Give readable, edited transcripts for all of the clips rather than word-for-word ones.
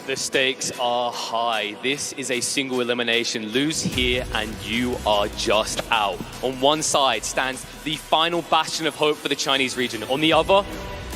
The stakes are high. This is a single elimination. Lose here and you are just out. On one side stands the final bastion of hope for the Chinese region. On the other,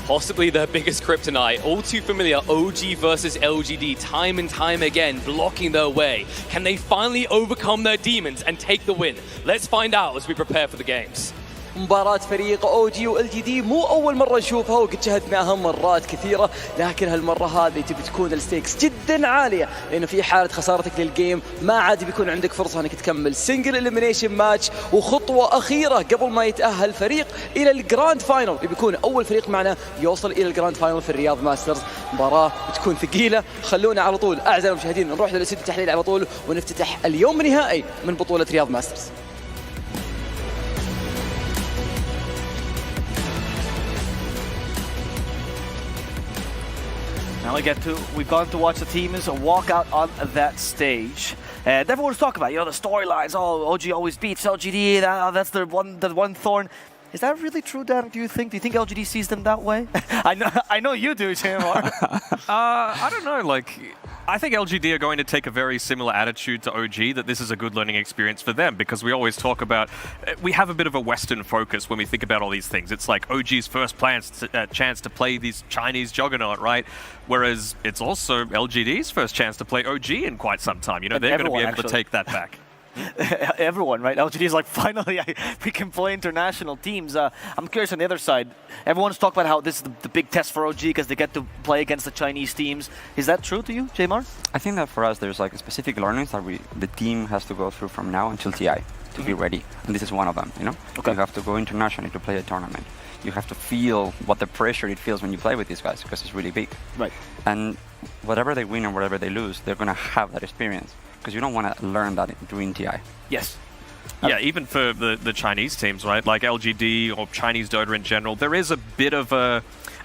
possibly their biggest kryptonite. All too familiar, OG versus LGD, time and time again, blocking their way. Can they finally overcome their demons and take the win? Let's find out as we prepare for the games. مباراة فريق OG و LGD مو أول مرة نشوفها وقد شاهدناها مرات كثيرة، لكن هالمرة هذه تبي تكون الستيكس جدا عالية، لأنه في حالة خسارتك للجيم ما عاد بيكون عندك فرصة أنك تكمل سنجل إليمينيشن ماتش، وخطوة أخيرة قبل ما يتأهل فريق إلى الجراند فاينل، بيكون أول فريق معنا يوصل إلى الجراند فاينل في الرياض ماسترز. مباراة بتكون ثقيلة. خلونا على طول أعزائي المشاهدين نروح للاستوديو التحليل على طول ونفتتح اليوم النهائي من بطولة رياض ماسترز. Now we've gone to watch the teams walk out on that stage. And everyone's talking about, the storylines. Oh, OG always beats LGD. That's the one thorn. Is that really true, Dan? Do you think LGD sees them that way? I know you do, JMR. I don't know. I think LGD are going to take a very similar attitude to OG, that this is a good learning experience for them, because we always talk about, we have a bit of a Western focus when we think about all these things. It's like OG's first chance to play this Chinese juggernaut, right? Whereas it's also LGD's first chance to play OG in quite some time. They're going to be able to take that back. Everyone, right? LGD is like, finally, we can play international teams. I'm curious on the other side. Everyone's talking about how this is the big test for OG because they get to play against the Chinese teams. Is that true to you, Jaymar? I think that for us, there's specific learnings that the team has to go through from now until TI to be ready. And this is one of them, Okay. You have to go internationally to play a tournament. You have to feel what the pressure it feels when you play with these guys, because it's really big. Right. And whatever they win or whatever they lose, they're going to have that experience. Because you don't want to learn that during TI. Yes. Yeah, even for the Chinese teams, right? Like LGD or Chinese Dota in general, there is a bit of a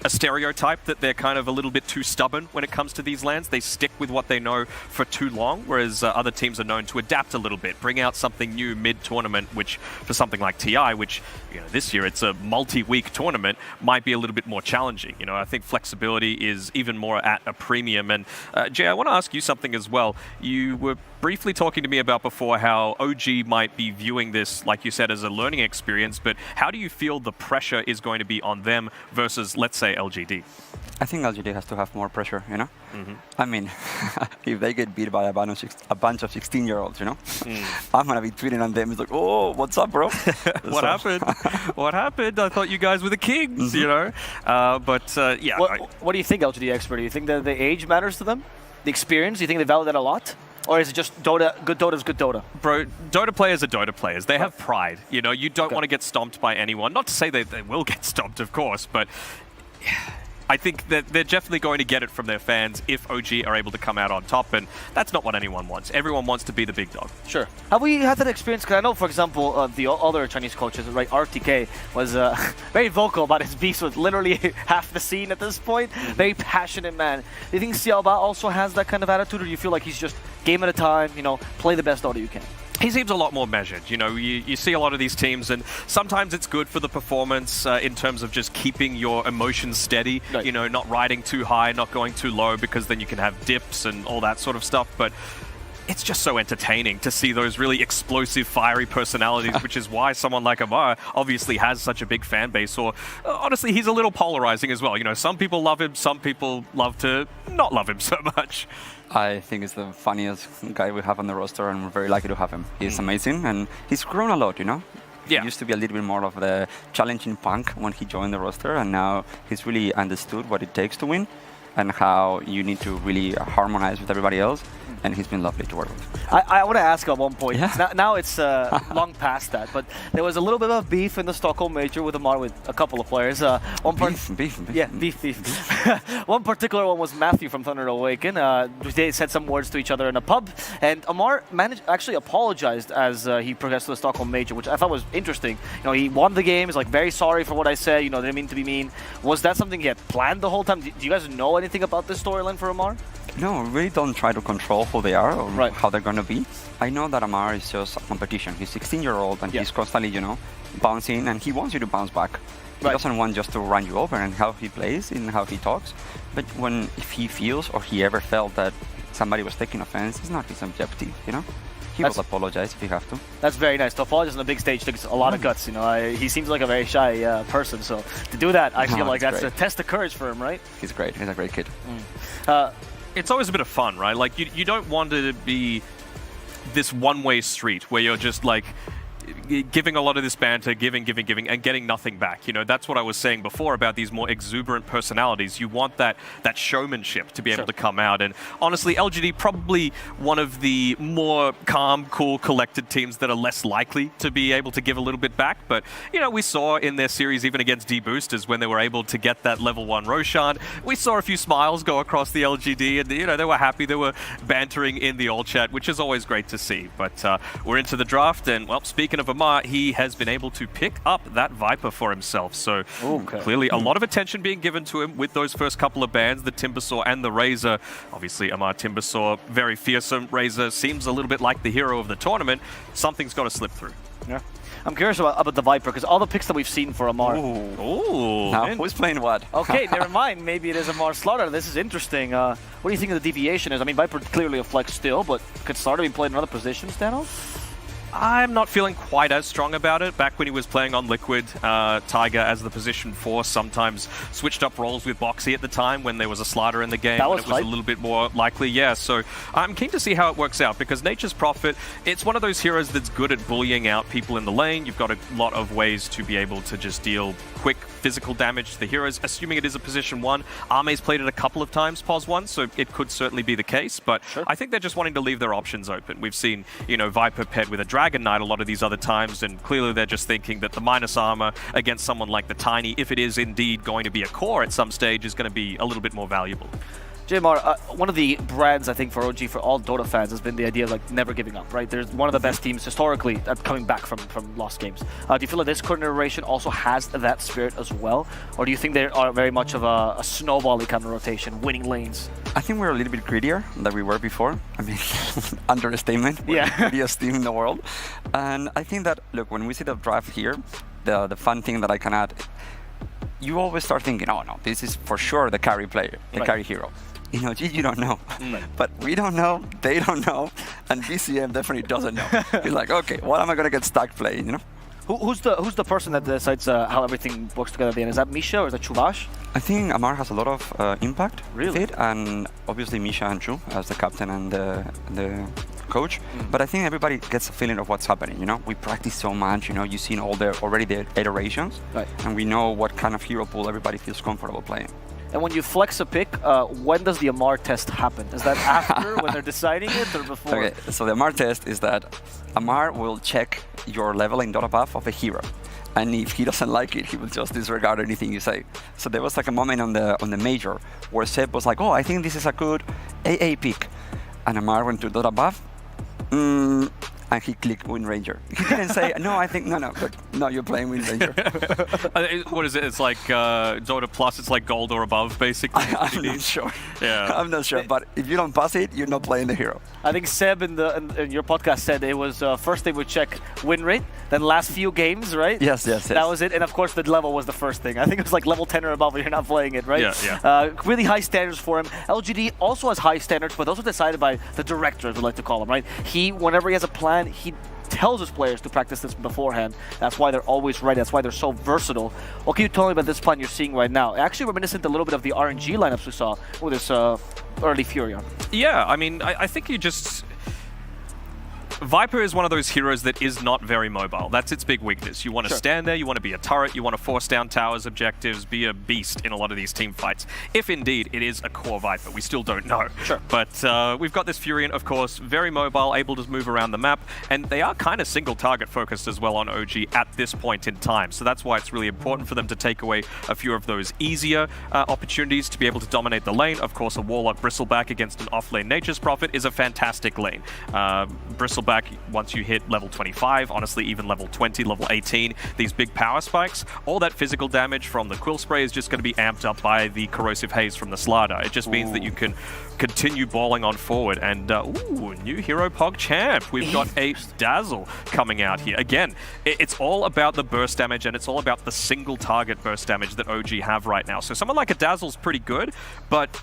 stereotype that they're kind of a little bit too stubborn when it comes to these lands. They stick with what they know for too long, whereas other teams are known to adapt a little bit, bring out something new mid-tournament, which for something like TI, which this year it's a multi-week tournament, might be a little bit more challenging. I think flexibility is even more at a premium. And Jay, I want to ask you something as well. You were briefly talking to me about before how OG might be viewing this, like you said, as a learning experience, but how do you feel the pressure is going to be on them versus, let's say, LGD? I think LGD has to have more pressure, I mean, if they get beat by a bunch of 16-year-olds, I'm going to be tweeting on them. It's like, oh, what's up, bro? What happened? What happened? I thought you guys were the kings, yeah. What do you think, LGD expert? Do you think that the age matters to them? The experience? Do you think they value that a lot? Or is it just Dota, good Dota is good Dota? Bro, Dota players are Dota players. They have pride. You don't want to get stomped by anyone. Not to say they will get stomped, of course, but I think that they're definitely going to get it from their fans if OG are able to come out on top, and that's not what anyone wants. Everyone wants to be the big dog. Sure. Have we had that experience? Because I know, for example, the other Chinese coaches, right, RTK, was very vocal about his beefs with literally half the scene at this point. Very passionate man. Do you think Xiaoba also has that kind of attitude, or do you feel like he's just game at a time, play the best Dota you can? He seems a lot more measured. You see a lot of these teams, and sometimes it's good for the performance in terms of just keeping your emotions steady, right. Not riding too high, not going too low, because then you can have dips and all that sort of stuff. But it's just so entertaining to see those really explosive, fiery personalities, which is why someone like Amar obviously has such a big fan base. Or honestly, he's a little polarizing as well. Some people love him, some people love to not love him so much. I think he's the funniest guy we have on the roster, and we're very lucky to have him. He's amazing, and he's grown a lot, Yeah. He used to be a little bit more of the challenging punk when he joined the roster, and now he's really understood what it takes to win and how you need to really harmonize with everybody else. And he's been lovely to work with. I want to ask at one point, now it's long past that, but there was a little bit of beef in the Stockholm Major with Amar with a couple of players. Beef. Yeah, beef. One particular one was Matthew from Thunder Awaken. They said some words to each other in a pub, and Amar actually apologized as he progressed to the Stockholm Major, which I thought was interesting. He won the game. He's like, very sorry for what I said. Didn't mean to be mean. Was that something he had planned the whole time? Do you guys know anything about this storyline for Amar? No, we really don't try to control who they are or right. how they're going to be. I know that Amar is just a competition. He's 16-year-old and he's constantly, bouncing, and he wants you to bounce back. He doesn't want just to run you over, and how he plays and how he talks. But if he feels or he ever felt that somebody was taking offense, it's not his objective, you know? He will apologize if you have to. That's very nice. To apologize on the big stage takes a lot of guts, you know. He seems like a very shy person, so to do that, I feel like that's a test of courage for him, right? He's great. He's a great kid. It's always a bit of fun, right? Like, you don't want it to be this one-way street where you're just like giving a lot of this banter, giving, and getting nothing back. You know, that's what I was saying before about these more exuberant personalities. You want that showmanship to be able to come out. And honestly, LGD probably one of the more calm, cool, collected teams that are less likely to be able to give a little bit back. But, you know, we saw in their series, even against D-Boosters, when they were able to get that level 1 Roshan, we saw a few smiles go across the LGD, and, you know, they were happy. They were bantering in the all chat, which is always great to see. But we're into the draft, and, well, speaking of Amar, he has been able to pick up that Viper for himself. So clearly a lot of attention being given to him with those first couple of bans, the Timbersaw and the Razor. Obviously, Amar Timbersaw, very fearsome. Razor seems a little bit like the hero of the tournament. Something's got to slip through. Yeah. I'm curious about the Viper, because all the picks that we've seen for Amar... Ooh. Now, who's playing what? Okay, never mind. Maybe it is Amar Slaughter. This is interesting. What do you think of the deviation is? I mean, Viper clearly a flex still, but could Slaughter be playing in other positions, Danos? I'm not feeling quite as strong about it. Back when he was playing on Liquid, Tiger as the position 4 sometimes switched up roles with Boxy at the time when there was a Slaughter in the game. That was and it was a little bit more likely, yeah. So I'm keen to see how it works out, because Nature's Prophet, it's one of those heroes that's good at bullying out people in the lane. You've got a lot of ways to be able to just deal quick physical damage to the heroes, assuming it is a position 1. Arme's played it a couple of times, POS 1, so it could certainly be the case, but I think they're just wanting to leave their options open. We've seen, you know, Viper paired with a Dragon Knight a lot of these other times, and clearly they're just thinking that the minus armor against someone like the Tiny, if it is indeed going to be a core at some stage, is going to be a little bit more valuable. JMR, one of the brands, I think, for OG, for all Dota fans, has been the idea of like never giving up, right? There's one of the best teams historically at coming back from lost games. Do you feel like this current iteration also has that spirit as well? Or do you think they are very much of a snowball-y kind of rotation, winning lanes? I think we're a little bit greedier than we were before. I mean, understatement. We're the greediest team in the world. And I think that, look, when we see the draft here, the fun thing that I can add, you always start thinking, oh no, this is for sure the carry player, the carry hero. You know, you don't know. But we don't know, they don't know, and BCM definitely doesn't know. He's like, okay, what am I going to get stuck playing, you know? Who's the person that decides how everything works together at the end? Is that Misha or is that Chuvash? I think Amar has a lot of impact with it, and obviously Misha and Chu as the captain and the coach. But I think everybody gets a feeling of what's happening, you know? We practice so much, you know, you've seen already the iterations, and we know what kind of hero pool everybody feels comfortable playing. And when you flex a pick, when does the Amar test happen? Is that after, when they're deciding it, or before? Okay, so the Amar test is that Amar will check your level in Dota buff of a hero. And if he doesn't like it, he will just disregard anything you say. So there was like a moment on the major where Seb was like, oh, I think this is a good AA pick. And Amar went to Dota buff, and he clicked Wind Ranger. He didn't say, no, I think, no, you're playing Wind Ranger. What is it? It's like Dota Plus, it's like gold or above, basically. I'm not sure. Yeah. I'm not sure, but if you don't pass it, you're not playing the hero. I think Seb in your podcast said it was first they would check win rate, then last few games, right? Yes. That was it, and of course the level was the first thing. I think it was like level 10 or above, you're not playing it, right? Yeah. Really high standards for him. LGD also has high standards, but those are decided by the director, as we like to call him, right? Whenever he has a plan, he tells his players to practice this beforehand. That's why they're always ready. That's why they're so versatile. What can you tell me about this plan you're seeing right now? Actually reminiscent a little bit of the RNG lineups we saw with this early Furion. Yeah, I mean, I think you just... Viper is one of those heroes that is not very mobile. That's its big weakness. You want to stand there, you want to be a turret, you want to force down towers, objectives, be a beast in a lot of these team fights. If indeed it is a core Viper, we still don't know. But we've got this Furion, of course, very mobile, able to move around the map, and they are kind of single target focused as well on OG at this point in time. So that's why it's really important for them to take away a few of those easier opportunities to be able to dominate the lane. Of course, a Warlock Bristleback against an off-lane Nature's Prophet is a fantastic lane. Bristleback back once you hit level 25, honestly even level 20, level 18, these big power spikes, all that physical damage from the Quill Spray is just going to be amped up by the Corrosive Haze from the Slardar. It just means that you can continue balling on forward. And ooh, new hero Pog Champ. We've got a Dazzle coming out here. Again, it's all about the burst damage, and it's all about the single target burst damage that OG have right now. So someone like a Dazzle's pretty good, but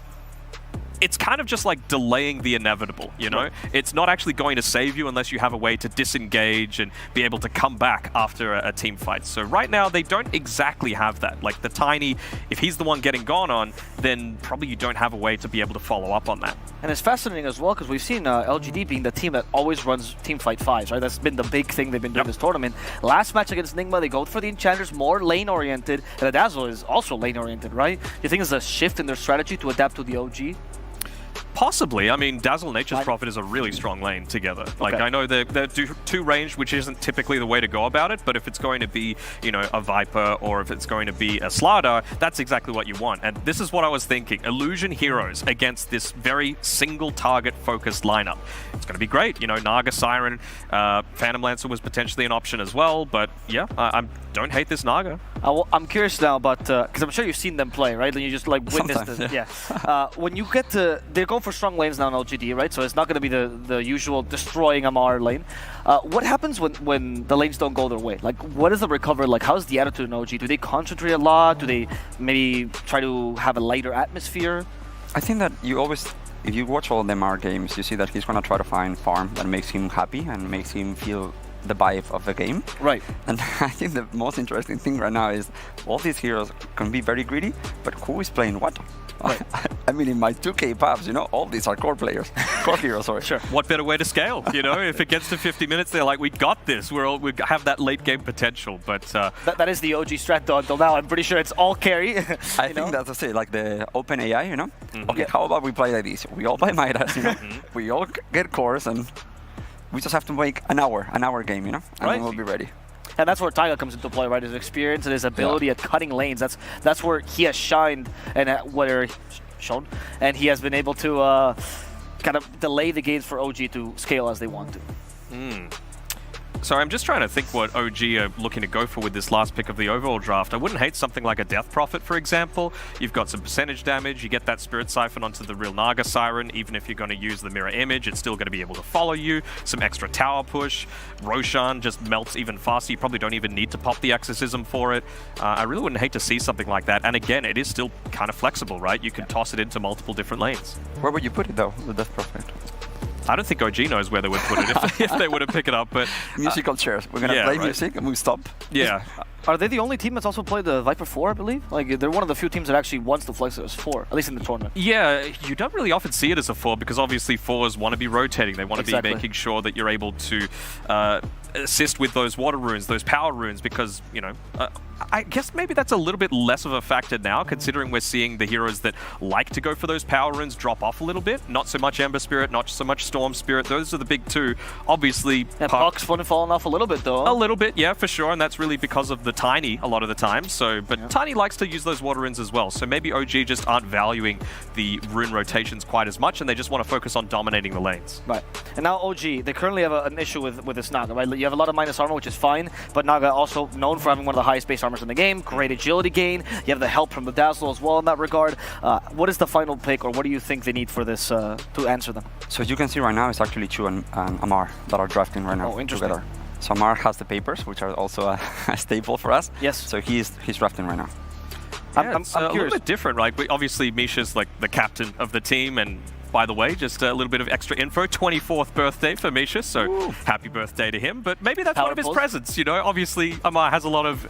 it's kind of just like delaying the inevitable, you know? It's not actually going to save you unless you have a way to disengage and be able to come back after a team fight. So right now, they don't exactly have that. Like the Tiny, if he's the one getting gone on, then probably you don't have a way to be able to follow up on that. And it's fascinating as well, because we've seen LGD being the team that always runs team fight 5s, right? That's been the big thing they've been doing this tournament. Last match against Nigma, they go for the Enchanters, more lane-oriented, and the Dazzle is also lane-oriented, right? Do you think there's a shift in their strategy to adapt to the OG? Possibly. I mean, Dazzle Nature's Prophet is a really strong lane together. Like, I know they're two range, which isn't typically the way to go about it, but if it's going to be, you know, a Viper or if it's going to be a Slardar, that's exactly what you want. And this is what I was thinking. Illusion Heroes against this very single target focused lineup. It's going to be great. You know, Naga Siren, Phantom Lancer was potentially an option as well, but yeah, I don't hate this Naga. I'm curious now about, because I'm sure you've seen them play, right? And you just like witnessed it. Yeah. When you get to, they're going for strong lanes now in LGD, right? So it's not going to be the usual destroying MR lane. What happens when the lanes don't go their way? Like, what is the recovery like? How's the attitude in OG? Do they concentrate a lot? Do they maybe try to have a lighter atmosphere? I think that you always, if you watch all the MR games, you see that he's going to try to find farm that makes him happy and makes him feel the vibe of the game. Right. And I think the most interesting thing right now is all these heroes can be very greedy, but who is playing what? Right. I mean, in my 2K pubs, you know, all these are core players. Core heroes, sorry. Sure. What better way to scale? You know, if it gets to 50 minutes, they're like, we got this. We have that late game potential. But that is the OG strat though until now. I'm pretty sure it's all carry. I think that's it, like the open AI, you know? Okay, how about we play like this? We all buy Midas, you know? We all get cores and we just have to make an hour game, you know? And then we'll be ready. And that's where Taiga comes into play, right? His experience and his ability at cutting lanes. That's where he has shined and shown, and he has been able to kind of delay the games for OG to scale as they want to. So I'm just trying to think what OG are looking to go for with this last pick of the overall draft. I wouldn't hate something like a Death Prophet, for example. You've got some percentage damage, you get that Spirit Siphon onto the real Naga Siren. Even if you're going to use the Mirror Image, it's still going to be able to follow you. Some extra tower push. Roshan just melts even faster. You probably don't even need to pop the Exorcism for it. I really wouldn't hate to see something like that. And again, it is still kind of flexible, right? You can toss it into multiple different lanes. Where would you put it, though, the Death Prophet? I don't think OG knows where they would put it if they were to pick it up, but... Musical chairs. We're going to play music and we stop. Yeah. Are they the only team that's also played the Viper 4, I believe? Like, they're one of the few teams that actually wants to flex it as 4, at least in the tournament. Yeah, you don't really often see it as a 4 because obviously 4s want to be rotating. They want to be making sure that you're able to assist with those water runes, those power runes, because, you know, I guess maybe that's a little bit less of a factor now, considering we're seeing the heroes that like to go for those power runes drop off a little bit. Not so much Ember Spirit, not so much Storm Spirit. Those are the big two. Obviously, Puck's fallen off a little bit, though. A little bit, yeah, for sure, and that's really because of the Tiny a lot of the time. So, but Tiny likes to use those water runes as well. So maybe OG just aren't valuing the rune rotations quite as much, and they just want to focus on dominating the lanes. Right. And now OG, they currently have an issue with this Naga, right? You have a lot of minus armor, which is fine, but Naga also known for having one of the highest base armors in the game, great agility gain. You have the help from the Dazzle as well in that regard. What is the final pick, or what do you think they need for this to answer them? So you can see right now it's actually Chu and Amar that are drafting right now together. So Amar has the papers, which are also a staple for us. Yes. So he's drafting right now. Yeah, I'm a little bit different, right? Obviously, Misha's like the captain of the team, and by the way, just a little bit of extra info, 24th birthday for Misha, so happy birthday to him. But maybe that's one of his presents, you know? Obviously, Amar has a lot of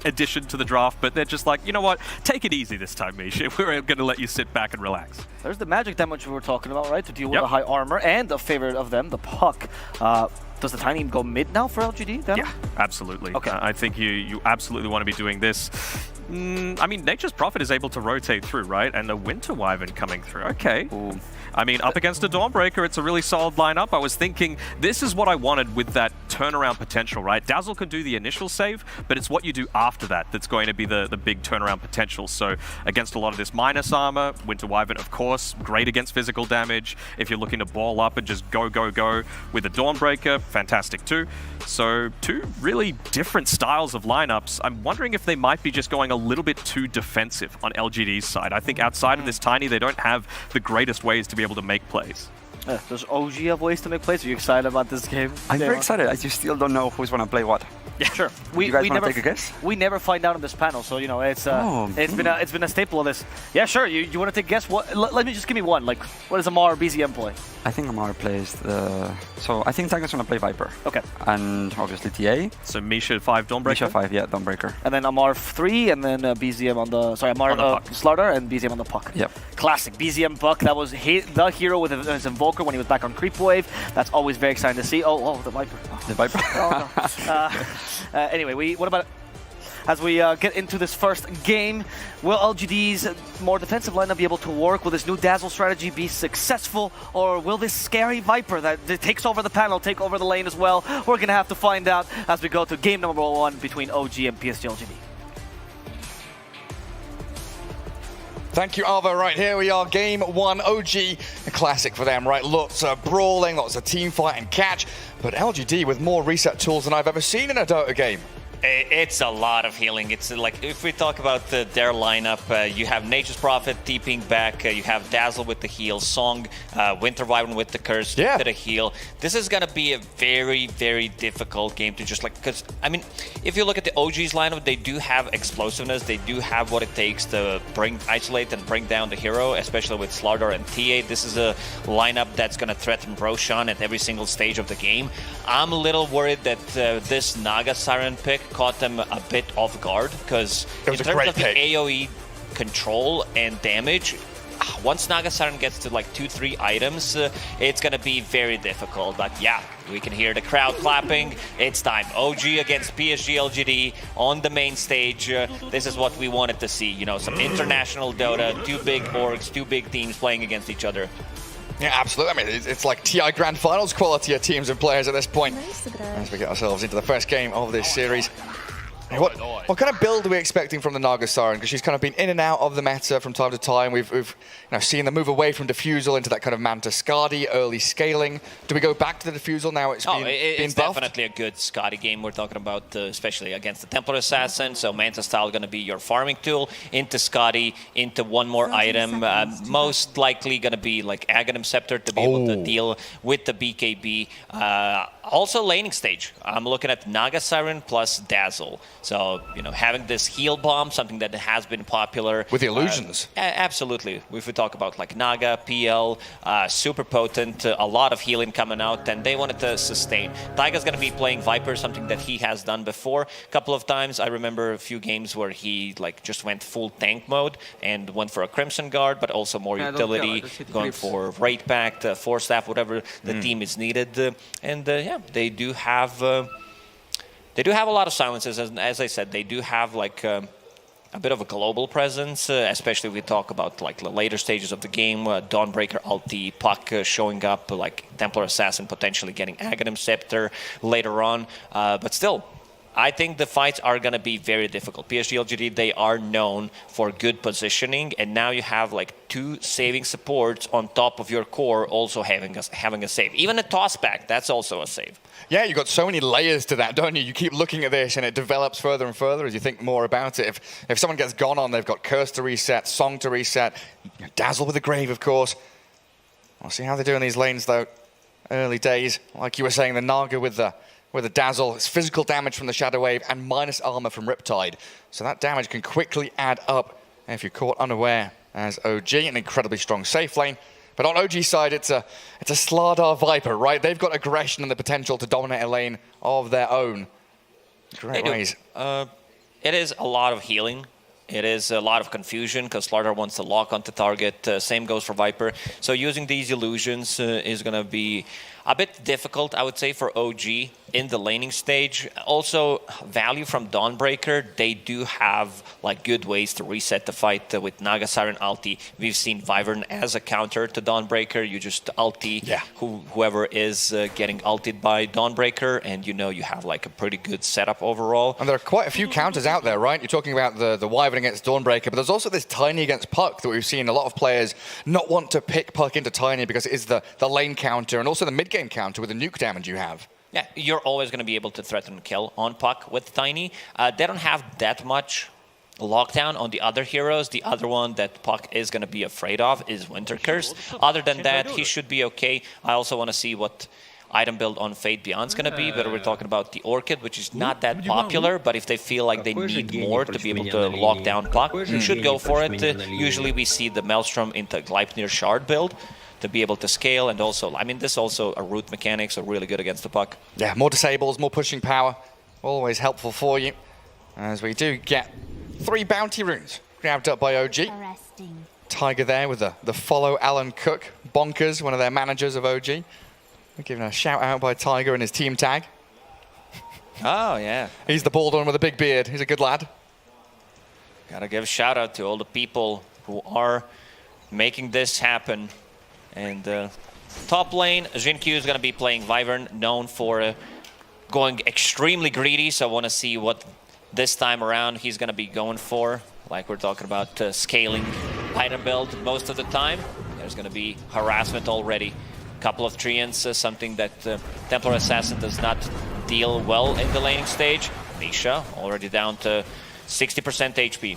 addition to the draft, but they're just like, you know what? Take it easy this time, Misha. We're going to let you sit back and relax. There's the magic damage we were talking about, right? To deal with the high armor, and a favorite of them, the Puck. Does the Tiny go mid now for LGD? Yeah, absolutely. Okay. I think you absolutely want to be doing this. I mean, Nature's Prophet is able to rotate through, right? And a Winter Wyvern coming through. Okay. Ooh. I mean, up against a Dawnbreaker, it's a really solid lineup. I was thinking this is what I wanted with that turnaround potential, right? Dazzle can do the initial save, but it's what you do after that that's going to be the big turnaround potential. So against a lot of this minus armor, Winter Wyvern, of course, great against physical damage. If you're looking to ball up and just go with a Dawnbreaker, fantastic too. So two really different styles of lineups. I'm wondering if they might be just going a little bit too defensive on LGD's side. I think outside of this Tiny, they don't have the greatest ways to be able to make plays. Does OG have ways to make plays? Are you excited about this game? I'm very excited. I just still don't know who's going to play what. Yeah, sure. You guys want to take a guess? We never find out on this panel, so you know it's been a staple of this. Yeah, sure. You want to take a guess? What? Let me just give me one. Like, what does Amar or BZM play? I think Amar plays the. So I think Taiga's going to play Viper. Okay. And obviously TA. So Misha 5 Dawnbreaker. Misha 5, yeah, Dawnbreaker. And then Amar 3, and then BZM on the Amar Slaughter and BZM on the puck. Yep. Classic BZM puck. That was the hero with his Invoker when he was back on Creep Wave. That's always very exciting to see. Oh, the Viper. Oh. The Viper. Oh, no. Anyway, what about as we get into this first game? Will LGD's more defensive lineup be able to work? Will this new Dazzle strategy be successful? Or will this scary Viper that takes over the panel take over the lane as well? We're going to have to find out as we go to game number 1 between OG and PSG.LGD. Thank you, Alva. Right, here we are, game 1, OG, a classic for them, right? Lots of brawling, lots of team fight and catch, but LGD with more reset tools than I've ever seen in a Dota game. It's a lot of healing. It's like, if we talk about their lineup, you have Nature's Prophet TPing back, you have Dazzle with the heal, Song, Winter Wyvern with the curse, to the heal. This is going to be a very, very difficult game to just because, I mean, if you look at the OG's lineup, they do have explosiveness, they do have what it takes to isolate and bring down the hero, especially with Slaughter and TA. This is a lineup that's going to threaten Roshan at every single stage of the game. I'm a little worried that this Naga Siren pick caught them a bit off guard, because in terms of the AoE control and damage, once Naga Siren gets to like 2-3 items, it's gonna be very difficult. But yeah, we can hear the crowd clapping. It's time. OG against PSG.LGD on the main stage. This is what we wanted to see. You know, some international Dota, 2 big orgs, 2 big teams playing against each other. Yeah, absolutely. I mean, it's like TI Grand Finals quality of teams and players at this point. As we get ourselves into the first game of this series. What kind of build are we expecting from the Naga Siren? Because she's kind of been in and out of the meta from time to time. We've seen them move away from Diffusal into that kind of Manta Skadi, early scaling. Do we go back to the Diffusal now? It's definitely a good Skadi game we're talking about, especially against the Templar Assassin. So Manta style going to be your farming tool, into Skadi, into one more item. Most likely going to be like Aghanim Scepter to be able to deal with the BKB. Also laning stage. I'm looking at Naga Siren plus Dazzle. So, you know, having this heal bomb, something that has been popular. With the illusions. Absolutely. If we talk about like Naga, PL, super potent, a lot of healing coming out, and they wanted to sustain. Taiga's going to be playing Viper, something that he has done before a couple of times. I remember a few games where he like just went full tank mode and went for a Crimson Guard, but also more utility, going for Raid Pact, Force Staff, whatever the team is needed. Yeah, they do have a lot of silences, and as I said, they do have like a bit of a global presence, especially if we talk about like the later stages of the game, Dawnbreaker ulti, Puck showing up, like Templar Assassin potentially getting Aghanim Scepter later on, but still, I think the fights are going to be very difficult. PSG.LGD, they are known for good positioning, and now you have like 2 saving supports on top of your core also having a save. Even a toss back, that's also a save. Yeah, you've got so many layers to that, don't you? You keep looking at this and it develops further and further as you think more about it. If someone gets gone on, they've got Curse to reset, Song to reset, Dazzle with the Grave, of course. We'll see how they do in these lanes, though. Early days, like you were saying, the Naga with the Dazzle, it's physical damage from the Shadow Wave and minus armor from Riptide. So that damage can quickly add up if you're caught unaware as OG, an incredibly strong safe lane. But on OG's side, it's a Slardar Viper, right? They've got aggression and the potential to dominate a lane of their own. Great ways. It is a lot of healing. It is a lot of confusion because Slardar wants to lock onto target. Same goes for Viper. So using these illusions is going to be a bit difficult, I would say, for OG in the laning stage. Also, value from Dawnbreaker. They do have like good ways to reset the fight with Naga Siren ulti. We've seen Wyvern as a counter to Dawnbreaker. You just ulti whoever is getting ulted by Dawnbreaker, and you know you have like a pretty good setup overall. And there are quite a few counters out there, right? You're talking about the Wyvern against Dawnbreaker, but there's also this Tiny against Puck that we've seen a lot of players not want to pick Puck into Tiny because it is the lane counter and also the mid-game counter with the nuke damage you have. Yeah, you're always going to be able to threaten kill on Puck with Tiny. They don't have that much lockdown on the other heroes. The other one that Puck is going to be afraid of is Winter Curse. Other than that, he should be okay. I also want to see what item build on Fate Beyond's going to be, but we're talking about the Orchid, which is not that popular, but if they feel like they need more to be able to lock down Puck, you should go for it. Usually we see the Maelstrom into Gleipnir Shard build to be able to scale, and also, I mean, this is also a root mechanic, so really good against the Puck. Yeah, more disables, more pushing power, always helpful for you. As we do get 3 bounty runes grabbed up by OG. Tiger there with the follow Alan Cook. Bonkers, one of their managers of OG. We're giving a shout out by Tiger and his team tag. Oh, yeah. He's the bald one with a big beard. He's a good lad. Gotta give a shout out to all the people who are making this happen. And top lane, Jinkyu is gonna be playing Wyvern, known for going extremely greedy. So I want to see what this time around he's gonna be going for. Like we're talking about scaling item build most of the time. There's gonna be harassment already. Couple of treants, something that Templar Assassin does not deal well in the laning stage. Misha already down to 60% HP.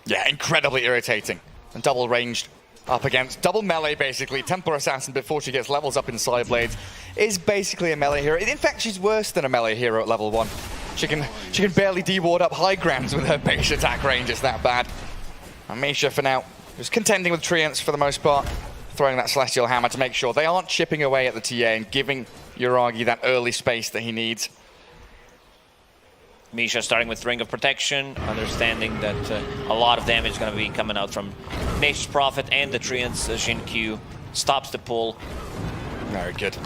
Yeah, incredibly irritating. And double ranged up against double melee, basically. Templar Assassin, before she gets levels up in Side Blades, is basically a melee hero. In fact, she's worse than a melee hero at level 1. She can barely de-ward up high grounds with her base attack range. It's that bad. And Misha, for now, just contending with treants for the most part. Throwing that Celestial Hammer to make sure they aren't chipping away at the TA and giving Yuragi that early space that he needs. Misha starting with Ring of Protection, understanding that a lot of damage is going to be coming out from Nature's Prophet and the treants. Jinkyu stops the pull. Very good.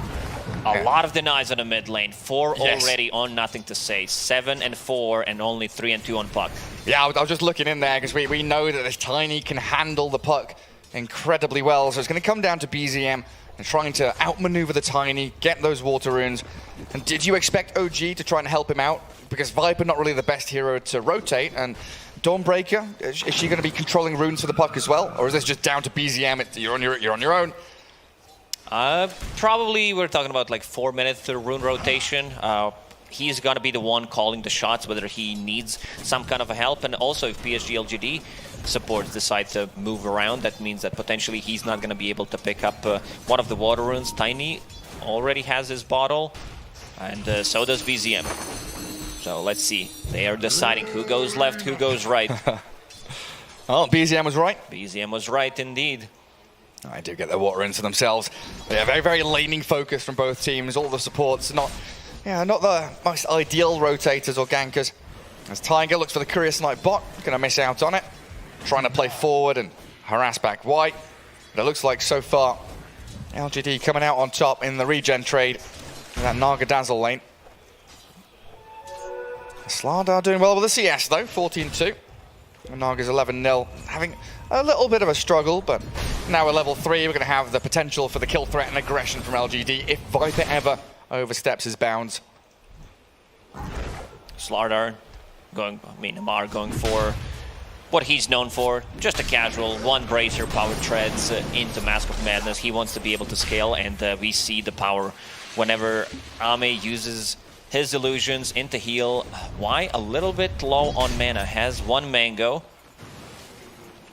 A lot of denies on the mid lane. 4 already on Nothing to Say. 7 and 4 and only 3 and 2 on Puck. Yeah, I was just looking in there because we know that this Tiny can handle the Puck incredibly well, so it's going to come down to BZM and trying to outmaneuver the Tiny, get those water runes. And did you expect OG to try and help him out? Because Viper not really the best hero to rotate, and Dawnbreaker, is she going to be controlling runes for the Puck as well, or is this just down to BZM? You're on your own. Probably we're talking about like 4 minutes to rune rotation. He's going to be the one calling the shots, whether he needs some kind of a help, and also if PSG.LGD supports decide to move around, that means that potentially he's not going to be able to pick up one of the water runes. Tiny already has his bottle, and so does BZM. So let's see. They are deciding who goes left, who goes right. Oh, BZM was right. BZM was right indeed. I do get their water runes for themselves. Yeah, very, very laning focus from both teams. All the supports, not the most ideal rotators or gankers. As Tiger looks for the Curious Knight bot, gonna miss out on it. Trying to play forward and harass back White. But it looks like so far, LGD coming out on top in the regen trade in that Naga Dazzle lane. Slardar doing well with the CS though, 14-2. And Naga's 11-0, having a little bit of a struggle, but now at level 3, we're going to have the potential for the kill threat and aggression from LGD if Viper ever oversteps his bounds. Slardar Amar going for what he's known for, just a casual, 1 Bracer power treads into Mask of Madness. He wants to be able to scale, and we see the power whenever Ame uses his illusions into heal. Why? A little bit low on mana, has 1 mango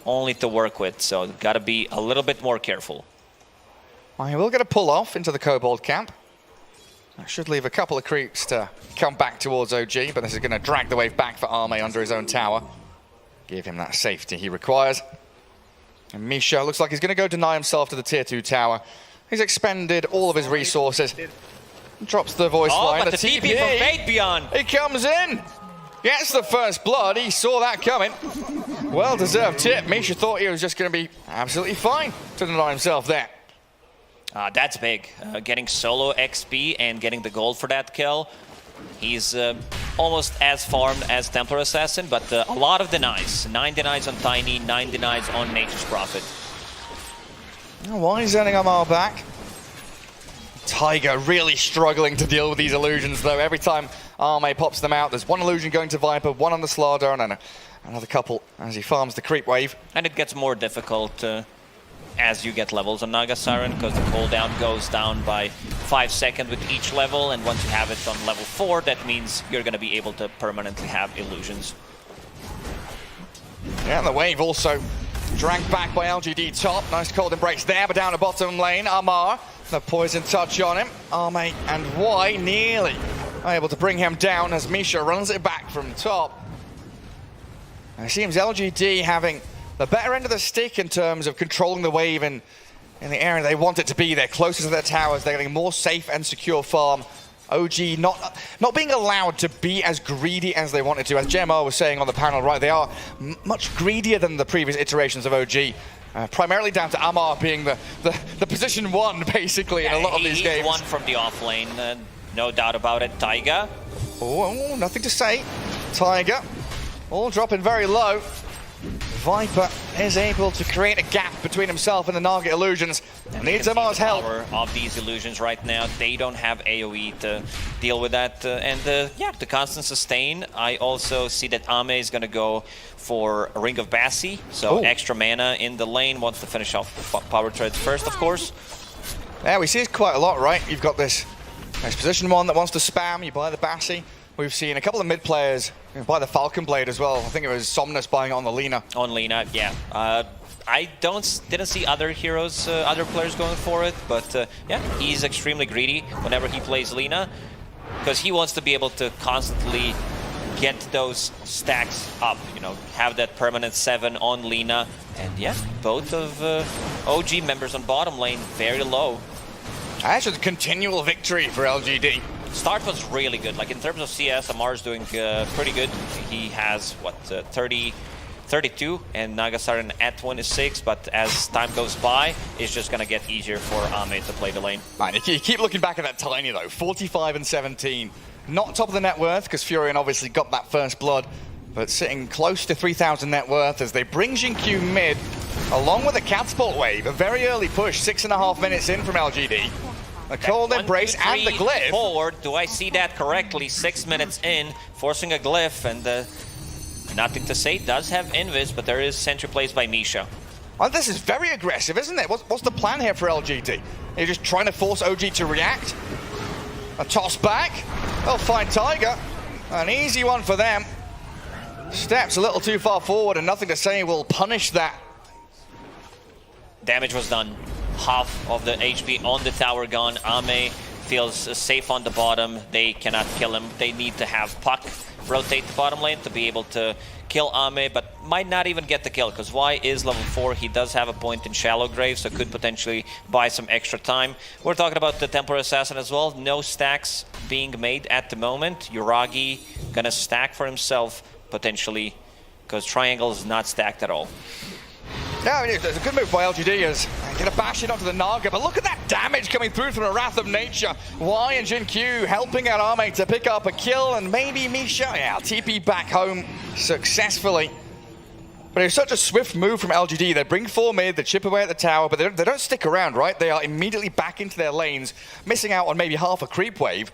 only to work with, so gotta be a little bit more careful. Well, he will get a pull off into the Kobold camp. That should leave a couple of creeps to come back towards OG, but this is going to drag the wave back for Ame under his own tower. Give him that safety he requires. And Misha looks like he's going to go deny himself to the tier 2 tower. He's expended all of his resources. Drops the voice line. But the TP from Fate Beyond. He comes in. Gets the first blood. He saw that coming. Well-deserved tip. Misha thought he was just going to be absolutely fine to deny himself there. That's big. Getting solo XP and getting the gold for that kill. He's almost as farmed as Templar Assassin, but a lot of denies. 9 denies on Tiny, 9 denies on Nature's Prophet. Why is sending Amar back? Tiger really struggling to deal with these illusions, though. Every time Arme pops them out, there's one illusion going to Viper, one on the Slardar, and another couple as he farms the creep wave. And it gets more difficult as you get levels on Naga Siren, because the cooldown goes down by 5 seconds with each level, and once you have it on level 4, that means you're going to be able to permanently have illusions. Yeah, and the wave also dragged back by LGD top. Nice cold embrace there, but down the bottom lane, Amar, the poison touch on him. Arme and Y nearly able to bring him down as Misha runs it back from top. And it seems LGD having the better end of the stick in terms of controlling the wave in the area they want it to be. They're closer to their towers, they're getting more safe and secure farm. OG not being allowed to be as greedy as they wanted to. As JMR was saying on the panel, right, they are much greedier than the previous iterations of OG. Primarily down to Amar being the position 1, basically, in a lot of these games. He's one from the off lane, no doubt about it. Taiga. Oh, nothing to say. Tiger, all dropping very low. Viper is able to create a gap between himself and the Naga illusions. Needs Amar's help. Of these illusions right now, they don't have AoE to deal with that. Yeah, the constant sustain. I also see that Ame is going to go for a Ring of Bassi, so extra mana in the lane, wants to finish off the power treads first, of course. Yeah, we see it quite a lot, right? You've got this position 1 that wants to spam, you buy the Bassi. We've seen a couple of mid players buy the Falcon Blade as well. I think it was Somnus buying it on the Lina. On Lina, yeah. I didn't see other heroes, other players going for it, but yeah, he's extremely greedy whenever he plays Lina, because he wants to be able to constantly get those stacks up, you know, have that permanent 7 on Lina. And yeah, both of OG members on bottom lane very low. Actually, continual victory for LGD. Start was really good. Like in terms of CS, Amar's doing pretty good. He has what 32, and Naga Siren at 26. But as time goes by, it's just gonna get easier for Ame to play the lane. Man, you keep looking back at that Tiny though. 45 and 17, not top of the net worth because Furion obviously got that first blood, but sitting close to 3,000 net worth as they bring Jinkyu mid, along with a catapult wave. A very early push, 6.5 minutes in from LGD. The cold embrace and the glyph. 4, do I see that correctly? 6 minutes in, forcing a glyph, and nothing to say. Does have invis, but there is sentry plays by Misha. Oh, this is very aggressive, isn't it? What's the plan here for LGD? You're just trying to force OG to react. A toss back. They'll find Tiger. An easy one for them. Steps a little too far forward, and nothing to say will punish that. Damage was done. Half of the HP on the tower gone. Ame feels safe on the bottom. They cannot kill him. They need to have Puck rotate the bottom lane to be able to kill Ame, but might not even get the kill because Y is level 4. He does have a point in Shallow Grave, so could potentially buy some extra time. We're talking about the Templar Assassin as well. No stacks being made at the moment. Yuragi gonna stack for himself potentially because Triangle is not stacked at all. Yeah, it's a good move by LGD as gonna bash it onto the Naga, but look at that damage coming through from the Wrath of Nature. Y and Jinkyu helping out Arme to pick up a kill, and maybe Misha, yeah, TP back home successfully. But it's such a swift move from LGD. They bring 4 mid, they chip away at the tower, but they don't stick around, right? They are immediately back into their lanes, missing out on maybe half a creep wave.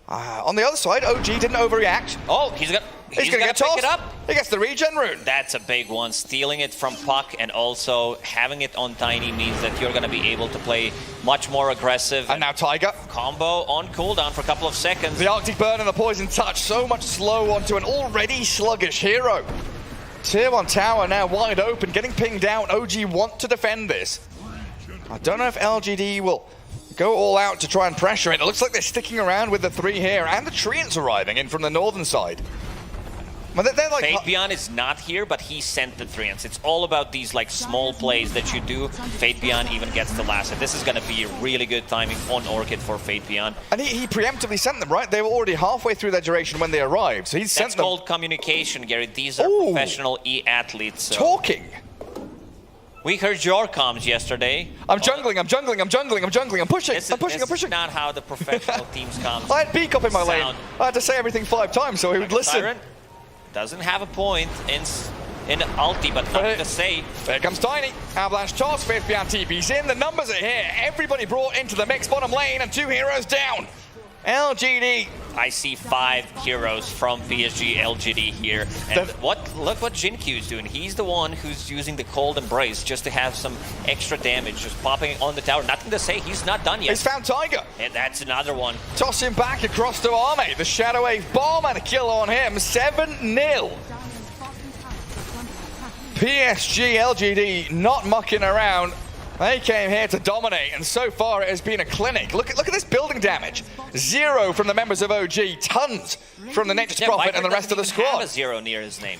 On the other side, OG didn't overreact. Oh, he's gonna get pick it up. He gets the regen rune. That's a big one. Stealing it from Puck and also having it on Tiny means that you're gonna be able to play much more aggressive. And now Tiger. Combo on cooldown for a couple of seconds. The Arctic Burn and the Poison Touch so much slow onto an already sluggish hero. Tier 1 tower now wide open, getting pinged out. OG want to defend this. I don't know if LGD will go all out to try and pressure it. It looks like they're sticking around with the 3 here, and the Treants arriving in from the northern side. Well, they're like Fatebian is not here, but he sent the Treants. It's all about these like small plays that you do. Fatebian even gets the last hit. This is going to be really good timing on Orchid for Fatebian. And he preemptively sent them, right? They were already halfway through their duration when they arrived, so he sent them. That's called communication, Gary. These are professional e-athletes. So. Talking. We heard your comms yesterday. I'm jungling, I'm jungling, I'm jungling, I'm jungling, I'm pushing, I'm pushing, I'm pushing. This is not how the professional teams comms I had Peak up in my lane. I had to say everything 5 times so he would listen. Siren doesn't have a point in ulti, but nothing to say. There comes Tiny. Avalanche toss, TSpirit TP's in. The numbers are here. Everybody brought into the mix bottom lane and 2 heroes down. LGD. I see 5 heroes from PSG.LGD here. And look what Jinq is doing. He's the one who's using the Cold Embrace just to have some extra damage, just popping on the tower. Nothing to say, he's not done yet. He's found Tiger. And that's another one. Toss him back across to Arme. The Shadow Wave bomb and a kill on him. 7-0. PSG.LGD not mucking around. They came here to dominate, and so far it has been a clinic. Look at this building damage. 0 from the members of OG, tons from the Nature's Prophet and the rest of the squad. Have a 0 near his name.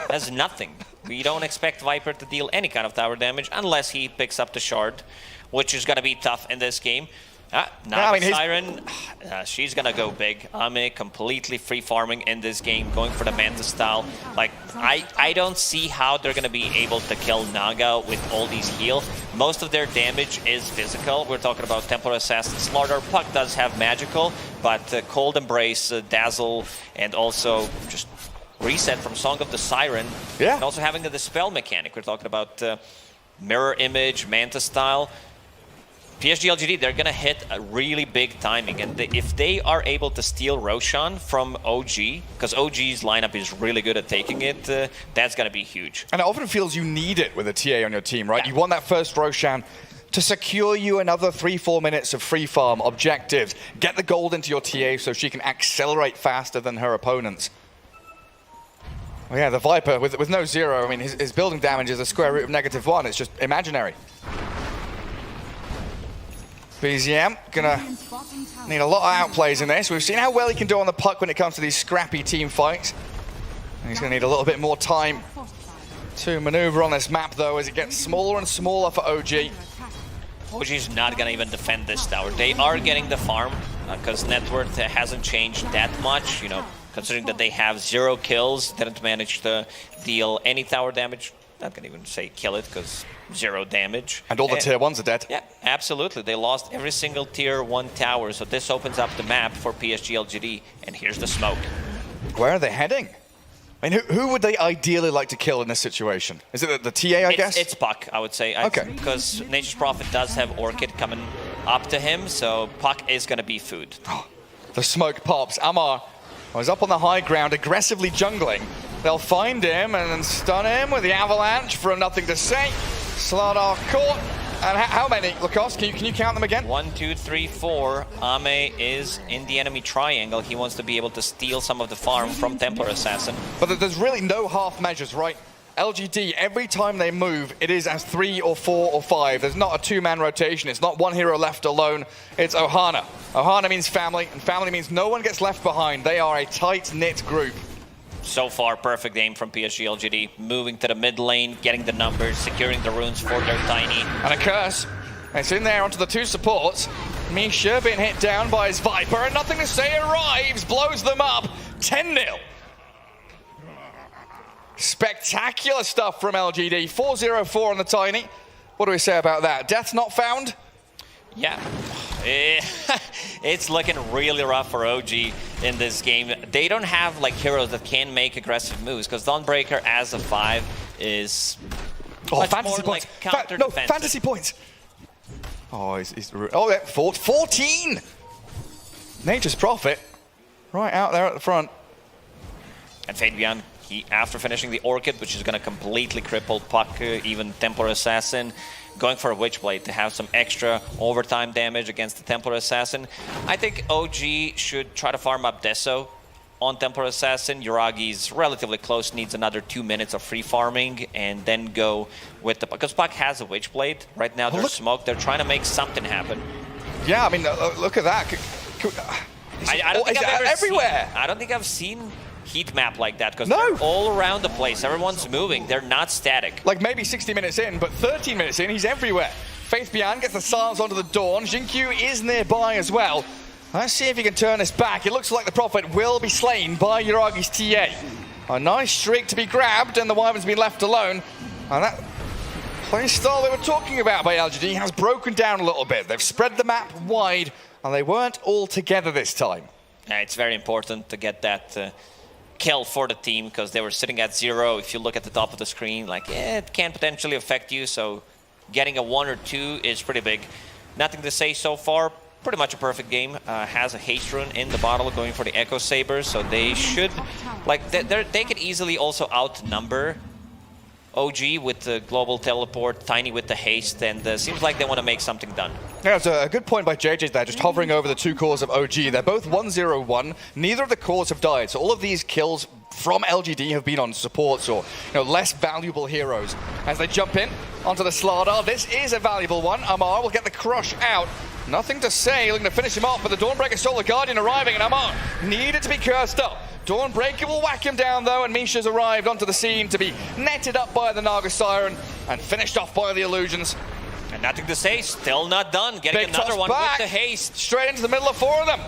That's nothing. We don't expect Viper to deal any kind of tower damage unless he picks up the shard, which is going to be tough in this game. Siren, she's gonna go big. Ame completely free farming in this game, going for the Manta style. Like, I don't see how they're gonna be able to kill Naga with all these heal. Most of their damage is physical. We're talking about Templar Assassin Slaughter. Puck does have magical, but Cold Embrace, Dazzle, and also just reset from Song of the Siren. Yeah. And also having the Dispel mechanic. We're talking about Mirror Image, Manta style. PSG.LGD, they're going to hit a really big timing. And if they are able to steal Roshan from OG, because OG's lineup is really good at taking it, that's going to be huge. And it often feels you need it with a TA on your team, right? Yeah. You want that first Roshan to secure you another 3-4 minutes of free farm objectives. Get the gold into your TA so she can accelerate faster than her opponents. Well, yeah, the Viper with no 0, I mean, his building damage is a square root of -1. It's just imaginary. BZM gonna need a lot of outplays in this. We've seen how well he can do on the puck when it comes to these scrappy team fights. And he's gonna need a little bit more time to maneuver on this map though, as it gets smaller and smaller for OG. OG's not gonna even defend this tower. They are getting the farm because net worth hasn't changed that much, you know, considering that they have 0 kills, didn't manage to deal any tower damage. Not gonna even say kill it because 0 damage. And all the tier 1s are dead. Yeah, absolutely. They lost every single tier 1 tower, so this opens up the map for PSG.LGD, and here's the smoke. Where are they heading? I mean, who would they ideally like to kill in this situation? Is it the TA, I guess? It's Puck, I would say. Okay. Because Nature's Prophet does have Orchid coming up to him, so Puck is gonna be food. The smoke pops. Amar was up on the high ground, aggressively jungling. They'll find him and then stun him with the avalanche from nothing to say. Slardar caught. And how many, Lacoste? Can you count them again? 1, 2, 3, 4. Ame is in the enemy triangle. He wants to be able to steal some of the farm from Templar Assassin. But there's really no half measures, right? LGD, every time they move, it is as 3 or 4 or 5. There's not a 2-man rotation. It's not one hero left alone. It's Ohana. Ohana means family, and family means no one gets left behind. They are a tight-knit group. So far, perfect aim from PSG.LGD. Moving to the mid lane, getting the numbers, securing the runes for their Tiny. And a curse. It's in there onto the 2 supports. Misha being hit down by his Viper, and nothing to say arrives, blows them up. 10-0. Spectacular stuff from LGD. 4-0-4 on the Tiny. What do we say about that? Death's not found? Yeah. It's looking really rough for OG in this game. They don't have like heroes that can make aggressive moves because Dawnbreaker as a 5 is much fantasy more points. like counter-defensive. No, fantasy points. Oh, oh, yeah, 14. Nature's Prophet right out there at the front. And Fabian, after finishing the Orchid, which is going to completely cripple Puck, even Templar Assassin, going for a Witchblade to have some extra overtime damage against the Templar Assassin. I think OG should try to farm up Deso on Templar Assassin. Yuragi's relatively close, needs another 2 minutes of free farming, and then go with the... Because Puck has a Witchblade. Right now there's smoke. They're trying to make something happen. Yeah, I mean, look at that. I don't think I've ever everywhere. I don't think I've seen heat map like that because they're all around the place. Everyone's moving. They're not static. Like maybe 60 minutes in, but 13 minutes in, he's everywhere. TSpirit gets the silence onto the Dawn. Jinq is nearby as well. Let's see if he can turn this back. It looks like the Prophet will be slain by Yuragi's TA. A nice streak to be grabbed, and the Wyvern's been left alone. And that Playstyle they were talking about by LGD has broken down a little bit. They've spread the map wide, and they weren't all together this time. Yeah, it's very important to get that kill for the team, because they were sitting at 0. If you look at the top of the screen, like, it can potentially affect you, so getting a 1 or 2 is pretty big. Nothing to say so far. Pretty much a perfect game. Has a haste rune in the bottle going for the Echo Sabers, so they should, like, they could easily also outnumber OG with the global teleport, Tiny with the haste, and seems like they want to make something done. Yeah, it's a good point by JJ there, just hovering over the 2 cores of OG. They're both 1-0-1. Neither of the cores have died, so all of these kills from LGD have been on supports or less valuable heroes. As they jump in onto the Slardar, this is a valuable one. Amar will get the crush out. Nothing to say, looking to finish him off, but the Dawnbreaker Solar Guardian arriving, and Amar needed to be cursed up. Dawnbreaker will whack him down though, and Misha's arrived onto the scene to be netted up by the Naga Siren and finished off by the Illusions. And nothing to say, still not done. Getting Big another one back. with the haste. Straight into the middle of 4 of them.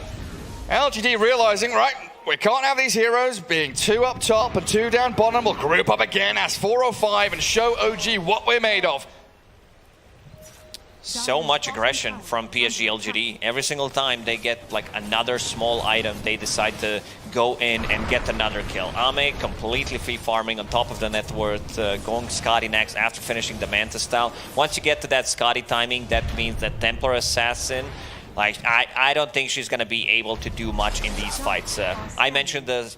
LGD realizing, right, we can't have these heroes being 2 up top and 2 down bottom. We'll group up again as 405 and show OG what we're made of. So much aggression from PSG.LGD. Every single time they get like another small item, they decide to go in and get another kill. Ame completely free farming on top of the net worth, going Scotty next after finishing the Manta style. Once you get to that Scotty timing, that means that Templar Assassin, like, I don't think she's gonna be able to do much in these fights. I mentioned the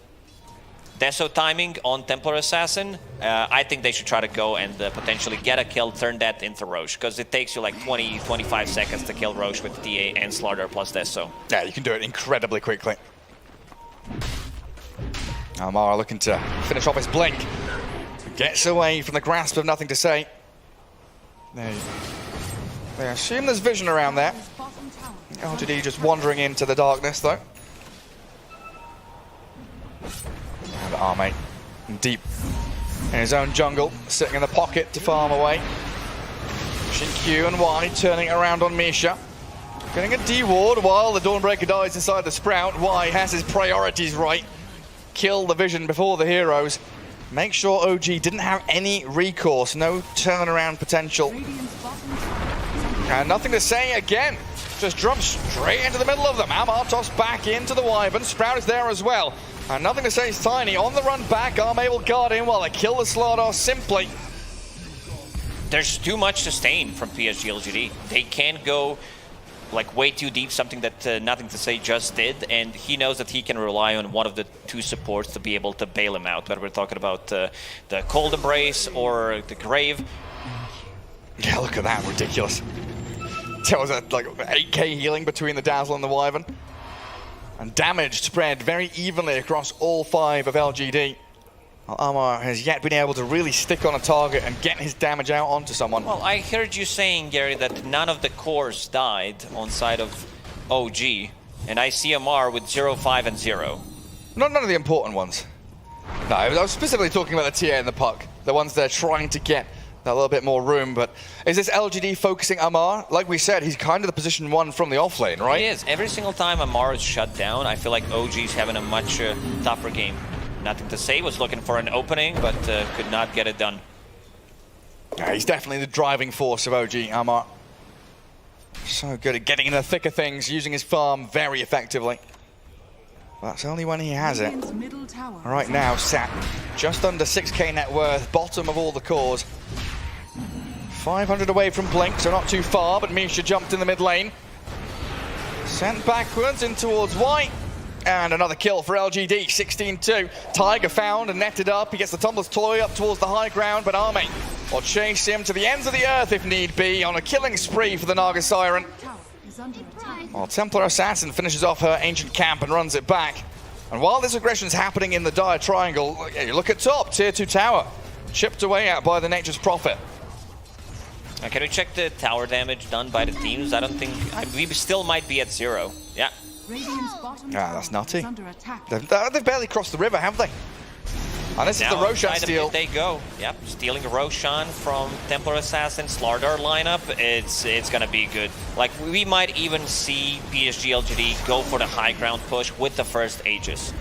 Deso timing on Templar Assassin. I think they should try to go and potentially get a kill, turn that into Roche, because it takes you like 20-25 seconds to kill Roche with TA and Slardar plus Deso. Yeah, you can do it incredibly quickly. Amara looking to finish off his blink. Gets away from the grasp of nothing to say. They assume there's vision around there. LGD just wandering into the darkness though. And Armate deep in his own jungle, sitting in the pocket to farm away. Pushing Q and Y, turning it around on Misha. Getting a D-ward while the Dawnbreaker dies inside the Sprout. Y has his priorities right. Kill the vision before the heroes. Make sure OG didn't have any recourse, no turnaround potential. And nothing to say again. Just jumps straight into the middle of them. Amar tossed back into the Wyvern. Sprout is there as well. And nothing to say is Tiny on the run back. Arme will guard in while they kill the Slardar simply. There's too much sustain from PSG.LGD. They can't go like way too deep, something that Nothing to Say just did, and he knows that he can rely on one of the 2 supports to be able to bail him out, whether we're talking about the Cold Embrace or the Grave. Yeah, look at that, ridiculous. There was like 8k healing between the Dazzle and the Wyvern. And damage spread very evenly across all 5 of LGD. Well, Amar has yet been able to really stick on a target and get his damage out onto someone. Well, I heard you saying, Gary, that none of the cores died on side of OG, and I see Amar with 0, 5, and 0. None of the important ones. No, I was specifically talking about the TA and the puck. The ones they're trying to get a little bit more room, but is this LGD focusing Amar? Like we said, he's kind of the position 1 from the offlane, right? He is. Every single time Amar is shut down, I feel like OG's having a much tougher game. Nothing to Say was looking for an opening, but could not get it done. Yeah, he's definitely the driving force of OG, Amar. So good at getting in the thick of things, using his farm very effectively. That's only when he has it. Right now, sat just under 6k net worth, bottom of all the cores. 500 away from Blink, so not too far, but Misha jumped in the mid lane. Sent backwards in towards White. And another kill for LGD, 16-2. Tiger found and netted up. He gets the Tumbler's Toy up towards the high ground, but Arme will chase him to the ends of the earth if need be on a killing spree for the Naga Siren. While Templar Assassin finishes off her ancient camp and runs it back. And while this aggression is happening in the dire triangle, you look at top, tier 2 tower, chipped away at by the Nature's Prophet. Can we check the tower damage done by the teams? I don't think... we still might be at 0. Yeah. Yeah, that's nutty. They've barely crossed the river, have they? And this is the Roshan steal. They go. Yep, stealing Roshan from Templar Assassin, Slardar lineup. It's gonna be good. Like, we might even see PSG.LGD go for the high ground push with the first Aegis.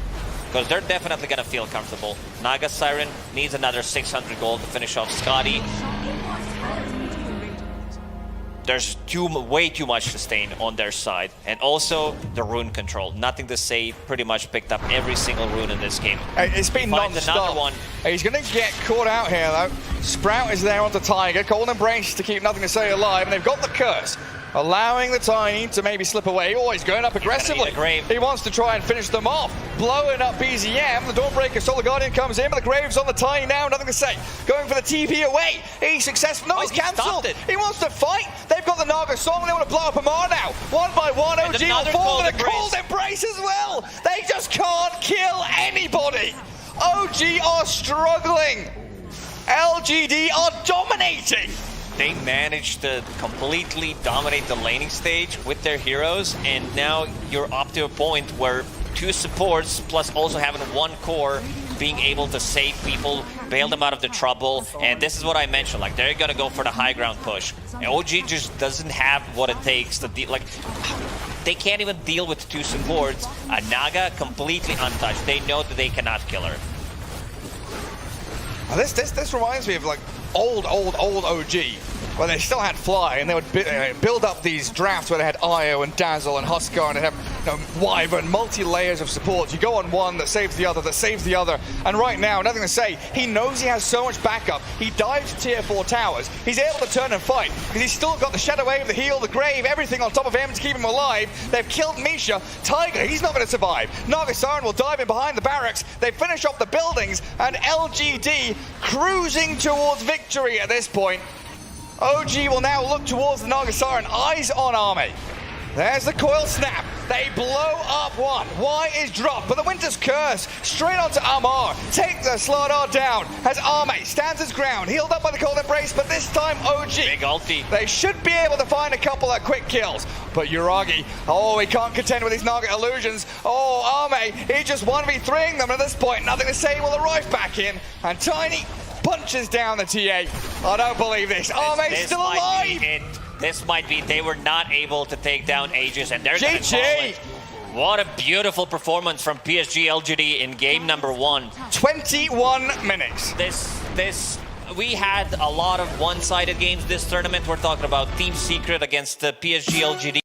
because they're definitely going to feel comfortable. Naga Siren needs another 600 gold to finish off Scotty. There's way too much sustain on their side. And also the rune control. Nothing to say, pretty much picked up every single rune in this game. It's been non-stop. He's going to get caught out here though. Sprout is there onto Tiger. Cold Embrace to keep Nothing to Say alive. And they've got the curse, allowing the Tiny to maybe slip away. Oh, he's going up aggressively. He wants to try and finish them off. Blowing up BZM. The Dawnbreaker Solar Guardian comes in, but the Grave's on the Tiny now. Nothing to Say. Going for the TP away. He's successful. No, he's cancelled. He wants to fight. They've got the Naga Song. They want to blow up Amar now. One by one. OG will fall with a Cold Embrace as well. They just can't kill anybody. OG are struggling. LGD are dominating. They managed to completely dominate the laning stage with their heroes, and now you're up to a point where 2 supports plus also having 1 core being able to save people, bail them out of the trouble. And this is what I mentioned, like they're gonna go for the high ground push. And OG just doesn't have what it takes to deal, like they can't even deal with 2 supports. Naga completely untouched. They know that they cannot kill her. This reminds me of like old OG, where they still had Fly, and they would build up these drafts where they had Io and Dazzle and Huskar, and they'd have Wyvern, multi-layers of support. You go on one that saves the other, that saves the other, and right now, Nothing to Say, he knows he has so much backup. He dives to tier 4 towers. He's able to turn and fight, because he's still got the Shadow Wave, the heal, the Grave, everything on top of him to keep him alive. They've killed Misha. Tiger, he's not going to survive. Naga Siren will dive in behind the barracks. They finish off the buildings, and LGD cruising towards victory at this point. OG will now look towards the Naga Siren, eyes on Army. There's the coil snap. They blow up one. Y is dropped, but the Winter's Curse straight onto Amar. Take the Slardar down as Arme stands his ground, healed up by the Cold Embrace, but this time OG. Big ulti. They should be able to find a couple of quick kills, but Yuragi, oh, he can't contend with these Naga illusions. Oh, Arme, he just 1v3ing them at this point. Nothing to Say will arrive back in, and Tiny punches down the TA. I don't believe this. Arme's still alive. This might be, they were not able to take down Aegis, and they're going to call it. What a beautiful performance from PSG.LGD in game number 1. 21 minutes. We had a lot of one-sided games this tournament. We're talking about Team Secret against PSG.LGD.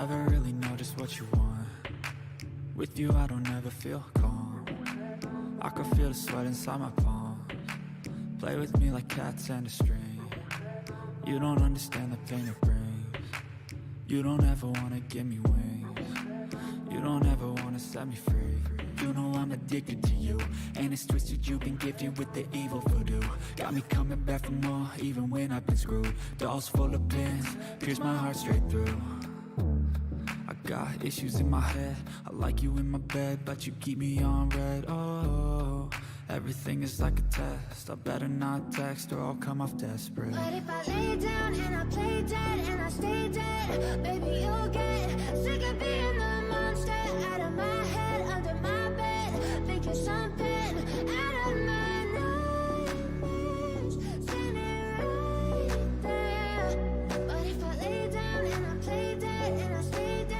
Never really know just what you want. With you I don't ever feel calm. I can feel the sweat inside my palms. Play with me like cats and a string. You don't understand the pain it brings. You don't ever wanna give me wings. You don't ever wanna set me free. You know I'm addicted to you, and it's twisted. You've been gifted with the evil voodoo. Got me coming back for more, even when I've been screwed. Dolls full of pins, pierce my heart straight through. I got issues in my head. I like you in my bed, but you keep me on red. Oh, everything is like a test. I better not text or I'll come off desperate. But if I lay down and I play dead and I stay dead, baby, you'll get sick of being the monster out of my head, under my bed, thinking something out of my nightmares, standing right there. But if I lay down and I play dead and I stay dead,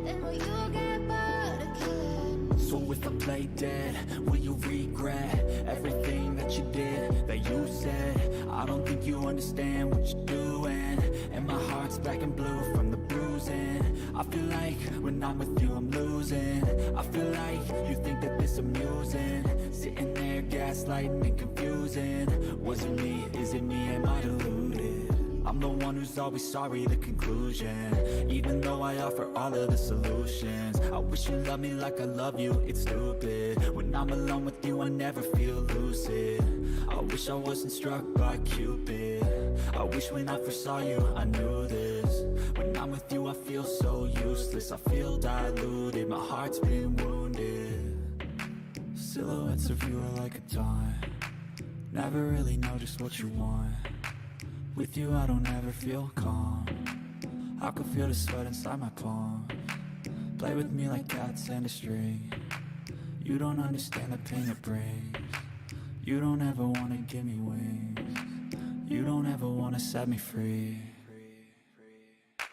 then will you get bored of killing me? So if I play dead, will you regret everything that you did, that you said? I don't think you understand what you're doing, and my heart's black and blue from the bruising. I feel like when I'm with you I'm losing. I feel like you think that this amusing, sitting there gaslighting and confusing. Was it me? Is it me? Am I deluded? I'm the one who's always sorry, the conclusion. Even though I offer all of the solutions, I wish you loved me like I love you, it's stupid. When I'm alone with you I never feel lucid. I wish I wasn't struck by Cupid. I wish when I first saw you I knew this. When I'm with you I feel so useless. I feel diluted, my heart's been wounded. Silhouettes of you are like a taunt. Never really know just what you want. With you I don't ever feel calm. I can feel the sweat inside my palms. Play with me like cats and a string. You don't understand the pain it brings. You don't ever wanna give me wings. You don't ever wanna set me free.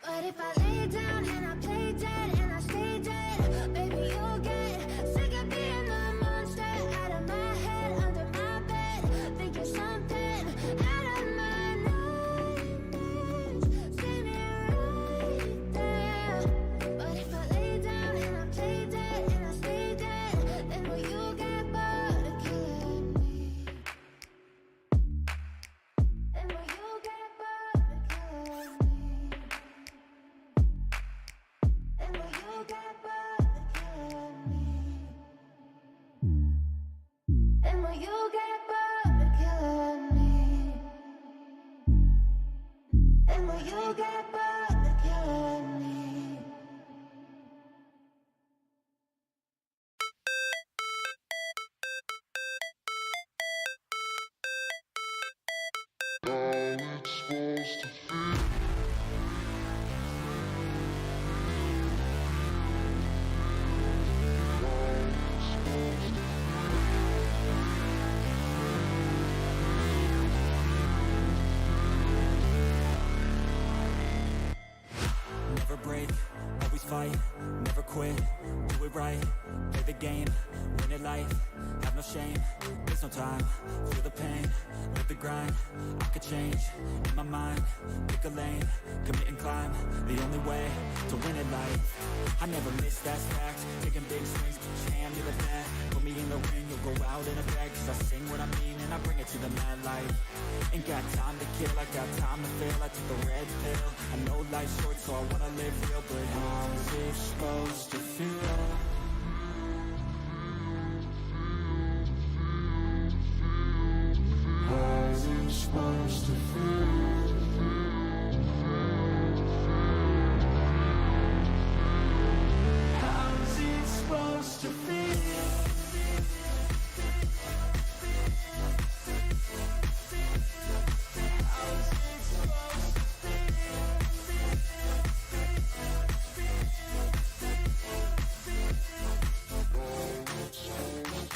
But if I lay down and I play dead and I stay dead, baby, you'll get sick of being the monster out of my head, under my bed, thinking something out of my nightmares, standing right there. But if I lay down and I play dead and I stay dead, then will you get bored of killing me? Then will you get bored of killing me? Then will you get bored of killing me? Then will you get bored of killing me? Then will you get bored of killing me? Never break, always fight, never quit, do it right, play the game, win it life, have no shame, there's no time, feel the pain, live the grind, I could change, in my mind, pick a lane, commit and climb, the only way to win it life. I never miss, that's fact, taking big swings, put your hand to the bat, put me in the ring, you'll go out in a bag, cause I sing what I mean and I bring it to the mad light. Ain't got time to kill, I got time to feel, I took the red pill, I know life's short so I wanna live real, but how's it supposed to feel? How's it supposed to feel? How's it supposed to feel?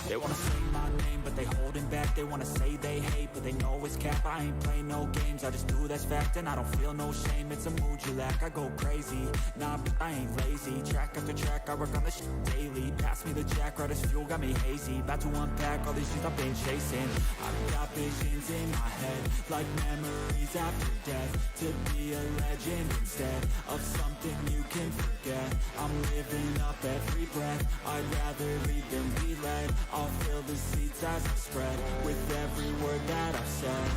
They wanna say my name, but They holding back, they wanna say they hate, but they know it's cap. I ain't play no games, I just do that's fact. And I don't feel no shame, it's a mood you lack. I go crazy, nah, but I ain't lazy. Track after track, I work on this shit daily. Pass me the jack, right as fuel, got me hazy. About to unpack all these things I've been chasing. I've got visions in my head, like memories after death. To be a legend instead of something you can forget. I'm living up every breath, I'd rather lead than be led. I'll fill the seats as I spread, with every word that I've said.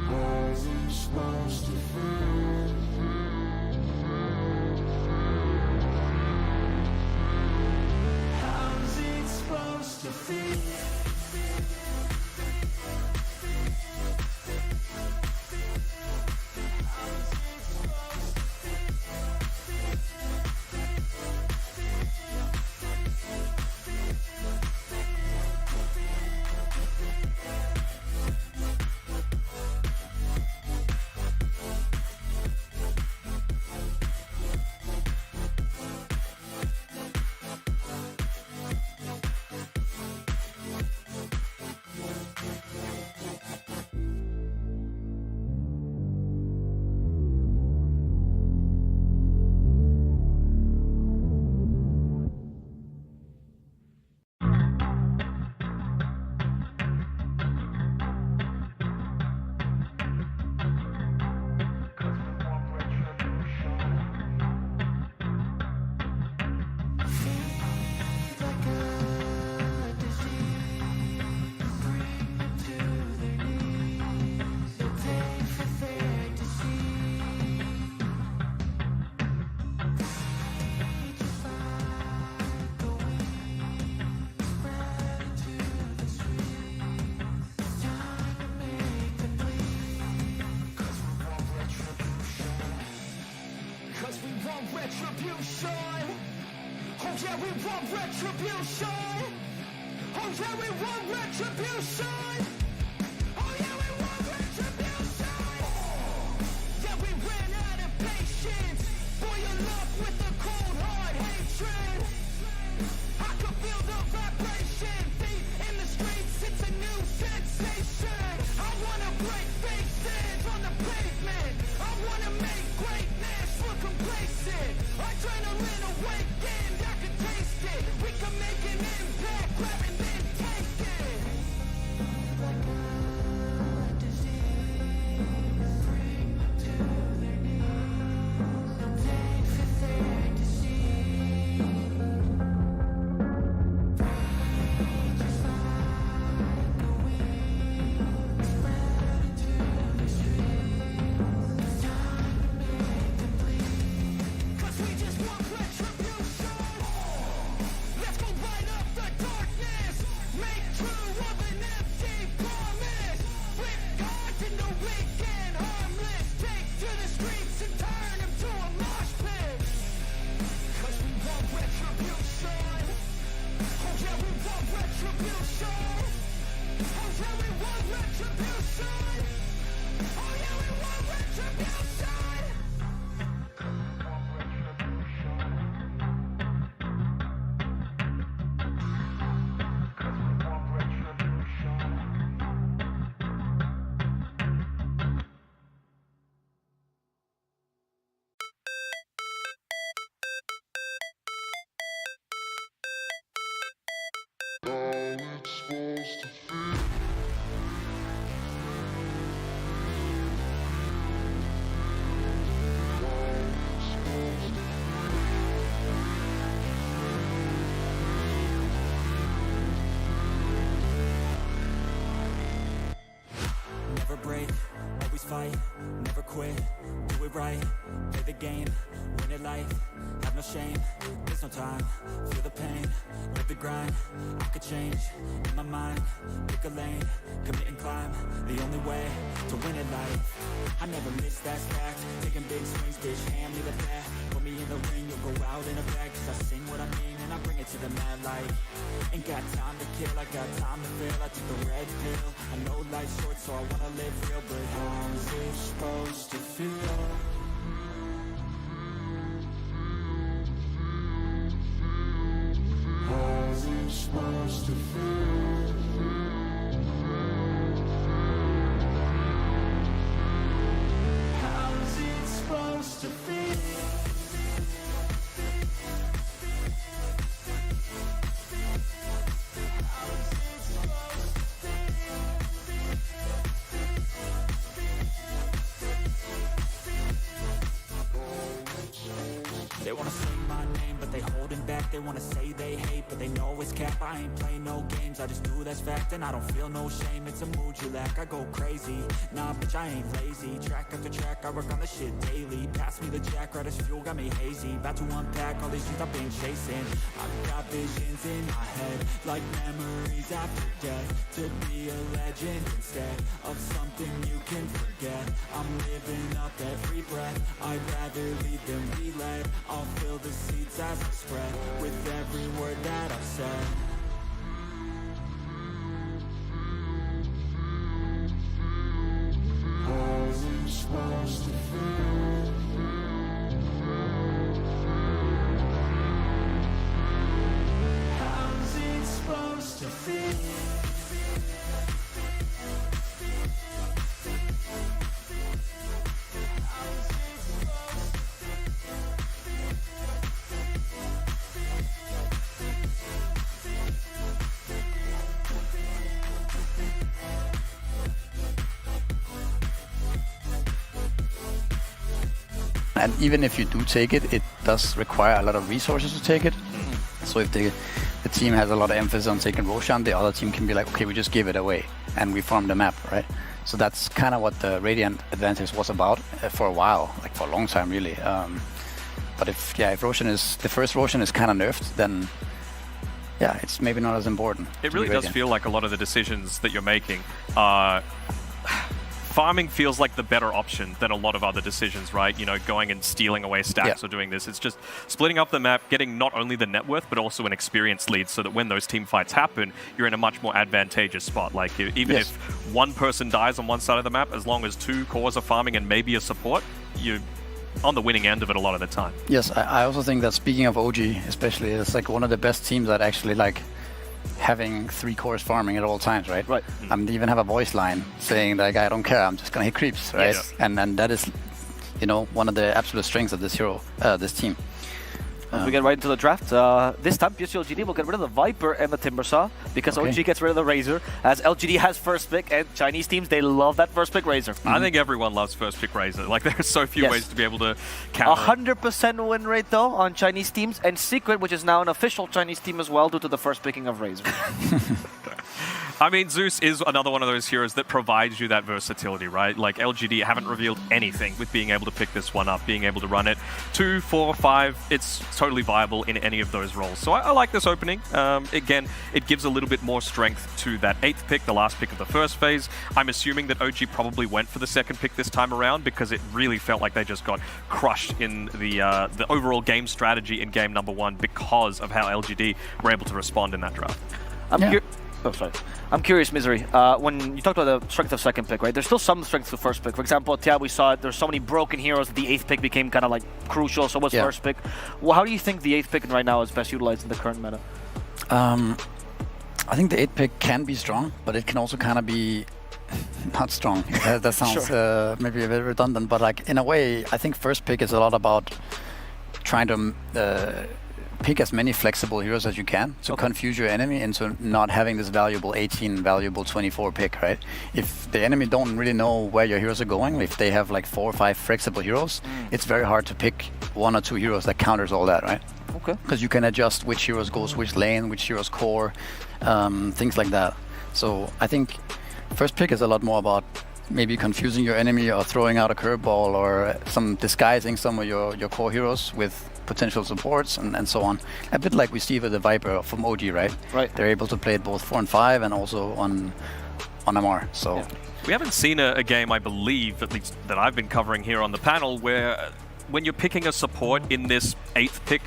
How's it supposed to feel? How's it supposed to feel? fight, never quit, do it right, play the game, win it life, have no shame, there's no time, feel the pain, live the grind, I could change, in my mind, pick a lane, commit and climb, the only way to win it life, I never miss, that's fact, taking big swings, bitch, hand me the bat, put me in the ring, you'll go out in a bag, cause I sing what I mean, and I bring it to the mad light, ain't got time to kill, I got time to feel, I took the red pill, I know life's short, so I wanna live real, but how's it supposed to feel? supposed to feel? How's it supposed to feel? They wanna say my name, but they holding back. They wanna say they hate, but they know it's cap. I ain't play no games, I just do that's fact. And I don't feel no shame, it's a mood you lack. I go crazy, nah bitch I ain't lazy. Track after track, I work on the shit daily. Pass me the jack, right as fuel, got me hazy. About to unpack all these things I've been chasing. I've got visions in my head, like memories after death. To be a legend instead of something you can forget. I'm living up every breath, I'd rather lead than be led. I'll fill the seats as I spread with every word that I've said. How's it supposed to feel? How's it supposed to feel? And even if you do take it, it does require a lot of resources to take it. So if the team has a lot of emphasis on taking Roshan, the other team can be like, okay, we just give it away and we farm the map, right? So that's kind of what the Radiant advantage was about for a while, like for a long time really. But if Roshan is, the first Roshan is kind of nerfed, then yeah, it's maybe not as important. It really does feel like a lot of the decisions that you're making are... Farming feels like the better option than a lot of other decisions, right? You know, going and stealing away stacks or doing this. It's just splitting up the map, getting not only the net worth, but also an experience lead so that when those team fights happen, you're in a much more advantageous spot. Like, even if one person dies on one side of the map, as long as two cores are farming and maybe a support, you're on the winning end of it a lot of the time. Yes, I also think that speaking of OG, especially, it's like one of the best teams that actually like having 3 cores farming at all times, right? Right. They even have a voice line saying like, I don't care, I'm just gonna hit creeps, right? Yes. And that is, you know, one of the absolute strengths of this hero, this team. We get right into the draft. This time, PSG.LGD will get rid of the Viper and the Timbersaw because OG gets rid of the Razor, as LGD has first pick, and Chinese teams, they love that first pick Razor. I think everyone loves first pick Razor. Like, there are so few ways to be able to counter. 100% win rate, though, on Chinese teams, and Secret, which is now an official Chinese team as well, due to the first picking of Razor. I mean, Zeus is another one of those heroes that provides you that versatility, right? Like, LGD haven't revealed anything with being able to pick this one up, being able to run it 2, 4, 5. It's totally viable in any of those roles. So I like this opening. Again, it gives a little bit more strength to that 8th pick, the last pick of the first phase. I'm assuming that OG probably went for the 2nd pick this time around because it really felt like they just got crushed in the overall game strategy in game number 1 because of how LGD were able to respond in that draft. I'm curious, Misery. When you talked about the strength of 2nd pick, right? There's still some strength to 1st pick. For example, at TIA, we saw it. There's so many broken heroes that the 8th pick became kind of like crucial. So was 1st pick. Well, how do you think the 8th pick right now is best utilized in the current meta? I think the 8th pick can be strong, but it can also kind of be not strong. That sounds maybe a bit redundant, but like in a way, I think 1st pick is a lot about trying to pick as many flexible heroes as you can to confuse your enemy into not having this valuable 18, valuable 24 pick, right? If the enemy don't really know where your heroes are going, if they have like 4 or 5 flexible heroes, it's very hard to pick 1 or 2 heroes that counters all that, right? Okay. Because you can adjust which heroes goes which lane, which heroes core, things like that. So I think 1st pick is a lot more about maybe confusing your enemy or throwing out a curveball or some disguising some of your core heroes with potential supports and so on. A bit like we see with the Viper from OG, right? Right. They're able to play it both 4 and 5 and also on MR. So we haven't seen a game, I believe, at least that I've been covering here on the panel, where when you're picking a support in this 8th pick,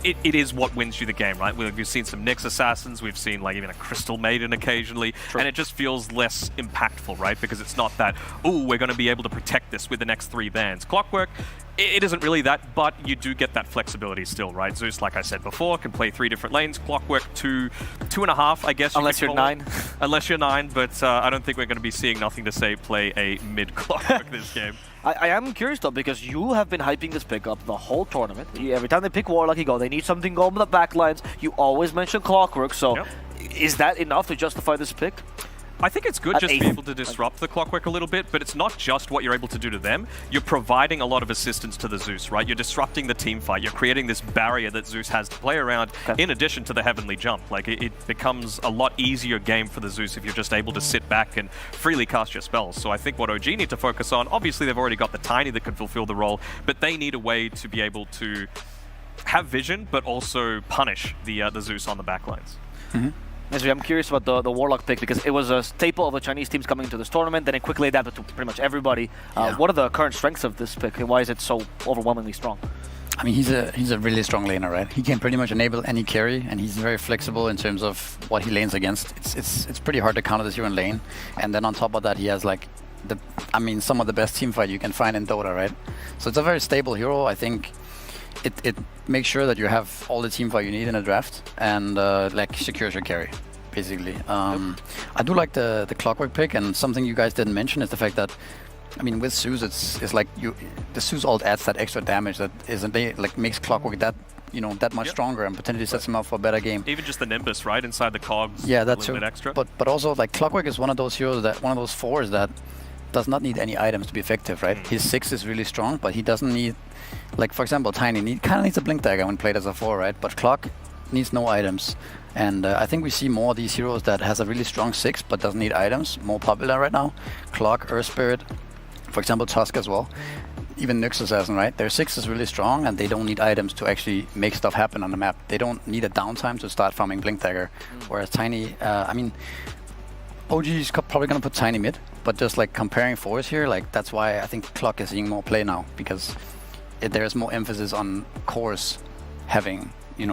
it is what wins you the game, right? We've seen some Nyx Assassins, we've seen like even a Crystal Maiden occasionally, and it just feels less impactful, right? Because it's not that, oh, we're going to be able to protect this with the next 3 bans. Clockwork, it isn't really that, but you do get that flexibility still, right? Zeus, like I said before, can play 3 different lanes. Clockwork 2.5, I guess. Unless you're 9. Unless you're 9, but I don't think we're going to be seeing Nothing to Say play a mid-Clockwork this game. I am curious though, because you have been hyping this pick up the whole tournament. Every time they pick Warlock, you go, they need something going with the backlines. You always mention Clockwork, so is that enough to justify this pick? I think it's good just to be able to disrupt the Clockwork a little bit, but it's not just what you're able to do to them. You're providing a lot of assistance to the Zeus, right? You're disrupting the team fight. You're creating this barrier that Zeus has to play around in addition to the Heavenly Jump. Like, it becomes a lot easier game for the Zeus if you're just able to sit back and freely cast your spells. So I think what OG need to focus on, obviously they've already got the Tiny that can fulfill the role, but they need a way to be able to have vision, but also punish the Zeus on the backlines. I'm curious about the Warlock pick, because it was a staple of the Chinese teams coming into this tournament, then it quickly adapted to pretty much everybody. What are the current strengths of this pick, and why is it so overwhelmingly strong? I mean, he's a really strong laner, right? He can pretty much enable any carry, and he's very flexible in terms of what he lanes against. It's pretty hard to counter this hero in lane, and then on top of that, he has like some of the best team fight you can find in Dota, right? So it's a very stable hero. I think it makes sure that you have all the team fight you need in a draft, and like secures your carry, basically. I do like the Clockwork pick, and something you guys didn't mention is the fact that, I mean, with Zeus, it's like the Zeus ult adds that extra damage that makes Clockwork that much stronger and potentially sets him up for a better game. Even just the Nimbus, right, inside the cogs. Yeah, that's a little bit extra. But also, like, Clockwork is one of those heroes one of those 4s that does not need any items to be effective, right? His 6 is really strong, but he doesn't need, like, for example, Tiny kind of needs a Blink Dagger when played as a 4, right? But Clock needs no items. And I think we see more of these heroes that has a really strong 6 but doesn't need items, more popular right now. Clock, TSpirit, for example, Tusk as well. Even Nyx Assassin, right? Their 6 is really strong, and they don't need items to actually make stuff happen on the map. They don't need a downtime to start farming Blink Dagger. Whereas Tiny, I mean, OG is probably going to put Tiny mid, but just like comparing 4s here, like that's why I think Clock is seeing more play now, because there's more emphasis on cores having,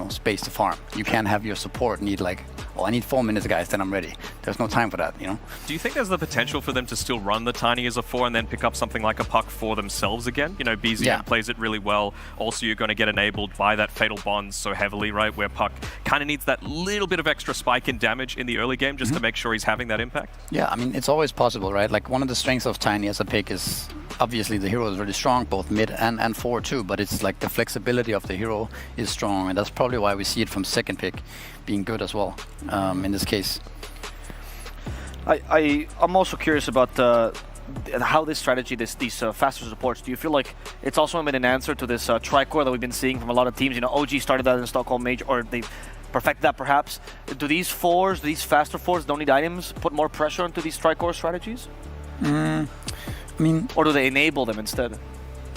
space to farm. You can't have your support need like, oh, I need 4 minutes, guys, then I'm ready. There's no time for that, Do you think there's the potential for them to still run the Tiny as a 4 and then pick up something like a Puck for themselves again? BZM plays it really well. Also, you're going to get enabled by that Fatal Bond so heavily, right, where Puck kind of needs that little bit of extra spike in damage in the early game just to make sure he's having that impact? Yeah, I mean, it's always possible, right? Like, one of the strengths of Tiny as a pick is, obviously, the hero is really strong, both mid and 4 too, but it's like the flexibility of the hero is strong, and that's probably why we see it from second pick being good as well, in this case. I'm also curious about how this strategy, these faster supports, do you feel like it's also been an answer to this Tricore that we've been seeing from a lot of teams? OG started that in Stockholm Major, or they perfected that perhaps. Do these 4s, these faster 4s don't need items, put more pressure into these Tricore strategies? I mean, or do they enable them instead?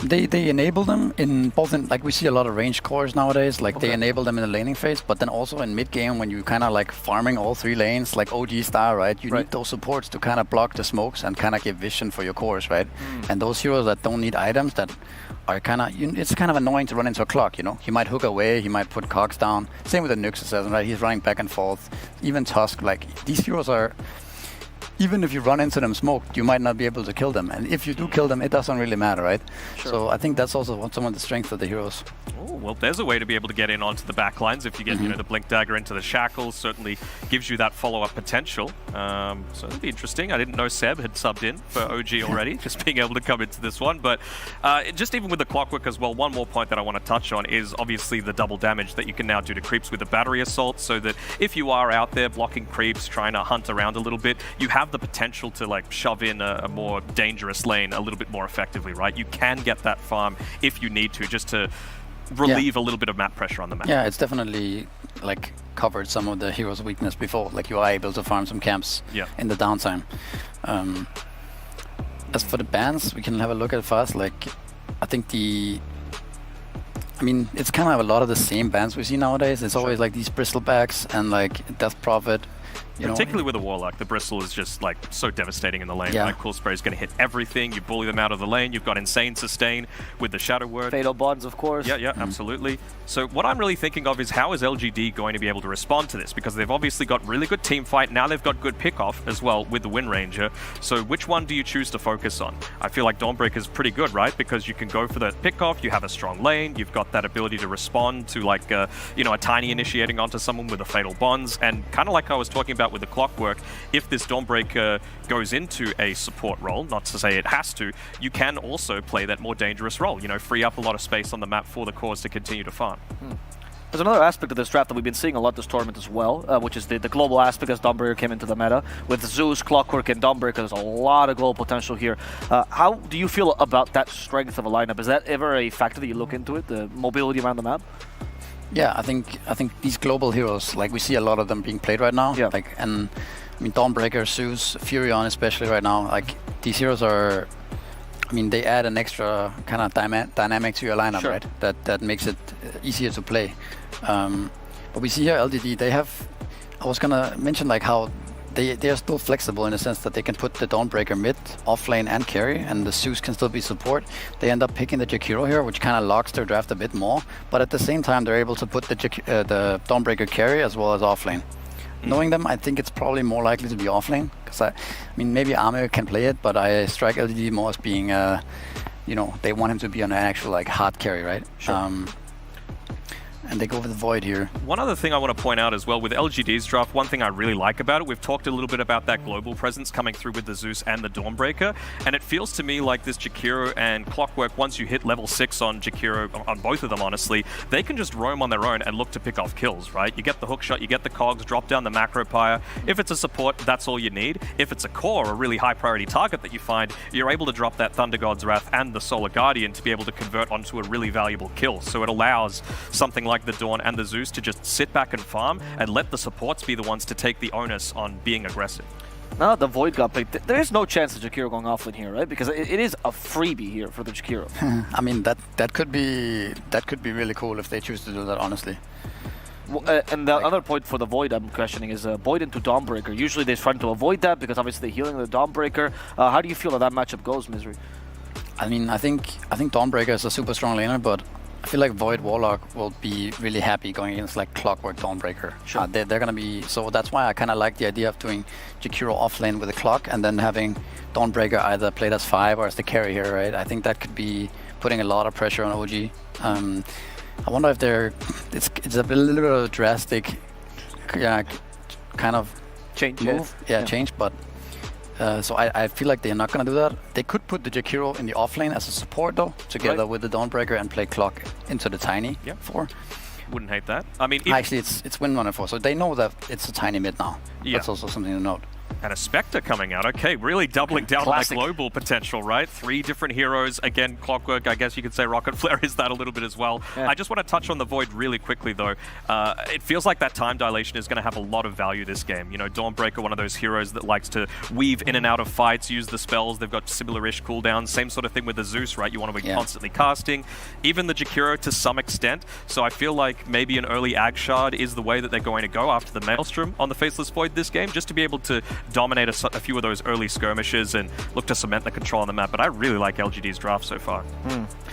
They enable them in both, like we see a lot of range cores nowadays, like they enable them in the laning phase, but then also in mid game when you kind of like farming all 3 lanes, like OG style, right? You need those supports to kind of block the smokes and kind of give vision for your cores, right? And those heroes that don't need items, that are kind of, it's kind of annoying to run into a Clock, He might hook away, he might put cogs down. Same with the Nyx Assassin, right? He's running back and forth. Even Tusk, like these heroes are, even if you run into them smoked, you might not be able to kill them. And if you do kill them, it doesn't really matter, right? Sure. So I think that's also some of the strength of the heroes. Oh, well, there's a way to be able to get in onto the back lines if you get the Blink Dagger into the shackles. Certainly gives you that follow-up potential. So it'll be interesting. I didn't know Seb had subbed in for OG already, just being able to come into this one. But just even with the Clockwork as well, one more point that I want to touch on is obviously the double damage that you can now do to creeps with the battery assault, so that if you are out there blocking creeps, trying to hunt around a little bit, you have the potential to like shove in a more dangerous lane a little bit more effectively, right? You can get that farm if you need to, just to relieve a little bit of map pressure on the map. Yeah, it's definitely like covered some of the hero's weakness before. Like you are able to farm some camps in the downtime. As for the bans, we can have a look at fast. Like I think it's kind of a lot of the same bans we see nowadays. It's always like these Bristlebacks and like Death Prophet. Particularly with a Warlock, the Bristle is just like so devastating in the lane. Yeah. Right? Cool Spray is going to hit everything. You bully them out of the lane. You've got insane sustain with the Shadow Word. Fatal Bonds, of course. Yeah, absolutely. So what I'm really thinking of is how is LGD going to be able to respond to this? Because they've obviously got really good team fight. Now they've got good pick-off as well with the Wind Ranger. So which one do you choose to focus on? I feel like Dawnbreaker is pretty good, right? Because you can go for the pick-off. You have a strong lane. You've got that ability to respond to like, a tiny initiating onto someone with the Fatal Bonds. And kind of like I was talking about with the Clockwork, if this Dawnbreaker goes into a support role, not to say it has to, you can also play that more dangerous role, free up a lot of space on the map for the cores to continue to farm. There's another aspect of this draft that we've been seeing a lot this tournament as well, which is the global aspect as Dawnbreaker came into the meta. With Zeus, Clockwork, and Dawnbreaker, there's a lot of global potential here. How do you feel about that strength of a lineup? Is that ever a factor that you look into it, the mobility around the map? Yeah, I think these global heroes, like we see a lot of them being played right now. Yeah. Dawnbreaker, Zeus, Furion especially right now, like these heroes are, they add an extra kind of dynamic to your lineup, right? That makes it easier to play. But we see here LGD, I was gonna mention like how they are still flexible in the sense that they can put the Dawnbreaker mid, offlane and carry, and the Zeus can still be support. They end up picking the Jakiro here, which kind of locks their draft a bit more, but at the same time they're able to put the Dawnbreaker carry as well as offlane. Knowing them, I think it's probably more likely to be offlane, because maybe Armor can play it, but I strike LGD more as being, they want him to be on an actual like hard carry, right? Sure. And they go for the Void here. One other thing I want to point out as well with LGD's draft, one thing I really like about it, we've talked a little bit about that global presence coming through with the Zeus and the Dawnbreaker, and it feels to me like this Jakiro and Clockwork, once you hit level 6 on Jakiro, on both of them honestly, they can just roam on their own and look to pick off kills, right? You get the hookshot, you get the cogs, drop down the macro pyre. If it's a support, that's all you need. If it's a core, a really high priority target that you find, you're able to drop that Thunder God's Wrath and the Solar Guardian to be able to convert onto a really valuable kill. So it allows something like the Dawn and the Zeus to just sit back and farm and let the supports be the ones to take the onus on being aggressive. Now that the Void got picked, there is no chance of Jakiro going offlane here, right? Because it is a freebie here for the Jakiro. that could be really cool if they choose to do that, honestly. And the other point for the Void I'm questioning is Void into Dawnbreaker. Usually they're trying to avoid that because obviously they're healing the Dawnbreaker. How do you feel that matchup goes, Misery? I think Dawnbreaker is a super strong laner, but I feel like Void Warlock will be really happy going against like Clockwork Dawnbreaker. Sure. They're gonna be, so that's why I kind of like the idea of doing Jakiro offlane with the Clock and then having Dawnbreaker either played as 5 or as the carry here, right? I think that could be putting a lot of pressure on OG. I wonder if it's a little bit of a drastic kind of change move. Yeah, change, but so I feel like they're not going to do that. They could put the Jakiro in the offlane as a support though, together with the Dawnbreaker and play Clock into the Tiny 4. Wouldn't hate that. Actually, it's Wind Runner 4, so they know that it's a Tiny mid now. Yeah. That's also something to note. And a Spectre coming out. Okay, really doubling down Classic. on that global potential, right? 3 different heroes. Again, Clockwork, I guess you could say Rocket Flare is that a little bit as well. Yeah. I just want to touch on the Void really quickly, though. It feels like that time dilation is going to have a lot of value this game. Dawnbreaker, one of those heroes that likes to weave in and out of fights, use the spells. They've got similar-ish cooldowns. Same sort of thing with the Zeus, right? You want to be constantly casting. Even the Jakiro to some extent. So I feel like maybe an early Ag Shard is the way that they're going to go after the Maelstrom on the Faceless Void this game, just to be able to dominate a few of those early skirmishes and look to cement the control on the map. But I really like LGD's draft so far.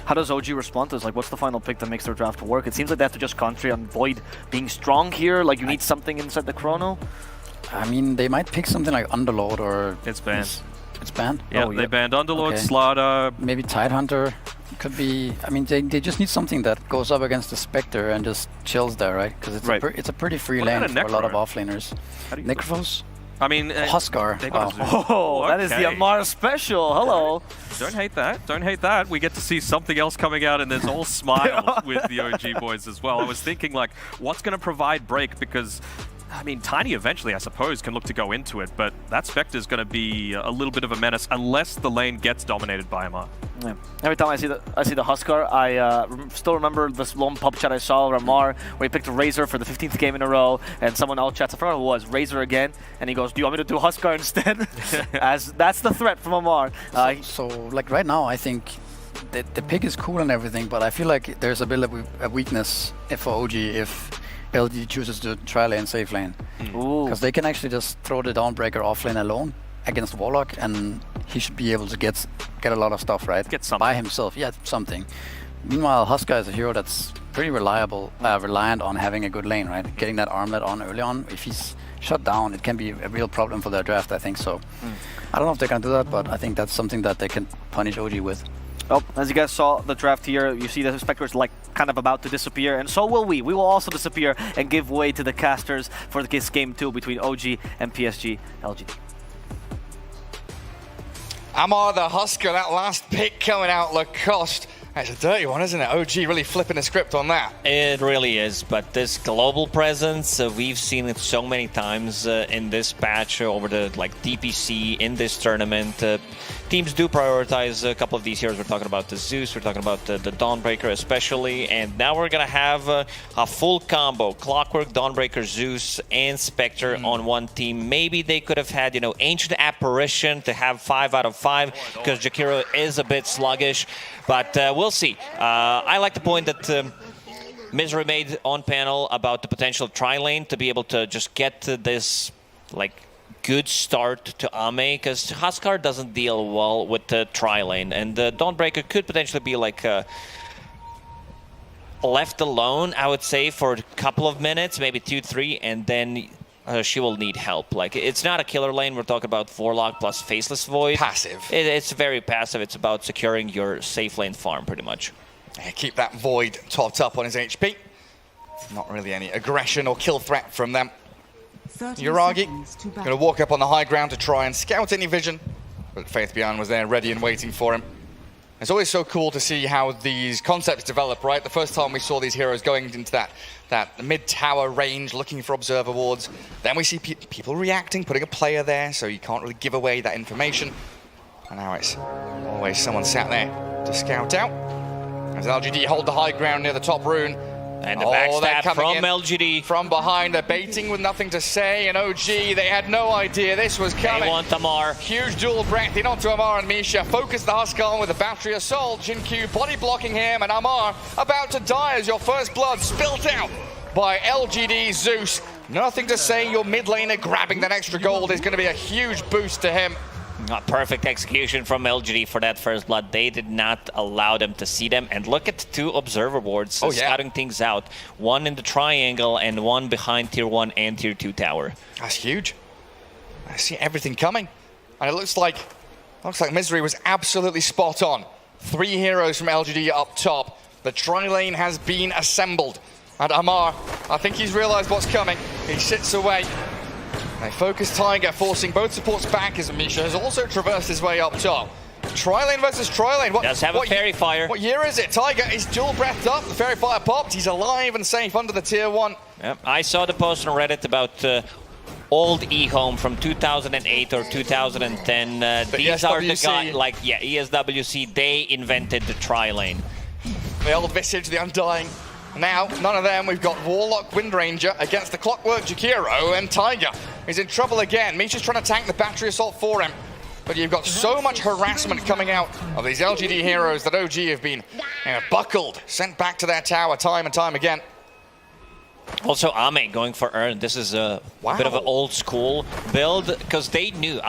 How does OG respond to this? Like, what's the final pick that makes their draft work? It seems like they have to just concentrate on Void being strong here. Like, you need something inside the chrono. They might pick something like Underlord or... It's banned. It's banned? Yeah, they banned Underlord, Slaughter. Maybe Tidehunter. Could be... they just need something that goes up against the Spectre and just chills there, right? Because it's a pretty free lane for a lot of offlaners. Necrophos? Huskar. Wow. Oh, that is the Amar special. Hello. Don't hate that. Don't hate that. We get to see something else coming out, and there's all smiles with the OG boys as well. I was thinking, like, what's going to provide break? Because Tiny eventually, I suppose, can look to go into it, but that Spectre is going to be a little bit of a menace unless the lane gets dominated by Amar. Yeah. Every time I see the Huskar, I still remember this long pub chat I saw of Amar where he picked Razor for the 15th game in a row, and someone else chats, I forgot who it was, Razor again, and he goes, "Do you want me to do Huskar instead?" As that's the threat from Amar. So like right now, I think the pick is cool and everything, but I feel like there's a bit of a weakness for OG if LGD chooses to try lane, safe lane. Because they can actually just throw the Dawnbreaker off lane alone against Warlock, and he should be able to get a lot of stuff, right? Get something. By himself, yeah, something. Meanwhile, Huskar is a hero that's pretty reliant on having a good lane, right? Getting that armlet on early on. If he's shut down, it can be a real problem for their draft, I think so. I don't know if they can do that, but I think that's something that they can punish OG with. Oh, as you guys saw the draft here, you see the Spectres like kind of about to disappear, and so will we. We will also disappear and give way to the casters for this game 2 between OG and PSG.LGD. Amar the Husker, that last pick coming out, Lacoste. That's a dirty one, isn't it? OG really flipping the script on that. It really is, but this global presence, we've seen it so many times in this patch over the DPC in this tournament. Teams do prioritize a couple of these heroes. We're talking about the Zeus, we're talking about the Dawnbreaker especially, and now we're gonna have a full combo: Clockwork, Dawnbreaker, Zeus, and Spectre on one team. Maybe they could have had, Ancient Apparition to have 5 out of 5 because Jakiro is a bit sluggish, but we'll see. I like the point that Misery made on panel about the potential tri-lane to be able to just get to this good start to Ame, because Huskar doesn't deal well with the tri-lane, and the Dawnbreaker could potentially be left alone, I would say, for a couple of minutes, maybe 2-3, and then she will need help. It's not a killer lane. We're talking about Warlock plus Faceless Void. Passive. It's very passive. It's about securing your safe lane farm, pretty much. Yeah, keep that Void topped up on his HP. Not really any aggression or kill threat from them. Yuragi going to walk up on the high ground to try and scout any vision, but Faith Beyond was there ready and waiting for him. It's always so cool to see how these concepts develop, right? The first time we saw these heroes going into that mid-tower range, looking for observer wards, then we see people reacting, putting a player there, so you can't really give away that information. And now it's always someone sat there to scout out. As LGD hold the high ground near the top rune. And the backstab from LGD. From behind, they're baiting with nothing to say, and OG, they had no idea this was coming. They want Amar. Huge dual breath in onto Amar and Misha. Focus the Huskar on with a battery assault. Jin-Q body blocking him, and Amar about to die as your first blood spilt out by LGD Zeus. Nothing to say, your mid laner grabbing that extra gold is going to be a huge boost to him. Perfect execution from LGD for that first blood. They did not allow them to see them. And look at the 2 observer wards scouting things out. One in the triangle and one behind tier 1 and tier 2 tower. That's huge. I see everything coming. And it looks like Misery was absolutely spot on. 3 heroes from LGD up top. The tri-lane has been assembled. And Amar, I think he's realized what's coming. He sits away. They focus Tiger, forcing both supports back as Misha has also traversed his way up top. Tri-lane versus tri-lane. Does have a Fairy Fire. What year is it? Tiger is dual breathed up. The Fairy Fire popped. He's alive and safe under the tier 1. Yep. I saw the post on Reddit about old eHome from 2008 or 2010. These are the guys, ESWC, they invented the tri-lane. The old Visage, the Undying. Now, none of them. We've got Warlock, Windranger against the Clockwork Jakiro, and Tiger is in trouble again. Misha's trying to tank the battery assault for him. But you've got so much harassment coming out of these LGD heroes that OG have been buckled, sent back to their tower time and time again. Also, Ame going for Earn. This is a bit of an old school build because they knew,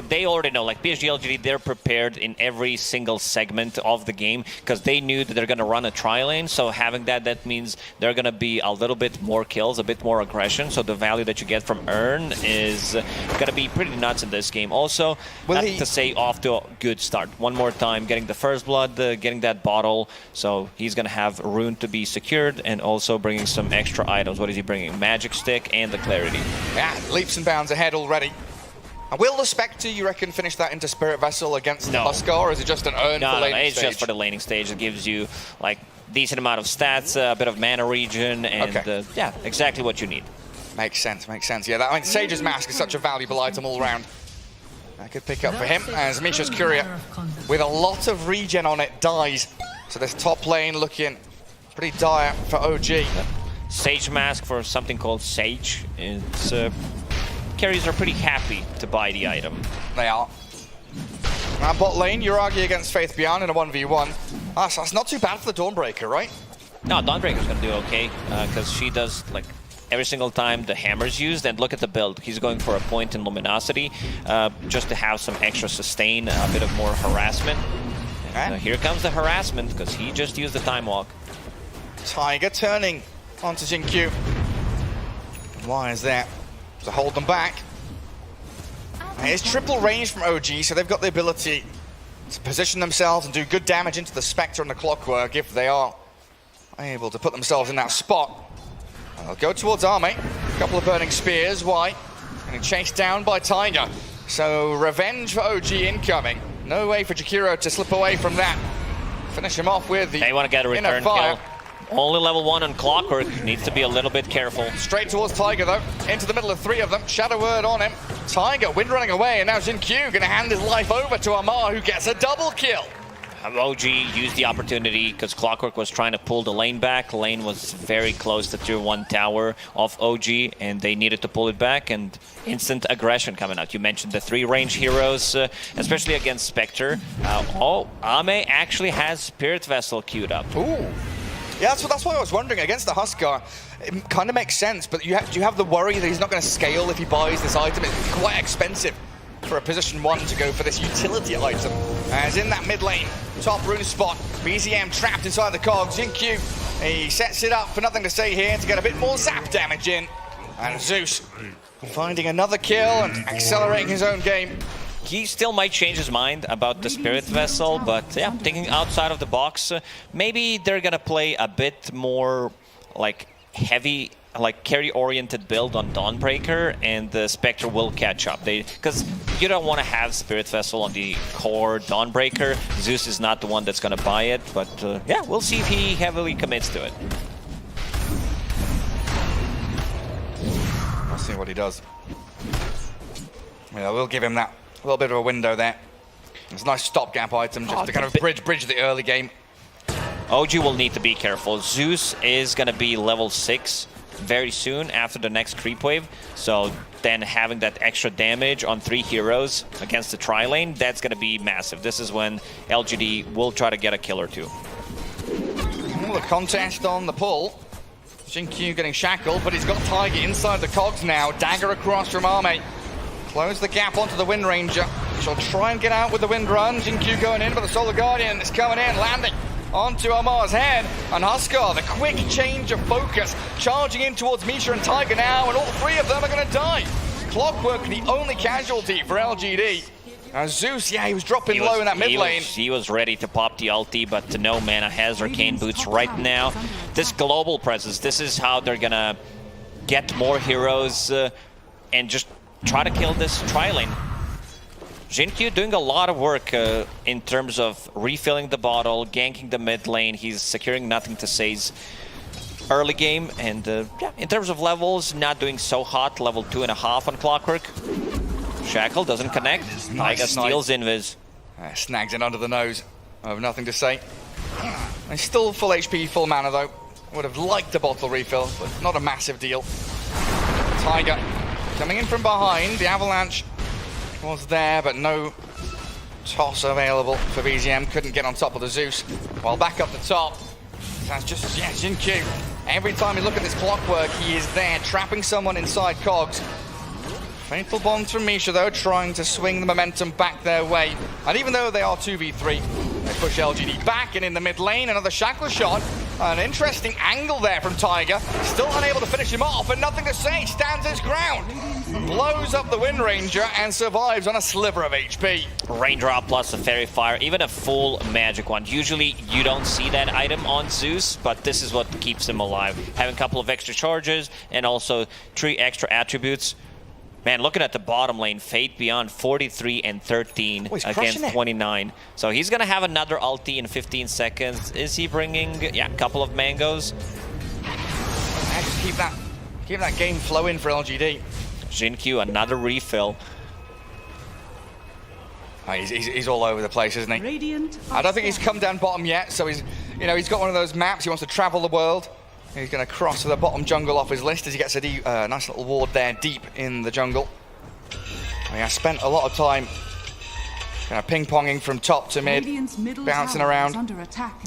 they already know, PSG.LGD, they're prepared in every single segment of the game because they knew that they're going to run a tri-lane. So having that means they're going to be a little bit more kills, a bit more aggression. So the value that you get from Earn is going to be pretty nuts in this game. Also, to say off to a good start. One more time, getting the first blood, getting that bottle. So he's going to have rune to be secured and also bringing some extra items. What is he bringing? Magic Stick and the Clarity. Yeah, leaps and bounds ahead already. And will the Spectre, you reckon, finish that into Spirit Vessel against the Huskar, or is it just an Earn for laning it's stage? Just for the laning stage. It gives you, decent amount of stats, a bit of mana regen, and yeah, exactly what you need. Makes sense, makes sense. Yeah, Sage's Mask is such a valuable item all around. That could pick up for him, as Misha's Courier, with a lot of regen on it, dies. So this top lane looking pretty dire for OG. Sage Mask for something called Sage. It's carries are pretty happy to buy the item. They are. Now bot lane, Yuragi against Faith Beyond in a 1v1. That's not too bad for the Dawnbreaker, right? No, Dawnbreaker's gonna do okay, because she does every single time the hammer's used. And look at the build. He's going for a point in luminosity just to have some extra sustain, a bit of more harassment. And, here comes the harassment because he just used the time walk. Tiger turning onto Jinkyu. Why is that? To hold them back. It's triple range from OG, so they've got the ability to position themselves and do good damage into the Spectre and the Clockwork if they are able to put themselves in that spot. And they'll go towards Arme. A couple of burning spears. Why? Getting chased down by Tiger. So revenge for OG incoming. No way for Jakiro to slip away from that. Finish him off with the They want to get a return kill. Only level 1 on Clockwork. Needs to be a little bit careful. Straight towards Tiger though. Into the middle of 3 of them. Shadow Word on him. Tiger wind running away, and now Jinkyu going to hand his life over to Amar, who gets a double kill. OG used the opportunity because Clockwork was trying to pull the lane back. Lane was very close to tier 1 tower of OG, and they needed to pull it back, and instant aggression coming out. You mentioned the 3 range heroes, especially against Spectre. Ame actually has Spirit Vessel queued up. Ooh. Yeah, that's why I was wondering. Against the Huskar, it kind of makes sense, but do you have the worry that he's not going to scale if he buys this item? It's quite expensive for a position 1 to go for this utility item. As in that mid lane, top rune spot, BZM trapped inside the cogs. Jinkyu, he sets it up for nothing to say here to get a bit more zap damage in. And Zeus finding another kill and accelerating his own game. He still might change his mind about the Spirit Vessel, but yeah, thinking outside of the box, maybe they're gonna play a bit more like heavy, like carry-oriented build on Dawnbreaker, and the Spectre will catch up. Because you don't want to have Spirit Vessel on the core Dawnbreaker. Zeus is not the one that's gonna buy it, but yeah, we'll see if he heavily commits to it. We'll see what he does. Yeah, we'll give him that. A little bit of a window there. It's a nice stopgap item just to kind of bridge the early game. OG will need to be careful. Zeus is going to be level 6 very soon after the next creep wave. So then having that extra damage on 3 heroes against the tri-lane, that's going to be massive. This is when LGD will try to get a kill or 2. The contest on the pull. Jinkyu getting shackled, but he's got Tiger inside the cogs now. Dagger across from Arme. Close the gap onto the Wind Ranger. She'll try and get out with the Wind Run. Jinkyu going in, but the Solar Guardian is coming in, landing onto Amar's head. And Huskar, the quick change of focus, charging in towards Misha and Tiger now, and all 3 of them are going to die. Clockwork, the only casualty for LGD. And Zeus, yeah, he was dropping low in that mid lane. He was ready to pop the ulti, but no mana has Arcane Boots right now. This global presence, this is how they're going to get more heroes and just try to kill this tri-lane. Jinkyu doing a lot of work in terms of refilling the bottle, ganking the mid lane. He's securing nothing to Say's early game. And yeah, in terms of levels, not doing so hot. Level 2.5 on Clockwork. Shackle doesn't connect. Tiger steals Invis. Snags it under the nose. I have nothing to say. He's still full HP, full mana though. Would have liked a bottle refill, but not a massive deal. Tiger coming in from behind. The avalanche was there, but no toss available for BZM. Couldn't get on top of the Zeus. While back up the top, that's just, yeah, Jinkyu. Every time you look at this Clockwork, he is there, trapping someone inside cogs. Fatal bonds from Misha, though, trying to swing the momentum back their way. And even though they are 2v3, they push LGD back, and in the mid lane, another shackle shot. An interesting angle there from Tiger. Still unable to finish him off, and nothing to say, stands his ground. Blows up the Wind Ranger and survives on a sliver of HP. Raindrop plus a Fairy Fire, even a full magic one. Usually you don't see that item on Zeus, but this is what keeps him alive. Having a couple of extra charges and also 3 extra attributes. Man, looking at the bottom lane, Fate Beyond 43 and 13 against 29. So he's going to have another ulti in 15 seconds. Is he bringing, yeah, a couple of mangoes? Just keep that game flowing for LGD. Jinkyu, another refill. Oh, he's all over the place, isn't he? I don't think he's come down bottom yet, so he's got one of those maps. He wants to travel the world. He's going to cross the bottom jungle off his list as he gets a nice little ward there deep in the jungle. He has spent a lot of time kind of ping-ponging from top to mid, bouncing around.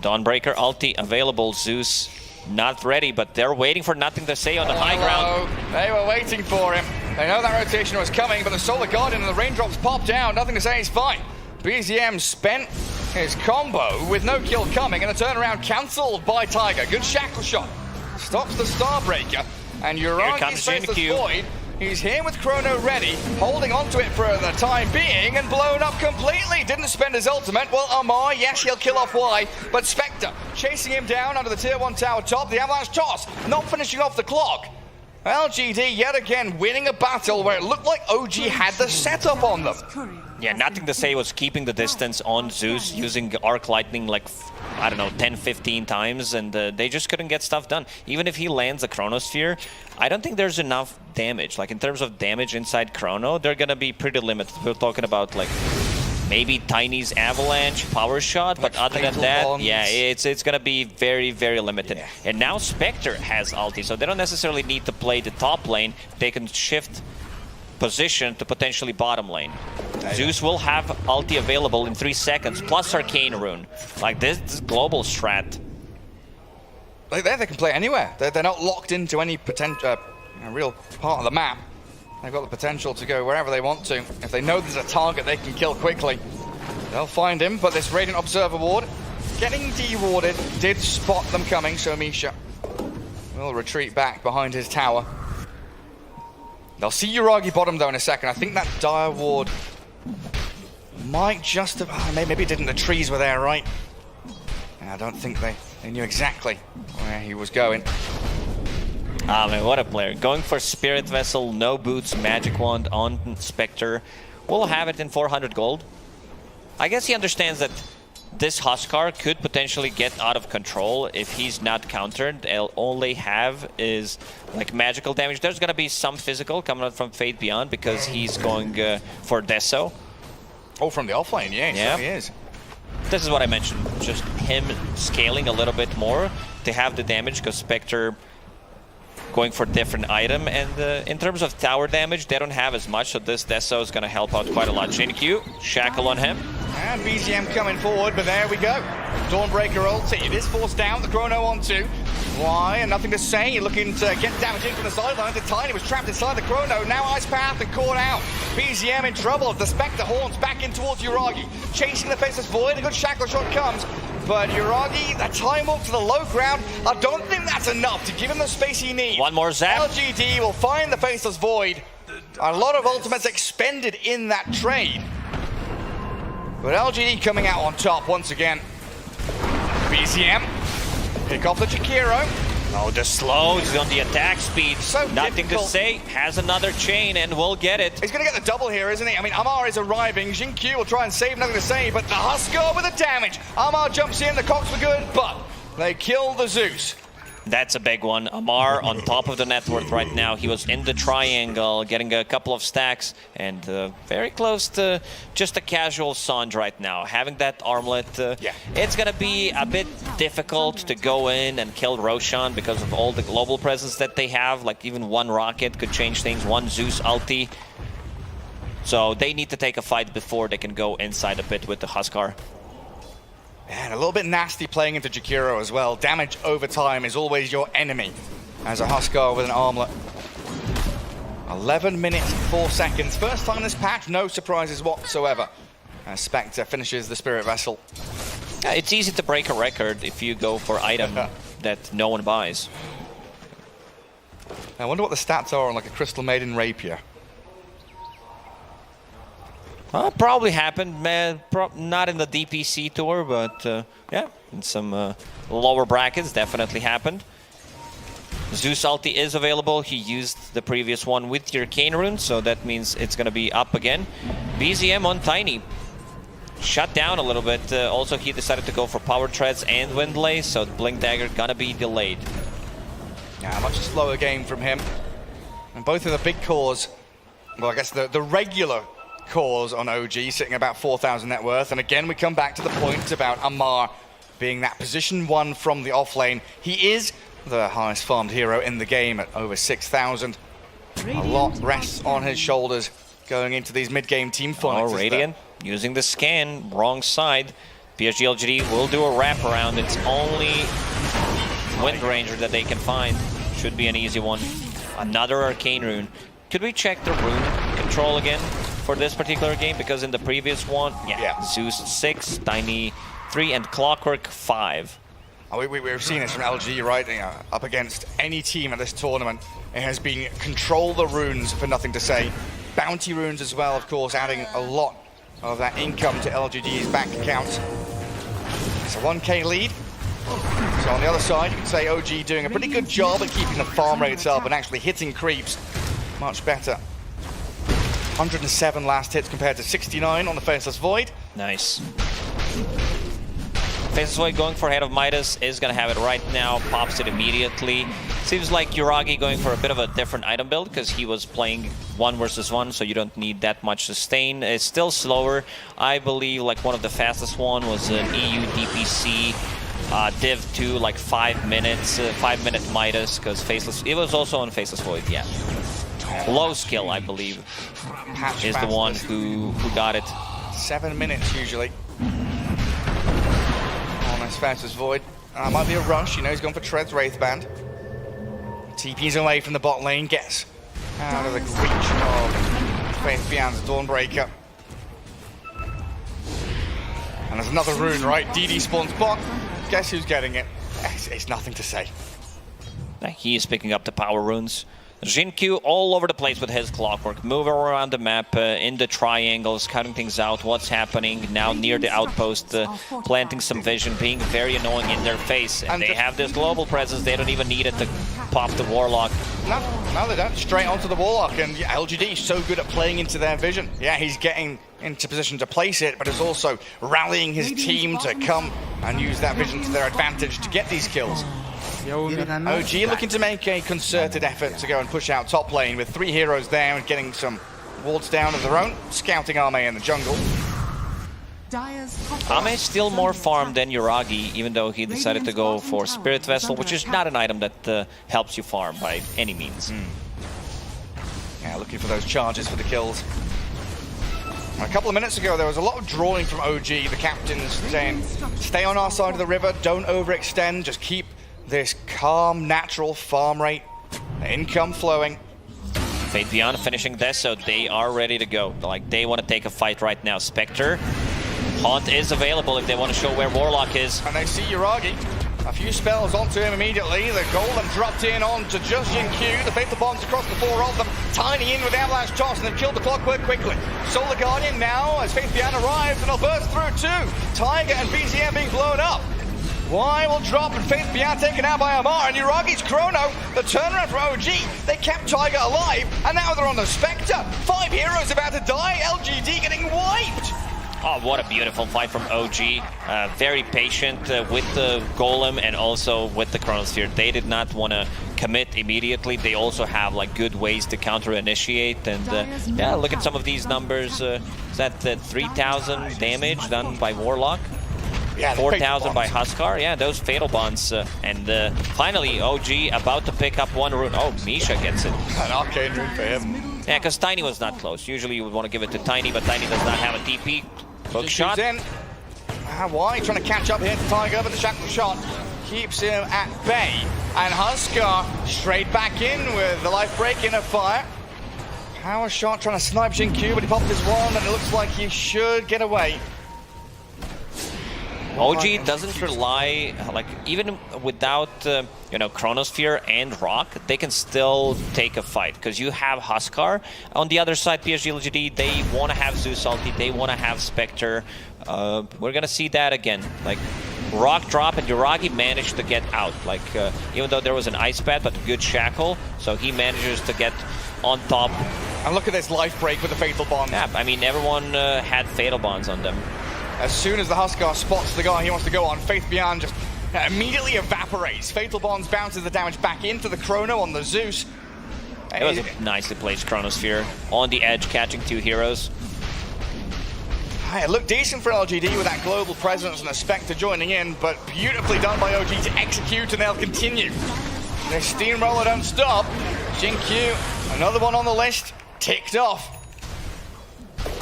Dawnbreaker ulti available. Zeus not ready, but they're waiting for Nothing to Say on the high ground. They were waiting for him. They know that rotation was coming, but the Solar Guardian and the raindrops popped down. Nothing to Say is fine. BZM spent his combo with no kill coming, and a turnaround cancelled by Tiger. Good shackle shot. Stops the Starbreaker, and Uragi saves the Void. He's here with Chrono ready, holding onto it for the time being, and blown up completely. Didn't spend his ultimate. Well, Amar, yes, he'll kill off Y, but Spectre chasing him down under the tier 1 tower top. The Avalanche toss, not finishing off the clock. LGD yet again winning a battle where it looked like OG had the setup on them. Yeah, Nothing to Say was keeping the distance on Zeus, using Arc Lightning like, I don't know, 10, 15 times, and they just couldn't get stuff done. Even if he lands a Chronosphere, I don't think there's enough damage. Like, in terms of damage inside Chrono, they're gonna be pretty limited. We're talking about, like, maybe Tiny's Avalanche Power Shot, but other than that, yeah, it's gonna be very, very limited. Yeah. And now Spectre has ulti, so they don't necessarily need to play the top lane. They can shift position to potentially bottom lane. Zeus will have ulti available in 3 seconds, plus Arcane Rune. Like, this global strat. Like, they can play anywhere. They're not locked into any potential, real part of the map. They've got the potential to go wherever they want to. If they know there's a target they can kill quickly, they'll find him. But this Radiant Observer ward, getting dewarded, did spot them coming, so Misha will retreat back behind his tower. They'll see Uragi bottom though in a second. I think that Dire Ward might just have... maybe it didn't. The trees were there, right? And I don't think they knew exactly where he was going. Ah, man, what a player. Going for Spirit Vessel, no boots, Magic Wand on Spectre. We'll have it in 400 gold. I guess he understands that this Huskar could potentially get out of control if he's not countered. All they have is like magical damage. There's gonna be some physical coming out from Fate Beyond because he's going for Deso. Oh, from the offlane, yeah, he is. This is what I mentioned, just him scaling a little bit more to have the damage, because Spectre going for different item, and in terms of tower damage, they don't have as much, so this Deso is going to help out quite a lot. Shin Q, shackle on him. And BZM coming forward, but there we go. Dawnbreaker ulti, it is forced down, the Chrono on 2. Why? And Nothing to Say, looking to get damage in from the sideline. The Tiny was trapped inside the Chrono, now Ice Path and caught out. BZM in trouble, the Spectre horns back in towards Uragi. Chasing the Faceless Void, a good shackle shot comes. But Uragi, that time walk to the low ground, I don't think that's enough to give him the space he needs. One more zap. LGD will find the Faceless Void. A lot of ultimates expended in that trade. But LGD coming out on top once again. BZM, pick off the Jakiro. Oh, the slow, he's on the attack speed. So Nothing difficult. to Say, has another chain and we'll get it. He's going to get the double here, isn't he? I mean, Amar is arriving. Jinkyu will try and save Nothing to Say, but the Huskar with the damage. Amar jumps in, the Cox were good, but they kill the Zeus. That's a big one. Amar on top of the net worth right now. He was in the triangle, getting a couple of stacks, and very close to just a casual Sand right now. Having that armlet, it's going to be a bit difficult to go in and kill Roshan because of all the global presence that they have. Like, even one rocket could change things, one Zeus ulti. So they need to take a fight before they can go inside a bit with the Huskar. And a little bit nasty playing into Jakiro as well. Damage over time is always your enemy as a Huskar with an armlet. 11 minutes, 4 seconds. First time this patch, no surprises whatsoever. As Spectre finishes the Spirit Vessel. Yeah, it's easy to break a record if you go for item that no one buys. I wonder what the stats are on like a Crystal Maiden Rapier. Probably happened, man. Not in the DPC tour, but yeah, in some lower brackets, definitely happened. Zeus ulti is available. He used the previous one with your Arcane Rune, so that means it's going to be up again. BZM on Tiny. Shut down a little bit. Also, he decided to go for Power Treads and Windlace, so the Blink Dagger gonna be delayed. Yeah, much slower game from him. And both of the big cores, well, I guess the regular cores on OG sitting about 4,000 net worth, and again we come back to the point about Amar being that position 1 from the offlane. He is the highest farmed hero in the game at over 6,000. A lot rests on his shoulders going into these mid-game team fights. Oh, Radiant using the scan, wrong side. PSG.LGD will do a wraparound. It's only Wind Ranger that they can find. Should be an easy one. Another Arcane Rune. Could we check the rune control again for this particular game? Because in the previous one, Zeus 6, Tiny 3, and Clockwork 5. We've seen this from LG, right? You know, up against any team at this tournament. It has been control the runes for nothing to say. Bounty runes as well, of course, adding a lot of that income to LGD's bank account. It's a 1k lead. So on the other side, you can say OG doing a pretty good job at keeping the farm rates up and actually hitting creeps much better. 107 last hits compared to 69 on the Faceless Void. Nice. Faceless Void going for Head of Midas is going to have it right now, pops it immediately. Seems like Yuragi going for a bit of a different item build because he was playing 1 versus 1, so you don't need that much sustain. It's still slower. I believe like one of the fastest one was an EU DPC Div 2, like 5 minutes, 5-minute Midas, because Faceless, it was also on Faceless Void, yeah. Low skill, I believe, is the one who got it. 7 minutes usually. On this Faceless Void. Might be a rush, you know, he's gone for Tread's Wraithband. TP's away from the bot lane, gets out of the reach of Faith Beyond's Dawnbreaker. And there's another rune, right? DD spawns bot. Guess who's getting it? It's nothing to say. He is picking up the power runes. Jinkyu all over the place with his Clockwork, moving around the map in the triangles, cutting things out, what's happening now near the outpost, planting some vision, being very annoying in their face. And they have this global presence, they don't even need it to pop the Warlock. No, they don't. Straight onto the Warlock, and LGD is so good at playing into their vision. Yeah, he's getting into position to place it, but is also rallying his team to come and use that vision to their advantage to get these kills. OG looking to make a concerted effort to go and push out top lane with 3 heroes there and getting some wards down of their own, scouting Ame in the jungle. Ame is still more farmed than Yuragi, even though he decided to go for Spirit Vessel, which is not an item that helps you farm by any means. Yeah, looking for those charges for the kills. A couple of minutes ago, there was a lot of drawing from OG, the captains saying, stay on our side of the river, don't overextend, just keep this calm, natural farm rate, income flowing. Fate Beyond finishing this, so they are ready to go. Like, they want to take a fight right now. Spectre, Haunt is available if they want to show where Warlock is. And they see Yuragi. A few spells onto him immediately. The Golem dropped in onto just Jinkyu. The Fatal Bombs across the 4 of them. Tiny in with Avalanche Toss, and they've killed the Clockwork quickly. Solar Guardian now, as Faith Beyond arrives, and they'll burst through too. Tiger and BZM being blown up. Y will drop and Faith Beyond taken out by Amar, and Yuragi's Chrono, the turnaround for OG. They kept Tiger alive, and now they're on the Spectre. 5 heroes about to die, LGD getting wiped. Oh, what a beautiful fight from OG. Very patient with the Golem and also with the Chronosphere. They did not want to commit immediately. They also have like good ways to counter-initiate. And yeah, look at some of these numbers. Is that 3,000 damage done by Warlock? Yeah, 4,000 by Huskar. Yeah, those Fatal Bonds. And finally, OG about to pick up 1 rune. Oh, Misha gets it. An Arcane Rune for him. Yeah, because Tiny was not close. Usually you would want to give it to Tiny, but Tiny does not have a TP. Hook shot. In. Y trying to catch up here to Tiger, but the shackle shot keeps him at bay. And Huskar straight back in with the life break in a fire. Power shot trying to snipe Jinkyu, but he popped his one, and it looks like he should get away. OG doesn't rely, like, even without, you know, Chronosphere and Rock, they can still take a fight, because you have Huskar. On the other side, PSG.LGD, they want to have Zeus ulti, they want to have Spectre. We're going to see that again. Like, Rock drop, and Yuragi managed to get out. Like, even though there was an Ice Pad, but a good Shackle, so he manages to get on top. And look at this life break with the Fatal Bond. Yeah, I mean, everyone had Fatal Bonds on them. As soon as the Huskar spots the guy he wants to go on, Faith Beyond just immediately evaporates. Fatal Bonds bounces the damage back into the Chrono on the Zeus. It was a nicely placed Chronosphere on the edge, catching 2 heroes. It looked decent for LGD with that global presence and a Spectre joining in, but beautifully done by OG to execute, and they'll continue. Their steamroller don't stop. Jinkyu, another one on the list, ticked off.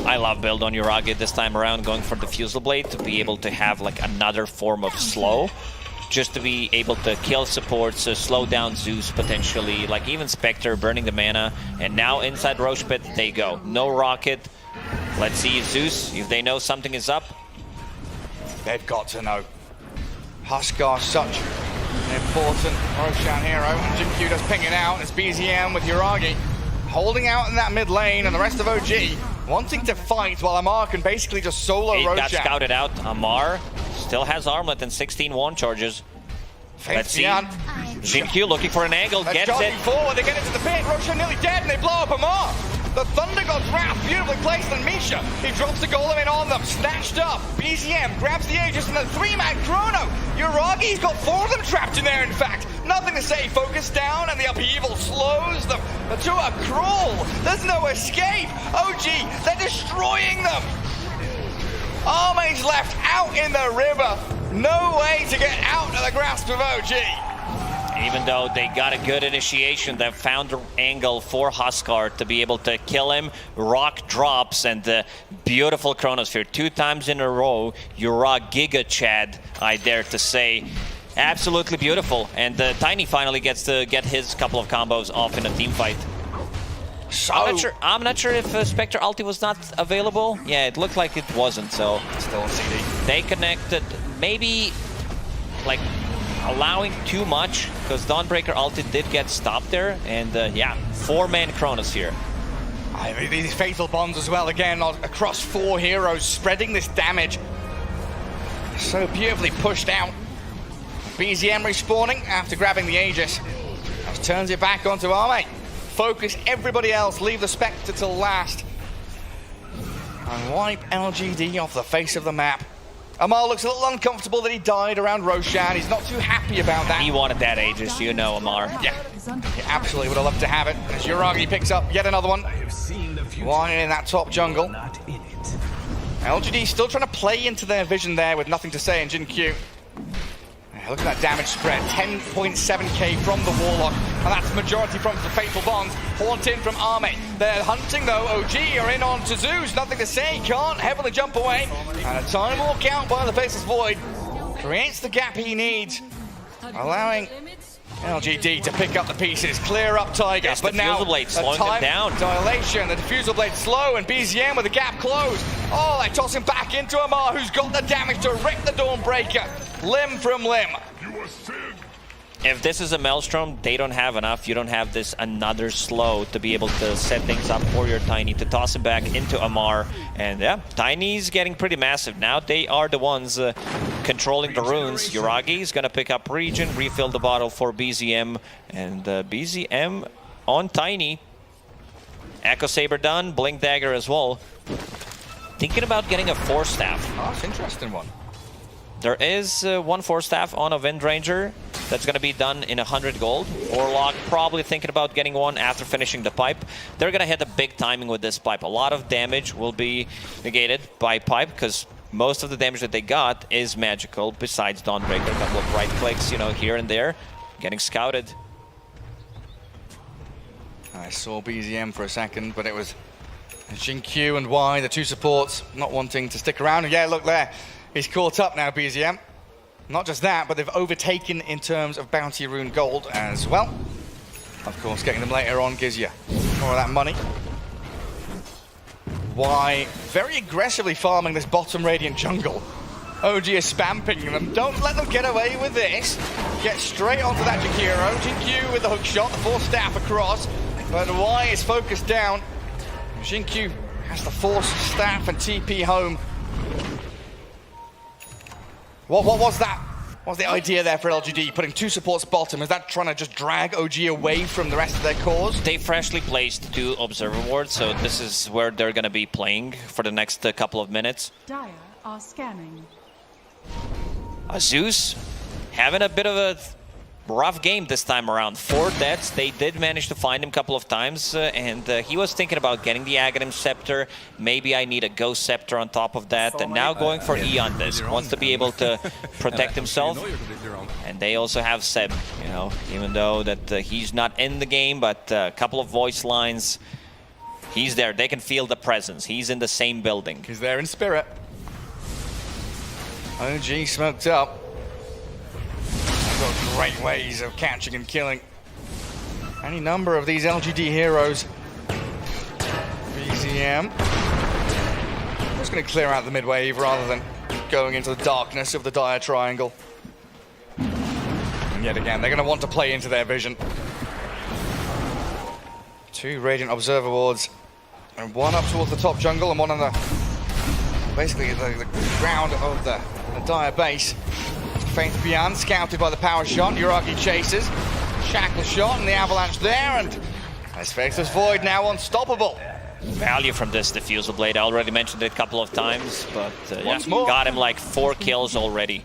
I love build on Yuragi this time around, going for the Fusel Blade to be able to have like another form of slow. just to be able to kill supports, slow down Zeus potentially, like even Spectre burning the mana, and now inside Roche Pit they go. No rocket. Let's see if Zeus, if they know something is up. They've got to know. Huskar, such an important Roshan hero, and Jin does ping it out. It's BZM with Yuragi holding out in that mid lane, and the rest of OG wanting to fight while Amar can basically just solo Roshan. Got scouted out. Amar still has armlet and 16 wand charges. Let's see. Jin looking for an angle, gets it. Forward, they get into the pit. Roshan nearly dead, and they blow up Amar. The Thunder God's Wrath, beautifully placed on Misha. He drops the golem in on them, snatched up. BZM grabs the Aegis and the 3-man Chrono. Yuragi's got 4 of them trapped in there, in fact. Nothing to say, focus down, and the upheaval slows them to a crawl. There's no escape. OG, they're destroying them. Army's left out in the river. No way to get out of the grasp of OG. Even though they got a good initiation, they found the angle for Huskar to be able to kill him. Rock drops and the beautiful Chronosphere 2 times in a row. Yura Giga Chad, I dare to say. Absolutely beautiful. And Tiny finally gets to get his couple of combos off in a team fight. So I'm not sure if Spectre ulti was not available. Yeah, it looked like it wasn't, so still on CD. They connected, maybe like allowing too much, because Dawnbreaker ulti did get stopped there, and yeah, 4-man Chronos here. These fatal bonds as well, again, across 4 heroes, spreading this damage. So beautifully pushed out. BZM respawning after grabbing the Aegis. That turns it back onto Arme. Focus everybody else, leave the Spectre till last. And wipe LGD off the face of the map. Amar looks a little uncomfortable that he died around Roshan. He's not too happy about that. He wanted that Aegis, you know, Amar. Yeah, he absolutely would have loved to have it. As Yuragi picks up yet another one. One in that top jungle. LGD still trying to play into their vision there with nothing to say in Jin Q. Look at that damage spread, 10.7k from the Warlock, and that's majority from the Fatal Bonds. Haunting from Arme. They're hunting though, OG are in on to Zeus, nothing to say, can't heavily jump away. And a time walk out by the Faceless Void creates the gap he needs, allowing LGD to pick up the pieces, clear up Tiger. Yes, but now Blade slowing them down. Dilation, the Diffusal Blade slow, and BZM with the gap closed. Oh, they toss him back into Amar, who's got the damage to rip the Dawnbreaker limb from limb. If this is a Maelstrom, they don't have enough. You don't have this another slow to be able to set things up for your Tiny to toss him back into Amar. And yeah, Tiny's getting pretty massive. Now they are the ones controlling the runes. Yuragi is going to pick up Regen, refill the bottle for BZM. And BZM on Tiny. Echo Saber done, Blink Dagger as well. Thinking about getting a Force Staff. Oh, that's an interesting one. There is 1 Force Staff on a Wind Ranger that's going to be done in 100 gold. Warlock probably thinking about getting one after finishing the pipe. They're going to hit a big timing with this pipe. A lot of damage will be negated by pipe because most of the damage that they got is magical besides Dawnbreaker. A couple of right clicks, you know, here and there. Getting scouted. I saw BZM for a second, but it was Jin Q and Y, the 2 supports, not wanting to stick around. And yeah, look there. He's caught up now, BZM. Not just that, but they've overtaken in terms of bounty rune gold as well. Of course, getting them later on gives you more of that money. Why very aggressively farming this bottom Radiant jungle. OG is spamming them. Don't let them get away with this. Get straight onto that Jakiro. Jin Q with the hook shot, the 4 staff across. But Y is focused down. Jin Q has the Force staff and TP home. What was that? What was the idea there for LGD? Putting 2 supports bottom, is that trying to just drag OG away from the rest of their cores? They freshly placed 2 Observer Wards, so this is where they're going to be playing for the next couple of minutes. Dire are scanning. Zeus having a bit of a rough game this time around. 4 deaths. They did manage to find him a couple of times, and he was thinking about getting the Aghanim Scepter. Maybe I need a Ghost Scepter on top of that, and now going for Eon Disc. Wants to be able to protect himself. And they also have Seb, you know, even though that he's not in the game, but a couple of voice lines. He's there. They can feel the presence. He's in the same building. He's there in spirit. OG smoked up. great ways of catching and killing any number of these LGD heroes. BZM just going to clear out the mid wave rather than going into the darkness of the dire triangle. And yet again, they're going to want to play into their vision. 2 Radiant Observer wards, and 1 up towards the top jungle, and 1 on the basically the ground of the dire base. Faith Beyond, scouted by the power shot. Yuragi chases. Shackle shot, and the avalanche there, and as Faithless Void now unstoppable. Value from this Diffusal Blade. I already mentioned it a couple of times, but yeah, got him like 4 kills already.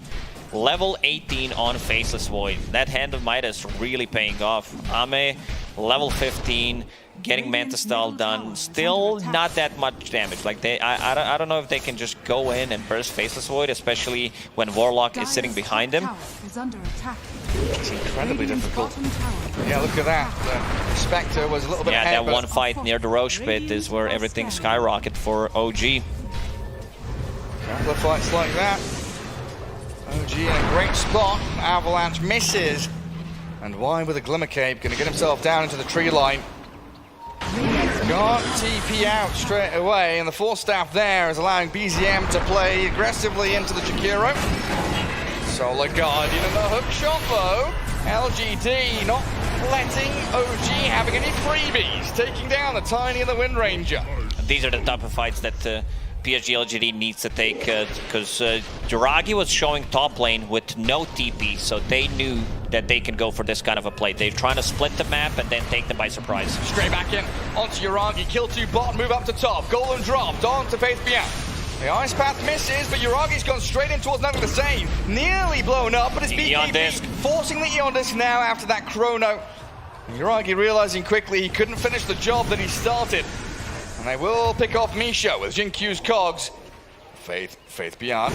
Level 18 on Faceless Void. That Hand of Midas really paying off. Ame, level 15, getting Manta Style done. Still not that much damage. Like I don't know if they can just go in and burst Faceless Void, especially when Warlock is sitting behind him. It's incredibly difficult. Yeah, look at that. The Spectre was a little bit ahead. Yeah, that one fight near the Roche pit is where everything skyrocketed for OG. Couple of fights like that. OG in a great spot. Avalanche misses. And why with a Glimmer Cape? Going to get himself down into the tree line. Got TP out straight away, and the Force Staff there is allowing BZM to play aggressively into the Jakiro. Solar Guardian and the hook shot though. LGD not letting OG having any freebies, taking down the Tiny and the Wind Ranger. These are the type of fights that PSG.LGD needs to take, because Yuragi was showing top lane with no TP, so they knew that they can go for this kind of a play. They're trying to split the map and then take them by surprise. Straight back in onto Yuragi, kill 2 bot, move up to top. Golem dropped onto Faith Beyond. The Ice Path misses, but Yuragi's gone straight in towards nothing the same. Nearly blown up, but it's BKB forcing the Eon Disc now after that chrono. Yuragi realizing quickly he couldn't finish the job that he started. And they will pick off Misha with Jinkyu's cogs. Faith Beyond.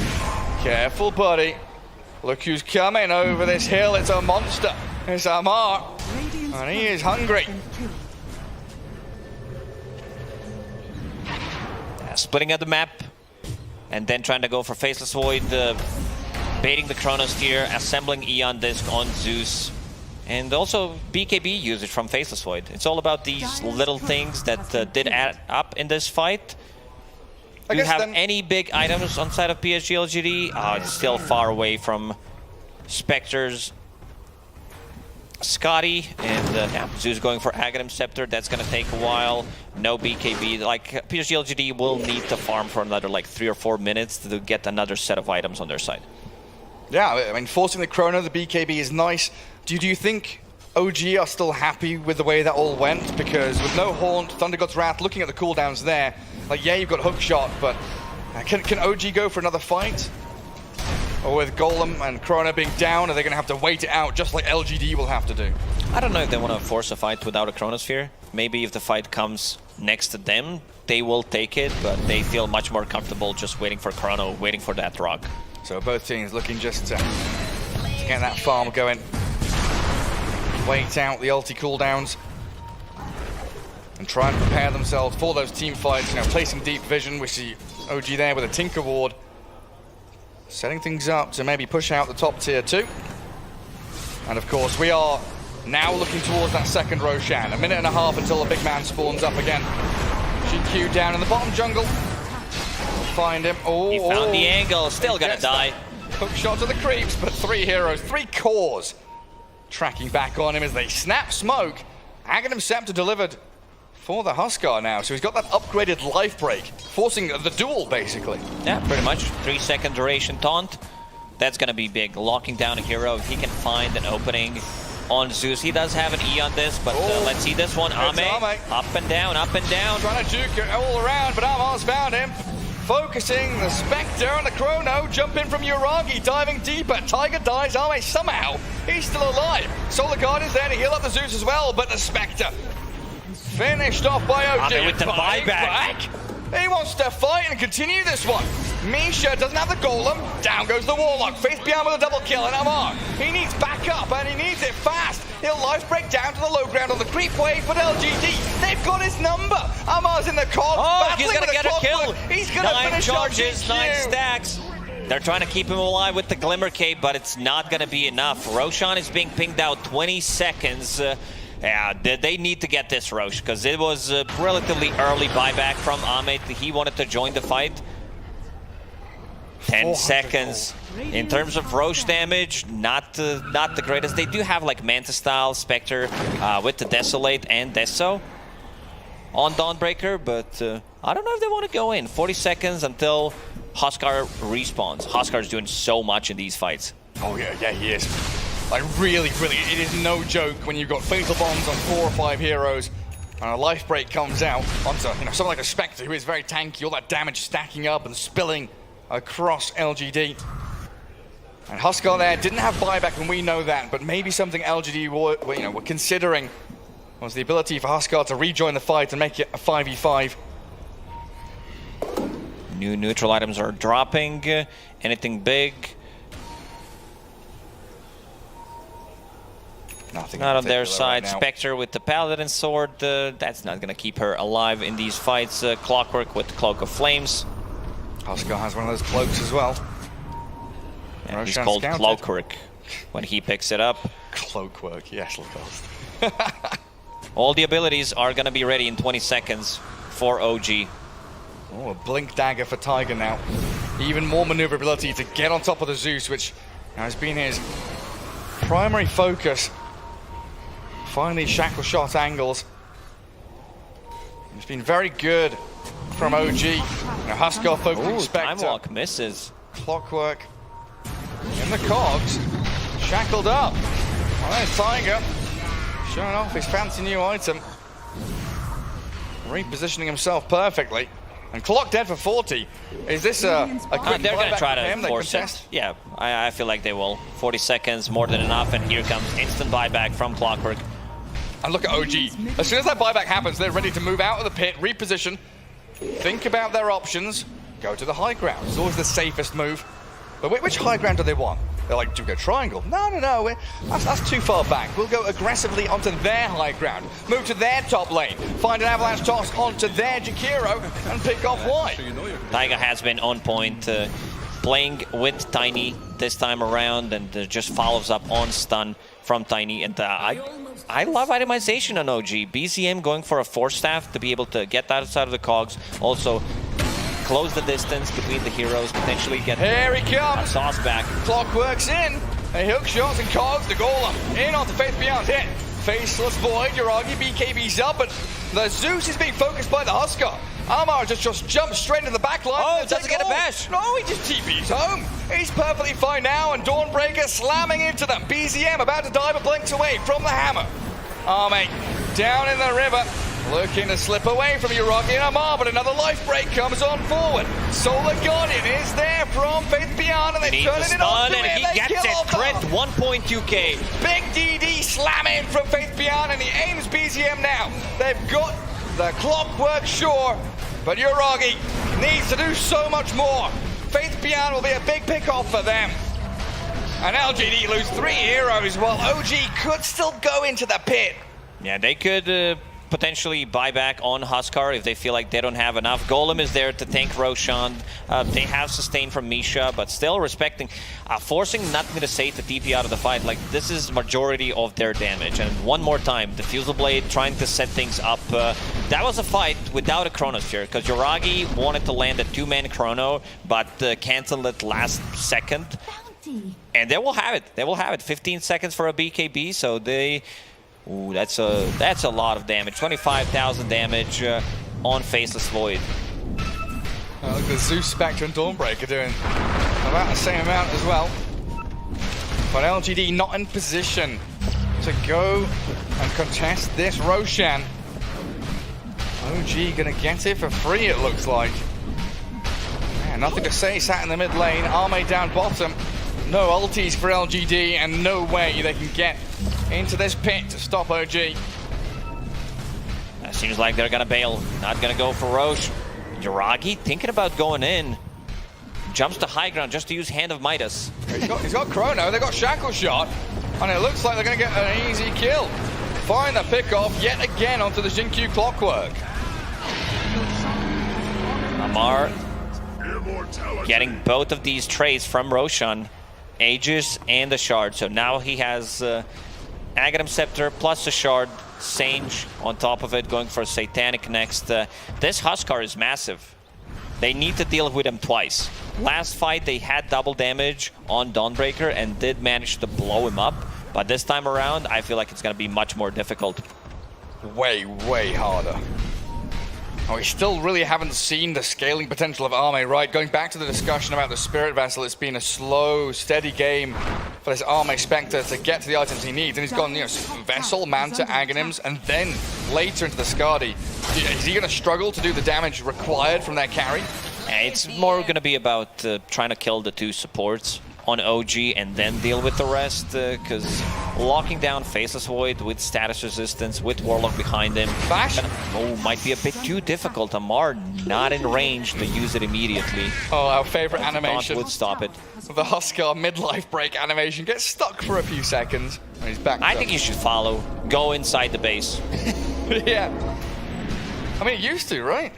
Careful, buddy. Look who's coming over this hill. It's a monster. It's Amar. And he is hungry. Splitting out the map. And then trying to go for Faceless Void. Baiting the Chronosphere. Assembling Eon Disc on Zeus. And also BKB usage from Faceless Void. It's all about these little things that did add up in this fight. Do you have any big items on side of PSG.LGD? It's still far away from Spectres. Scotty and yeah, Zeus going for Aghanim Scepter. That's going to take a while. No BKB. Like PSG.LGD will need to farm for another like 3 or 4 minutes to get another set of items on their side. Yeah, I mean, forcing the chrono, the BKB is nice. Do you think OG are still happy with the way that all went? Because with no Haunt, Thunder God's Wrath, looking at the cooldowns there, like, yeah, you've got Hook Shot, but can OG go for another fight? Or with Golem and Chrono being down, are they going to have to wait it out, just like LGD will have to do? I don't know if they want to force a fight without a Chronosphere. Maybe if the fight comes next to them, they will take it, but they feel much more comfortable just waiting for Chrono, waiting for that rock. So both teams looking just to get that farm going. Wait out the ulti cooldowns. And try and prepare themselves for those team fights. You know, placing deep vision. We see OG there with a Tinker Ward. Setting things up to maybe push out the top tier 2. And of course, we are now looking towards that second Roshan. 1.5 minutes until the big man spawns up again. GQ down in the bottom jungle. Find him. Oh, he found the angle. Still gonna die. Hook shot to the creeps, but 3 heroes, 3 cores tracking back on him as they snap smoke. Aghanim Scepter delivered for the Huskar now, so he's got that upgraded life break, forcing the duel basically. Yeah, pretty much. 3-second duration taunt. That's gonna be big. Locking down a hero if he can find an opening on Zeus. He does have an E on this, but let's see this one. Ame. Up and down, up and down. Trying to juke it all around, but Amar's found him. Focusing the Spectre and the Chrono, jump in from Yuragi, diving deeper. Tiger dies, Ame somehow, he's still alive. Solar Guardian's there to heal up the Zeus as well, but the Spectre finished off by OG. Ame with the buyback. He wants to fight and continue this one. Misha doesn't have the Golem, down goes the Warlock. Faith Beyond with a double kill, and Amar, he needs backup and he needs it fast. He'll life break down to the low ground on the creep wave, but LGD, they've got his number. Amar's in the cog. Oh, he's gonna get a kill. He's gonna finish charges, off 9 stacks. They're trying to keep him alive with the Glimmer Cape, but it's not going to be enough. Roshan is being pinged out 20 seconds. Yeah, they need to get this, Rosh, because it was a relatively early buyback from Ahmed. He wanted to join the fight. 10 seconds. In terms of Rosh damage, not the greatest. They do have like Manta Style, Spectre with the Desolate and Deso on Dawnbreaker, but I don't know if they want to go in. 40 seconds until Huskar respawns. Huskar's doing so much in these fights. Oh yeah, he is. Like really, it is no joke when you've got Fatal Bombs on 4 or 5 heroes and a life break comes out onto someone like a Spectre who is very tanky, all that damage stacking up and spilling across LGD. And Huskar there didn't have buyback, and we know that, but maybe something LGD were considering was the ability for Huskar to rejoin the fight and make it a 5v5. New neutral items are dropping. Anything big? Nothing. Not on their side. Right now. Spectre with the Paladin Sword. That's not going to keep her alive in these fights. Clockwork with the Cloak of Flames. Huskar has one of those cloaks as well. And he's called Cloakwork when he picks it up. Cloakwork, yes, Lacoste. All the abilities are going to be ready in 20 seconds for OG. Oh, a Blink Dagger for Tiger now. Even more maneuverability to get on top of the Zeus, which has been his primary focus. Finally, shackle shot angles. It's been very good from OG. Now Huskar focusing Spectre. Time Walk misses. Clockwork in the cogs. Shackled up. Well, there's Tiger. Showing off his fancy new item. Repositioning himself perfectly. And Clock dead for 40. Is this a quick they're going to try him? to force it. Yeah, I feel like they will. 40 seconds, more than enough, and here comes instant buyback from Clockwork. And look at OG. As soon as that buyback happens, they're ready to move out of the pit, reposition, think about their options, go to the high ground. It's always the safest move. But which high ground do they want? They're like, do we go triangle? No. That's too far back. We'll go aggressively onto their high ground, move to their top lane, find an avalanche toss onto their Jakiro, and pick off white. Tiger has been on point, playing with Tiny this time around, and just follows up on stun from Tiny. And I love itemization on OG. BZM going for a Force Staff to be able to get that outside of the cogs. Also, close the distance between the heroes, potentially get here he comes. Sauce back. Clockwork's in. A hook shots and cogs the golem. In onto Faith Beyond hit. Faceless Void, Yuragi BKB's up, but the Zeus is being focused by the Huskar. Amar just jumps straight into the back line. Oh, doesn't get a bash. No, he just TP's home. He's perfectly fine now, and Dawnbreaker slamming into them. BZM about to dive a blinks away from the hammer. Arme down in the river. Looking to slip away from Yuragi and Amar, but another life break comes on forward. Solar Guardian is there from Faith Beyond, and they turn it on. And he gets it. Crit 1.2k. Big DD slamming from Faith Beyond, and he aims BZM now. They've got the Clockwork sure, but Yuragi needs to do so much more. Faith Beyond will be a big pick-off for them. And LGD lose 3 heroes, while OG could still go into the pit. Yeah, they could potentially buy back on Huskar if they feel like they don't have enough. Golem is there to tank Roshan. They have sustain from Misha, but still respecting, forcing nothing to say to TP out of the fight. Like, this is majority of their damage. And one more time, the Fusel Blade trying to set things up. That was a fight without a Chronosphere, because Yuragi wanted to land a 2-man Chrono, but canceled it last second. And they will have it. They will have it. 15 seconds for a BKB, so they... Ooh, that's a lot of damage. 25,000 damage on Faceless Void. Look at the Zeus, Spectre, and Dawnbreaker doing about the same amount as well. But LGD not in position to go and contest this Roshan. OG gonna get it for free, it looks like. Yeah, nothing to say, sat in the mid lane. Arme down bottom. No ultis for LGD, and no way they can get into this pit to stop OG. It seems like they're gonna bail. Not gonna go for Roche. Yuragi thinking about going in. Jumps to high ground just to use Hand of Midas. He's got Chrono, they've got Shackle Shot, and it looks like they're gonna get an easy kill. Find the pick off yet again onto the Jinkyu Clockwork. Amar getting both of these trades from Roshan, Aegis and the Shard. So now he has Aghanim Scepter plus the Shard, Sage on top of it, going for Satanic next. This Huskar is massive. They need to deal with him twice. Last fight they had double damage on Dawnbreaker and did manage to blow him up. But this time around, I feel like it's going to be much more difficult. Way, way harder. Oh, we still really haven't seen the scaling potential of Arme, right? Going back to the discussion about the Spirit Vessel, it's been a slow, steady game for this Arme Spectre to get to the items he needs. And he's gone, you know, Vessel, Manta, Aghanims, and then later into the Skadi. Is he going to struggle to do the damage required from their carry? It's more going to be about trying to kill the two supports on OG and then deal with the rest, because locking down Faceless Void with status resistance, with Warlock behind him, might be a bit too difficult. Amar not in range to use it immediately. Oh, our favorite animation. Would stop it. The Huskar midlife break animation gets stuck for a few seconds, and he's back. I think you should follow. Go inside the base. Yeah. I mean, it used to, right?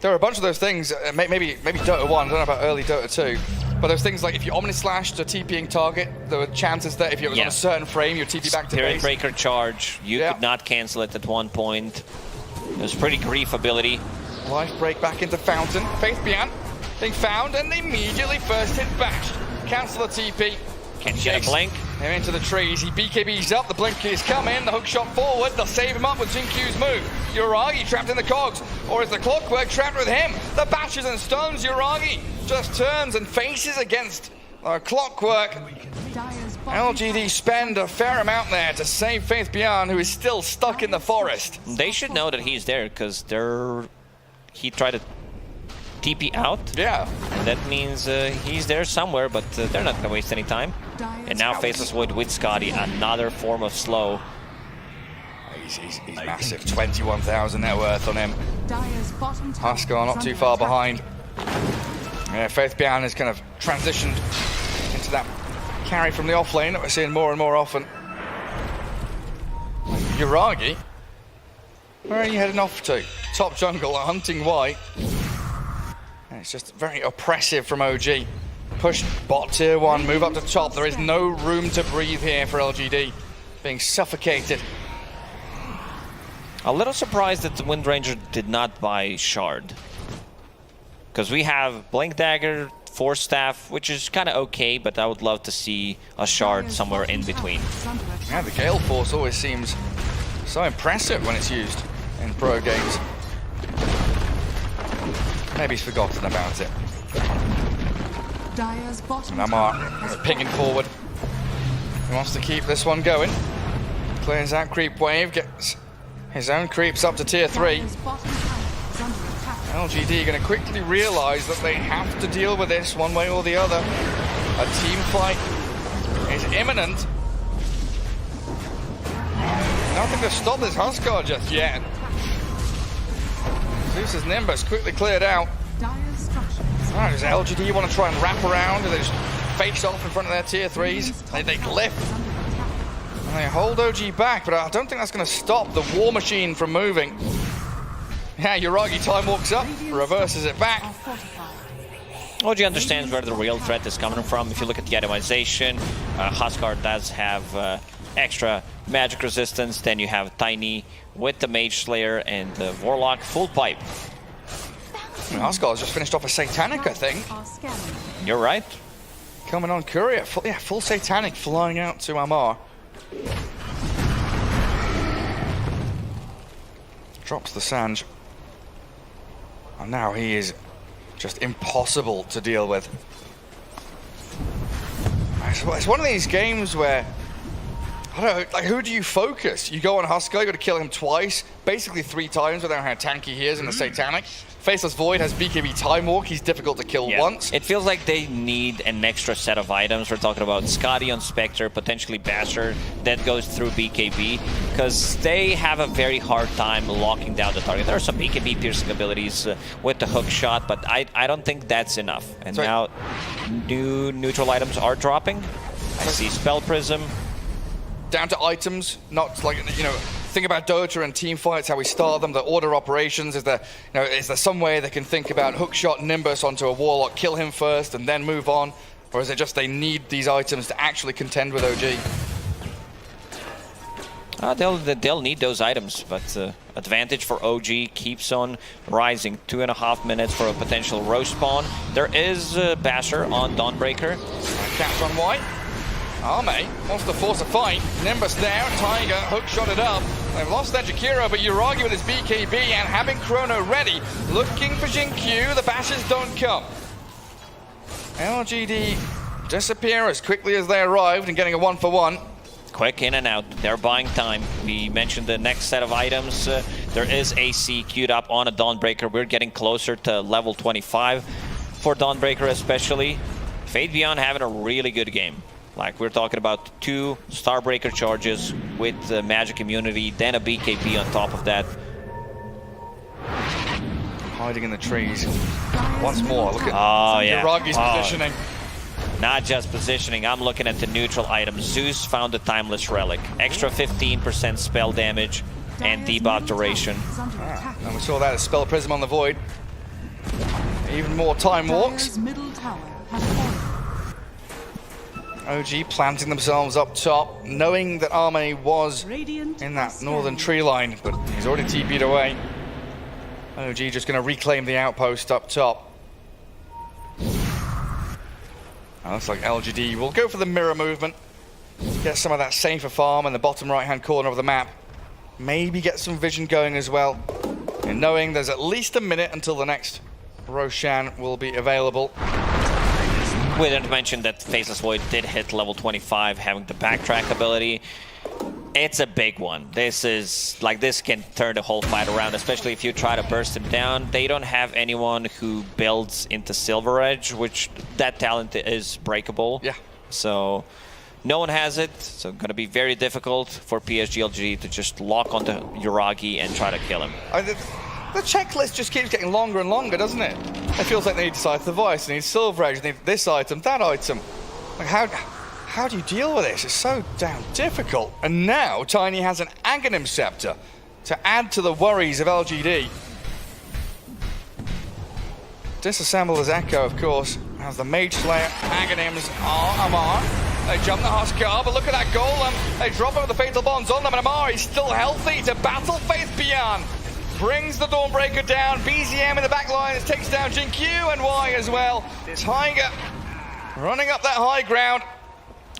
There are a bunch of those things, maybe Dota 1, I don't know about early Dota 2, but there's things like if you Omni-Slash to TPing target, there were chances that if you were on a certain frame, you'd TP back to base. Spirit Breaker charge, you could not cancel it at one point. It was pretty grief ability. Life break back into Fountain. Faith Beyond being found and immediately first hit bashed. Cancel the TP. Can you get a blink? They're into the trees. He BKBs up. The blink is coming. The hook shot forward. They'll save him up with Jinkyu's move. Uragi trapped in the cogs. Or is the Clockwork trapped with him? The bashes and stones. Uragi just turns and faces against Clockwork. LGD spend a fair amount there to save Faith Beyond, who is still stuck in the forest. They should know that he's there because he tried to TP out. Yeah. That means he's there somewhere, but they're not going to waste any time. And now Faceless Void with Skadi, another form of slow. He's massive. 21,000 net worth on him. Huskar not too far behind. Yeah, Faith Beyond has kind of transitioned into that carry from the offlane that we're seeing more and more often. Uragi, where are you heading off to? Top jungle, hunting white. And it's just very oppressive from OG. Push bot tier 1, move up to top. There is no room to breathe here for LGD. Being suffocated. A little surprised that the Wind Ranger did not buy Shard. Because we have Blink Dagger, Force Staff, which is kind of okay, but I would love to see a Shard somewhere in between. Yeah, the Gale Force always seems so impressive when it's used in pro games. Maybe he's forgotten about it. And Amar pinging forward. He wants to keep this one going. Clears that creep wave, gets his own creeps up to tier 3. LGD going to quickly realize that they have to deal with this one way or the other. A team fight is imminent. Nothing to stop this Huskar just yet. Zeus's Nimbus quickly cleared out. Alright, does LGD want to try and wrap around and they just face off in front of their tier 3s? They glyph. And they hold OG back, but I don't think that's going to stop the War Machine from moving. Yeah, Uragi time walks up, reverses it back. OG understands where the real threat is coming from. If you look at the itemization, Huskar does have extra magic resistance. Then you have Tiny with the Mage Slayer and the Warlock full pipe. Huskar's just finished off a Satanic, I think. You're right. Coming on Courier, full Satanic flying out to Amar. Drops the Sanj. And now he is just impossible to deal with. It's one of these games where, I don't know, like, who do you focus? You go on Huskar, you got to kill him twice, basically 3 times without how tanky he is in the Satanic. Faceless Void has BKB Time Walk, he's difficult to kill once. It feels like they need an extra set of items. We're talking about Skadi on Spectre, potentially Basher, that goes through BKB, because they have a very hard time locking down the target. There are some BKB piercing abilities with the hook shot, but I don't think that's enough. And now new neutral items are dropping. I see Spell Prism. Down to items, not like, you know, think about Dota and team fights, how we start them, the order operations. Is there some way they can think about hookshot Nimbus onto a Warlock, kill him first, and then move on? Or is it just they need these items to actually contend with OG? They'll need those items, but advantage for OG keeps on rising. 2.5 minutes for a potential roast spawn. There is Basher on Dawnbreaker. Catch on White. Arme wants to force a fight. Nimbus there, Tiger hookshot it up. They've lost their Jakiro, but Yuragi with his BKB and having Chrono ready, looking for Jinkyu. The Bashers don't come. LGD disappear as quickly as they arrived and getting a 1-for-1. Quick in and out. They're buying time. We mentioned the next set of items. There is AC queued up on a Dawnbreaker. We're getting closer to level 25 for Dawnbreaker especially. Fate Beyond having a really good game. Like, we're talking about 2 Starbreaker charges with magic immunity, then a BKB on top of that. Hiding in the trees. Once more, look at Yuragi's positioning. Not just positioning, I'm looking at the neutral items. Zeus found the Timeless Relic. Extra 15% spell damage and debuff duration. And we saw that as Spell Prism on the Void. Even more time walks. OG planting themselves up top, knowing that Arme was in that northern tree line, but he's already TP'd away. OG just going to reclaim the outpost up top. Looks like LGD will go for the mirror movement. Get some of that safer farm in the bottom right-hand corner of the map. Maybe get some vision going as well. And knowing there's at least a minute until the next Roshan will be available. We didn't mention that Faceless Void did hit level 25, having the backtrack ability. It's a big one. This is, like, this can turn the whole fight around, especially if you try to burst him down. They don't have anyone who builds into Silver Edge, which that talent is breakable. Yeah. So no one has it, so going to be very difficult for PSG.LGD to just lock onto Yuragi and try to kill him. The checklist just keeps getting longer and longer, doesn't it? It feels like they need Decisive Device, they need Silver Edge, they need this item, that item. Like, how do you deal with this? It's so damn difficult. And now Tiny has an Aghanim Scepter to add to the worries of LGD. Disassemble as Echo, of course, has the Mage Slayer, Aghanims, Amar. They jump the Huskar, but look at that Golem. They drop over the Fatal Bonds on them, and Amar is still healthy to battle Faith Beyond. Brings the Dawnbreaker down. BZM in the back lines takes down Jinkyu and Y as well. Tiger running up that high ground.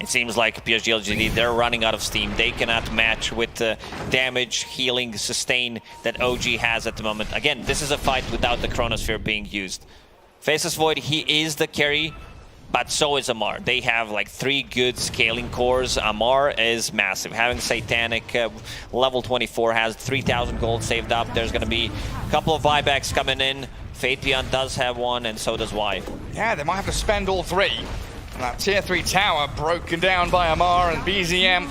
It seems like PSG.LGD, they're running out of steam. They cannot match with the damage, healing, sustain that OG has at the moment. Again, this is a fight without the Chronosphere being used. Faceless Void, he is the carry, but so is Amar. They have like 3 good scaling cores. Amar is massive. Having Satanic, level 24, has 3,000 gold saved up. There's going to be a couple of buybacks coming in. Fate Beyond does have one, and so does Y. Yeah, they might have to spend all 3. And that tier 3 tower broken down by Amar and BZM.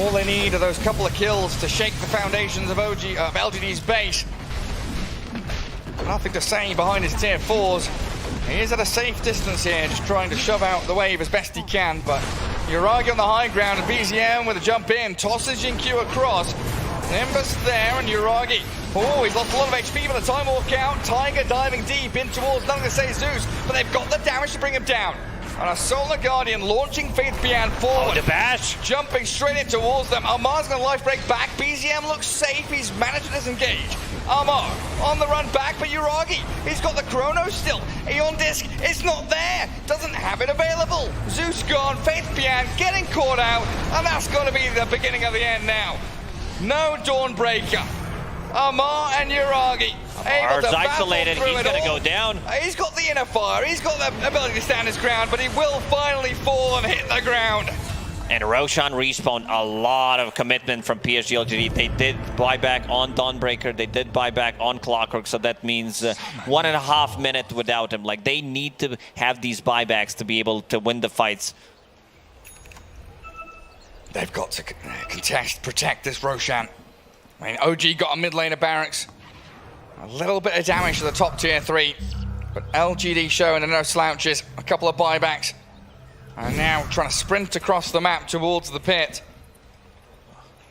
All they need are those couple of kills to shake the foundations of LGD's base. Nothing to say behind his tier 4s. He is at a safe distance here, just trying to shove out the wave as best he can, but Yuragi on the high ground and BZM with a jump in, tosses Jinkyu across. Nimbus there and Yuragi. Oh, he's lost a lot of HP by the time walk out. Tiger diving deep in towards, nothing to say Zeus, but they've got the damage to bring him down. And a Solar Guardian launching Faith Beyond forward. Oh, the bash! Jumping straight in towards them. Amar's going to life break back. BZM looks safe. He's managed to disengage. Amar on the run back, but Yuragi, he's got the Chrono still. Eon Disc, it's not there. Doesn't have it available. Zeus gone. Faith Beyond getting caught out. And that's going to be the beginning of the end now. No Dawnbreaker. Amar and Yuragi able to isolated. He's going to go down. He's got the inner fire. He's got the ability to stand his ground, but he will finally fall and hit the ground. And Roshan respawned. A lot of commitment from PSG.LGD. They did buy back on Dawnbreaker. They did buy back on Clockwork, so that means 1.5 minutes without him. Like, they need to have these buybacks to be able to win the fights. They've got to contest, protect this Roshan. I mean, OG got a mid laner barracks. A little bit of damage to the top tier 3. But LGD showing no slouches. A couple of buybacks. And now trying to sprint across the map towards the pit.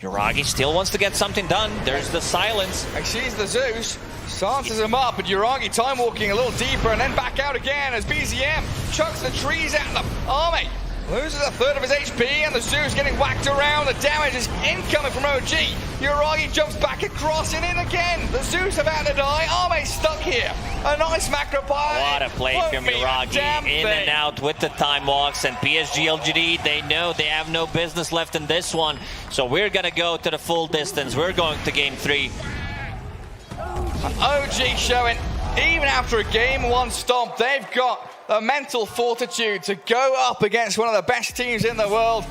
Yuragi still wants to get something done. There's the silence. And she's the Zeus. Silences him up, and Yuragi time walking a little deeper and then back out again as BZM chucks the trees at them. Army loses a third of his HP, and the Zeus getting whacked around. The damage is incoming from OG. Yuragi jumps back across and in again. The Zeus about to die. Arme stuck here. A nice macro pie. What a play from Yuragi. In and out with the time walks, and PSG.LGD, they know they have no business left in this one. So we're going to go to the full distance. We're going to game 3. OG showing, even after a game 1 stomp, they've got the mental fortitude to go up against one of the best teams in the world.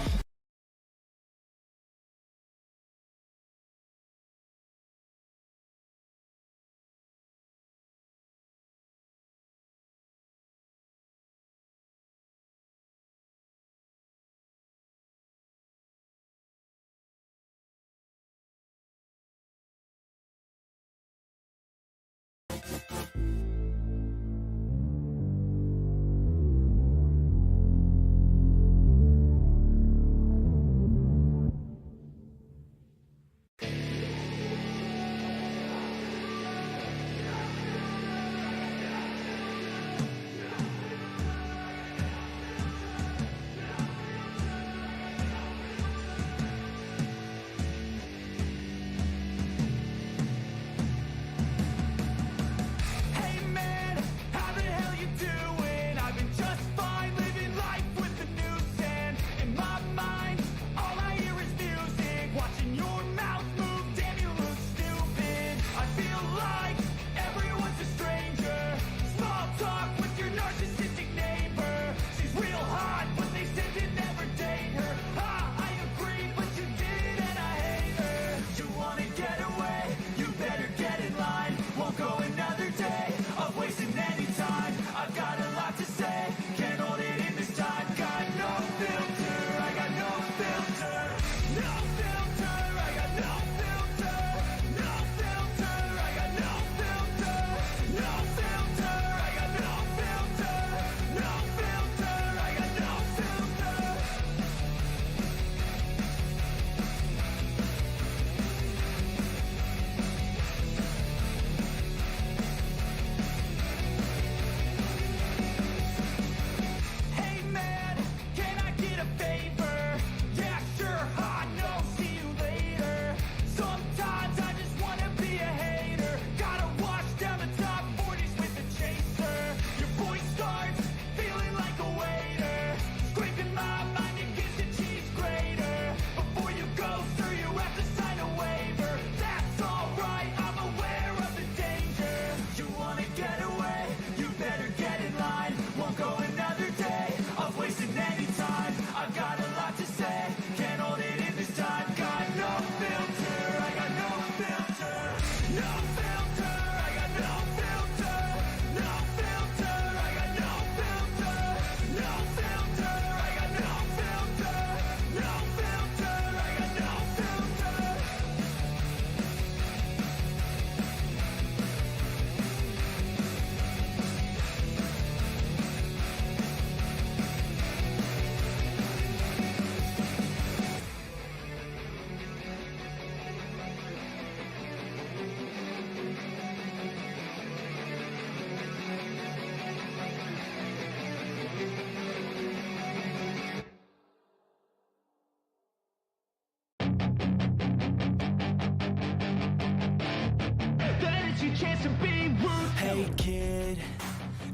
Hey kid,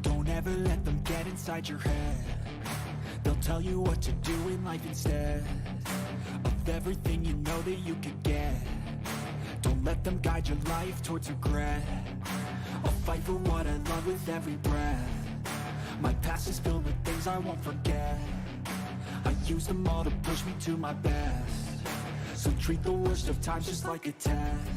don't ever let them get inside your head. They'll tell you what to do in life instead of everything you know that you could get. Don't let them guide your life towards regret. I'll fight for what I love with every breath. My past is filled with things I won't forget. I use them all to push me to my best. So treat the worst of times just like a test.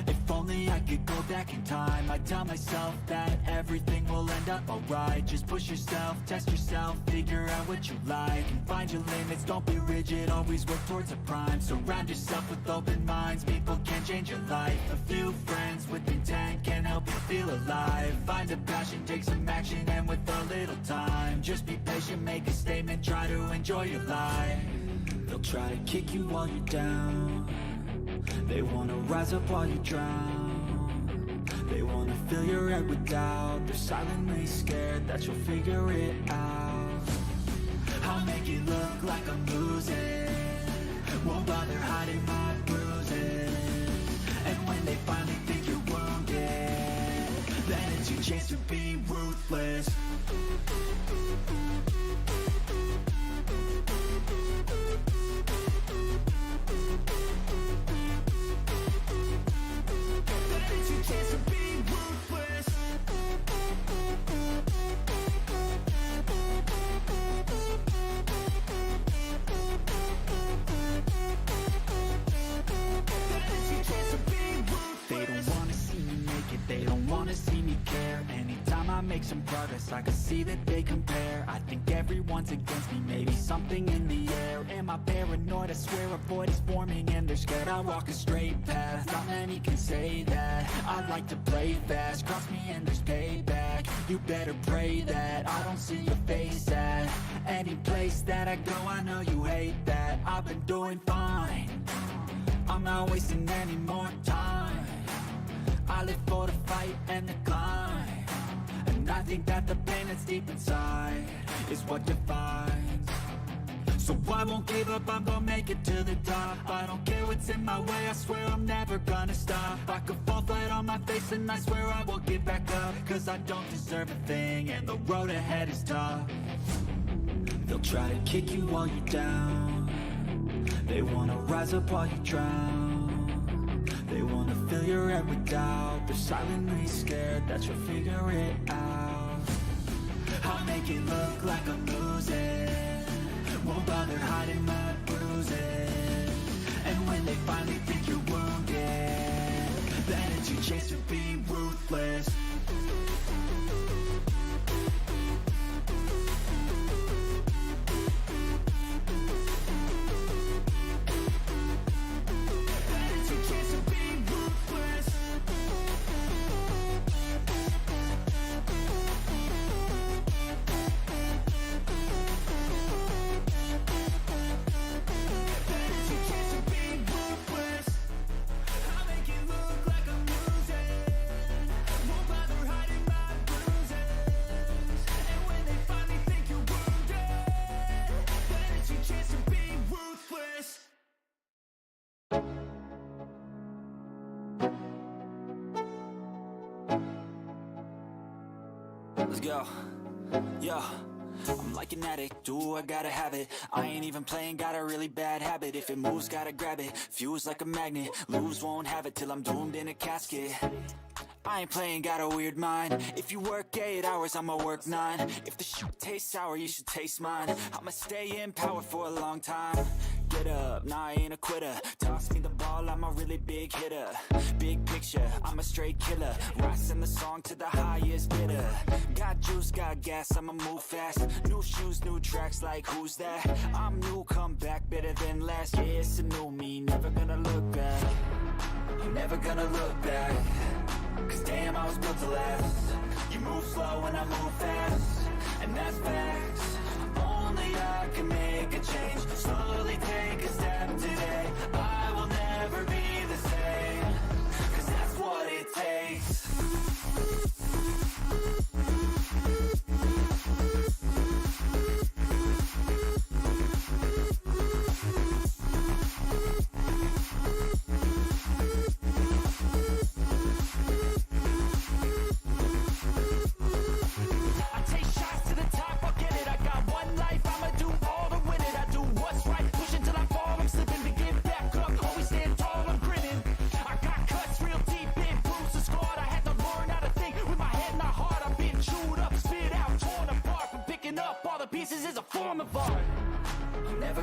If only I could go back in time, I'd tell myself that everything will end up alright. Just push yourself, test yourself, figure out what you like, and find your limits, don't be rigid, always work towards a prime. Surround yourself with open minds, people can change your life. A few friends with intent can help you feel alive. Find a passion, take some action, and with a little time, just be patient, make a statement, try to enjoy your life. They'll try to kick you while you're down. They wanna rise up while you drown. They wanna fill your head with doubt. They're silently scared that you'll figure it out. I'll make it look like I'm losing. Won't bother hiding my bruises. And when they finally think you're wounded, then it's your chance to be ruthless. Then it's your chance to be ruthless. They don't wanna see me make it, they don't wanna see me care. Anytime I make some progress, I can see that they compare. I think everyone's against me, maybe something in the air. Am I paranoid? I swear a void is forming and they're scared I walk a straight path. Not many can say that. I'd like to play fast, cross me and there's payback. You better pray that I don't see your face at any place that I go. I know you hate that. I've been doing fine, I'm not wasting any more time. I live for the fight and the climb. And I think that the pain that's deep inside is what defines. So I won't give up, I'm gonna make it to the top. I don't care what's in my way, I swear I'm never gonna stop. I could fall flat on my face and I swear I will get back up. Cause I don't deserve a thing and the road ahead is tough. They'll try to kick you while you're down. They wanna rise up while you drown. They wanna fill your head with doubt. They're silently scared that you'll figure it out. I'll make it look like I'm losing. Won't bother hiding my bruises. And when they finally think you're wounded, then it's your chance to be ruthless. Let's go. Yo, I'm like an addict, do I gotta have it. I ain't even playing, got a really bad habit. If it moves, gotta grab it, fuse like a magnet. Lose, won't have it till I'm doomed in a casket. I ain't playing, got a weird mind. If you work 8 hours, I'ma work 9. If the shit tastes sour, you should taste mine. I'ma stay in power for a long time. Get up, nah, I ain't a quitter. Toss me the ball, I'm a really big hitter. Big picture, I'm a straight killer. Rising the song to the highest bidder. Got juice, got gas, I'ma move fast. New shoes, new tracks, like who's that? I'm new, come back, better than last. Yeah, it's a new me, never gonna look back. I'm never gonna look back. Cause damn, I was built to last. You move slow and I move fast. And that's facts. Only I can make a change. Slowly take a step today. I will never be the same. Cause that's what it takes.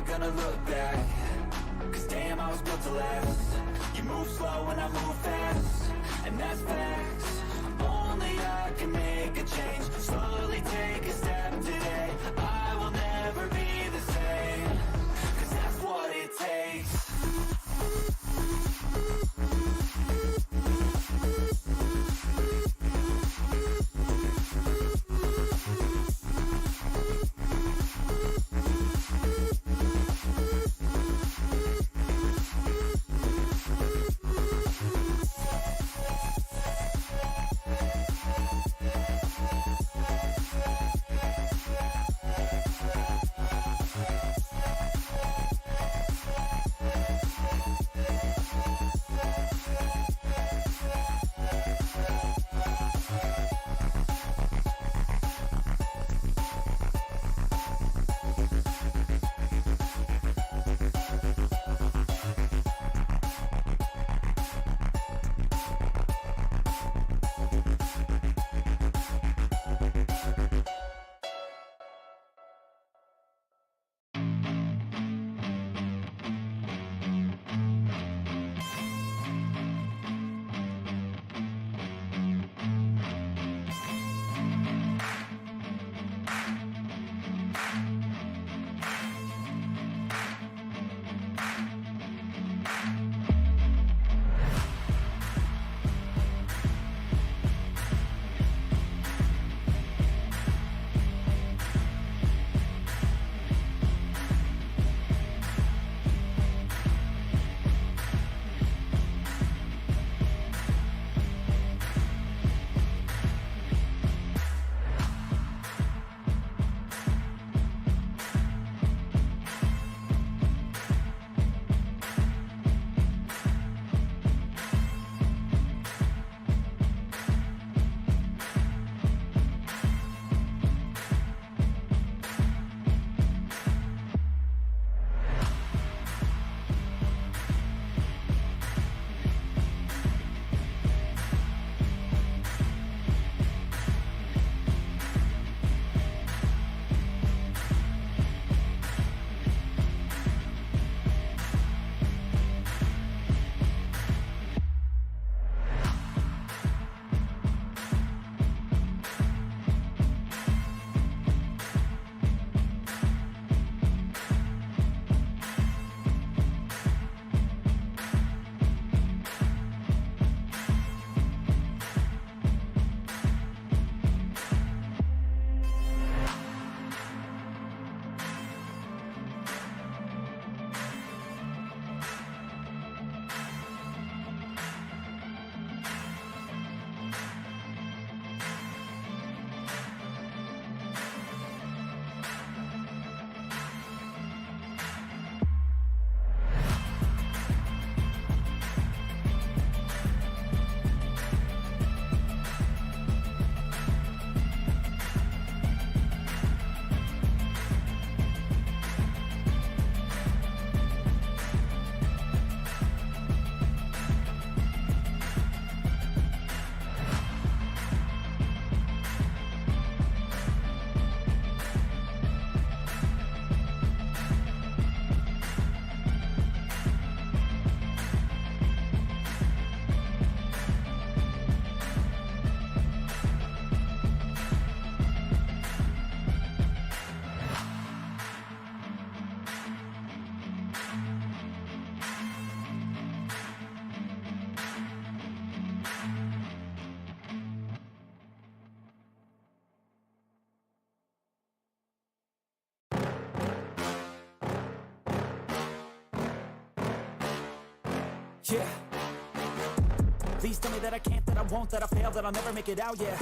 Gonna look back. Cause damn, I was built to last. You move slow and I move fast. And that's facts. Only I can make a change. Slowly take a step today. I will never be the same. Cause that's what it takes. Yeah. Please tell me that I can't, that I won't, that I fail, that I'll never make it out, yeah.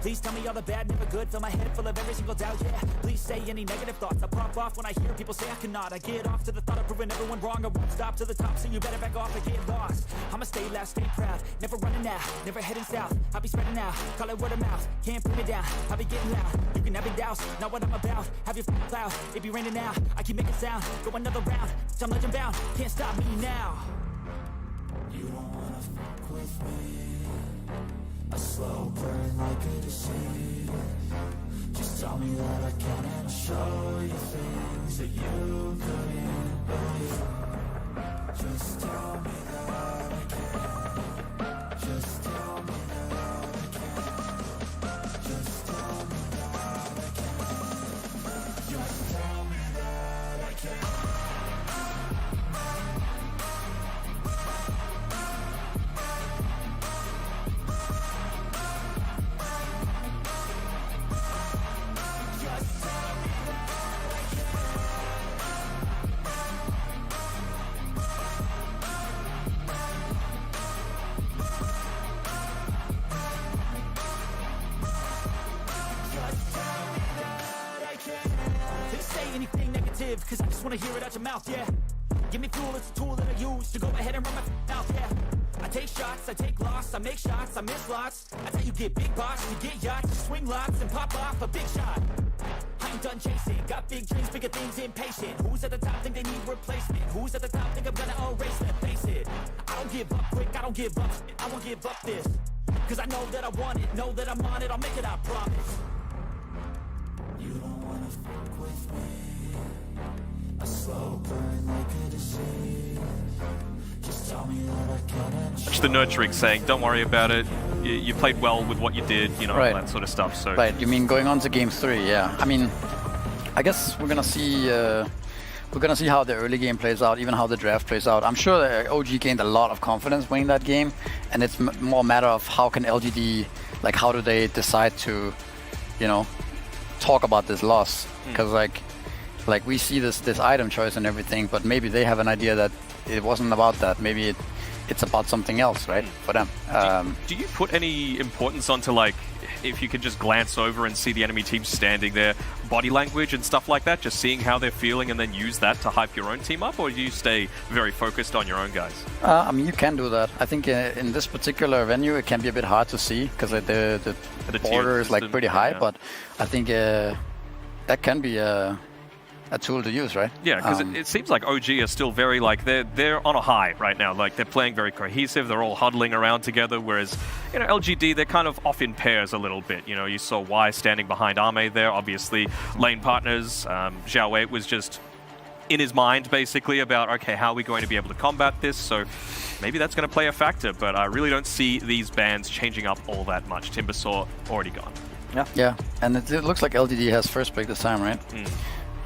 Please tell me all the bad, never good, fill my head full of every single doubt, yeah. Please say any negative thoughts, I pop off when I hear people say I cannot. I get off to the thought of proving everyone wrong, I won't stop to the top, so you better back off and get lost. I'ma stay loud, stay proud, never running out, never heading south. I'll be spreading out, call it word of mouth, can't put me down, I'll be getting loud. You can have it douse, not what I'm about, have your cloud, it be raining now. I keep making sound, go another round, I'm legend bound, can't stop me now. You don't wanna fuck with me. A slow burn like a disease. Just tell me that I can and I'll show you things that you couldn't believe. Just tell me that I can. Just tell me that I can. Just tell me that I can. Just tell me that I can. Cause I just wanna hear it out your mouth, yeah. Give me fuel, it's a tool that I use to go ahead and run my mouth, yeah. I take shots, I take loss, I make shots, I miss lots. That's how you get big box, you get yachts, you swing lots and pop off a big shot. I ain't done chasing, got big dreams, bigger things, impatient. Who's at the top think they need replacement? Who's at the top think I'm gonna erase them? Face it, I don't give up quick, I don't give up, I won't give up this. Cause I know that I want it, know that I'm on it, I'll make it, I promise. You don't wanna fuck with me. A slow burn like a disease. Just tell me that I can. Just the nurturing saying, don't worry about it. You played well with what you did, you know, that sort of stuff. So right, you mean going on to game 3? Yeah. I mean, I guess we're gonna see. We're gonna see how the early game plays out, even how the draft plays out. I'm sure that OG gained a lot of confidence winning that game, and it's more a matter of how can LGD, like, how do they decide to, you know, talk about this loss? Because like we see this item choice and everything, but maybe they have an idea that it wasn't about that. Maybe it's about something else, right? For them. Do you put any importance onto, like, if you could just glance over and see the enemy team standing there, body language and stuff like that, just seeing how they're feeling and then use that to hype your own team up, or do you stay very focused on your own guys? I mean, you can do that. I think in this particular venue, it can be a bit hard to see because the border is like pretty high, but I think that can be a tool to use, right? Yeah, because it seems like OG are still very, like, they're on a high right now. Like, they're playing very cohesive. They're all huddling around together, whereas, you know, LGD, they're kind of off in pairs a little bit. You know, you saw Y standing behind Ame there, obviously lane partners. Xiao8 was just in his mind, basically, about, okay, how are we going to be able to combat this? So maybe that's going to play a factor, but I really don't see these bans changing up all that much. Timbersaw already gone. Yeah, and it looks like LGD has first pick this time, right?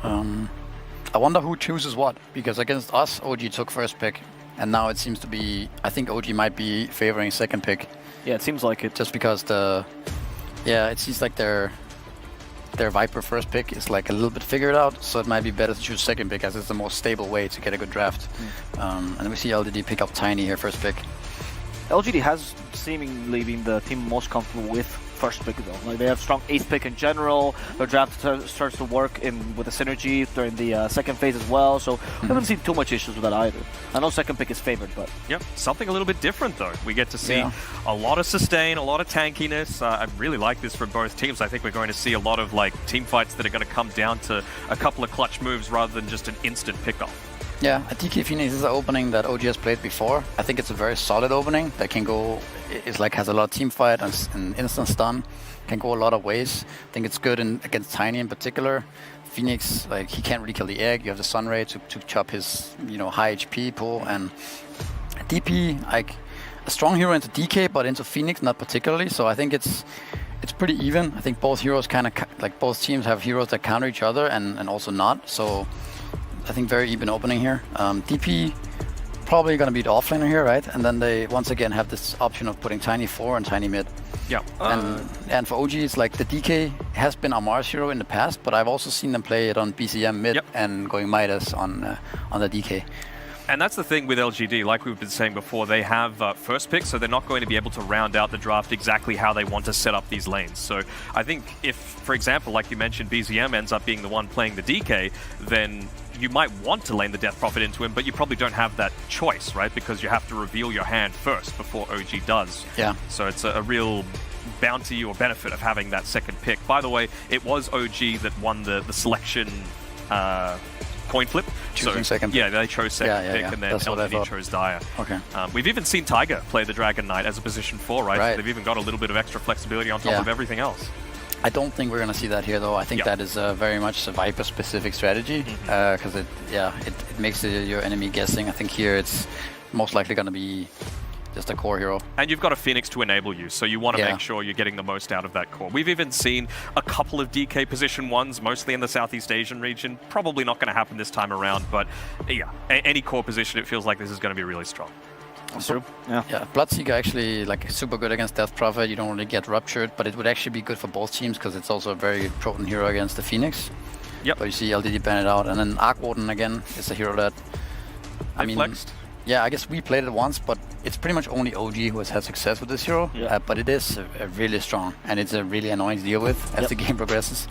I wonder who chooses what, because against us, OG took first pick, and now it seems to be, I think OG might be favoring second pick. Yeah, it seems like it. Just because it seems like their Viper first pick is like a little bit figured out, so it might be better to choose second pick as it's the most stable way to get a good draft. And we see LGD pick up Tiny here, first pick. LGD has seemingly been the team most comfortable with first pick though. Like, they have strong 8th pick in general. Their draft starts to work with the synergy during the second phase as well, so we haven't seen too much issues with that either. I know second pick is favored, but yep, something a little bit different though. We get to see a lot of sustain, a lot of tankiness. I really like this from both teams. I think we're going to see a lot of, like, team fights that are going to come down to a couple of clutch moves rather than just an instant pickoff. Yeah, a DK Phoenix is an opening that OG has played before. I think it's a very solid opening that can go, has a lot of team fight and instant stun, can go a lot of ways. I think it's good against Tiny in particular. Phoenix, like, he can't really kill the egg. You have the Sun Ray to chop his, high HP pool, and DP, like, a strong hero into DK, but into Phoenix not particularly. So I think it's pretty even. I think both heroes both teams have heroes that counter each other and also not. So I think very even opening here. DP probably going to be the offlaner here, right? And then they once again have this option of putting Tiny 4 and Tiny mid. Yeah. And for OG, it's like the DK has been Amar's hero in the past, but I've also seen them play it on BCM mid and going Midas on the DK. And that's the thing with LGD, like we've been saying before, they have first pick, so they're not going to be able to round out the draft exactly how they want to set up these lanes. So I think if, for example, like you mentioned, BZM ends up being the one playing the DK, then you might want to lane the Death Prophet into him, but you probably don't have that choice, right? Because you have to reveal your hand first before OG does. Yeah. So it's a real bounty or benefit of having that second pick. By the way, it was OG that won the selection coin flip. Choosing second pick. Yeah, they chose second pick, and then LGD chose Dire. Okay. We've even seen Tiger play the Dragon Knight as a position 4, right? So they've even got a little bit of extra flexibility on top of everything else. I don't think we're going to see that here, though. I think that is very much a Viper-specific strategy, because it makes your enemy guessing. I think here it's most likely going to be just a core hero. And you've got a Phoenix to enable you, so you want to make sure you're getting the most out of that core. We've even seen a couple of DK position 1s, mostly in the Southeast Asian region. Probably not going to happen this time around, but yeah, any core position, it feels like this is going to be really strong. That's true. Yeah, Bloodseeker actually super good against Death Prophet. You don't really get ruptured, but it would actually be good for both teams because it's also a very potent hero against the Phoenix. Yep. But you see LGD ban it out, and then Arc Warden again is a hero that I mean, flexed. Yeah, I guess we played it once, but it's pretty much only OG who has had success with this hero. But it is really strong, and it's a really annoying to deal with as the game progresses.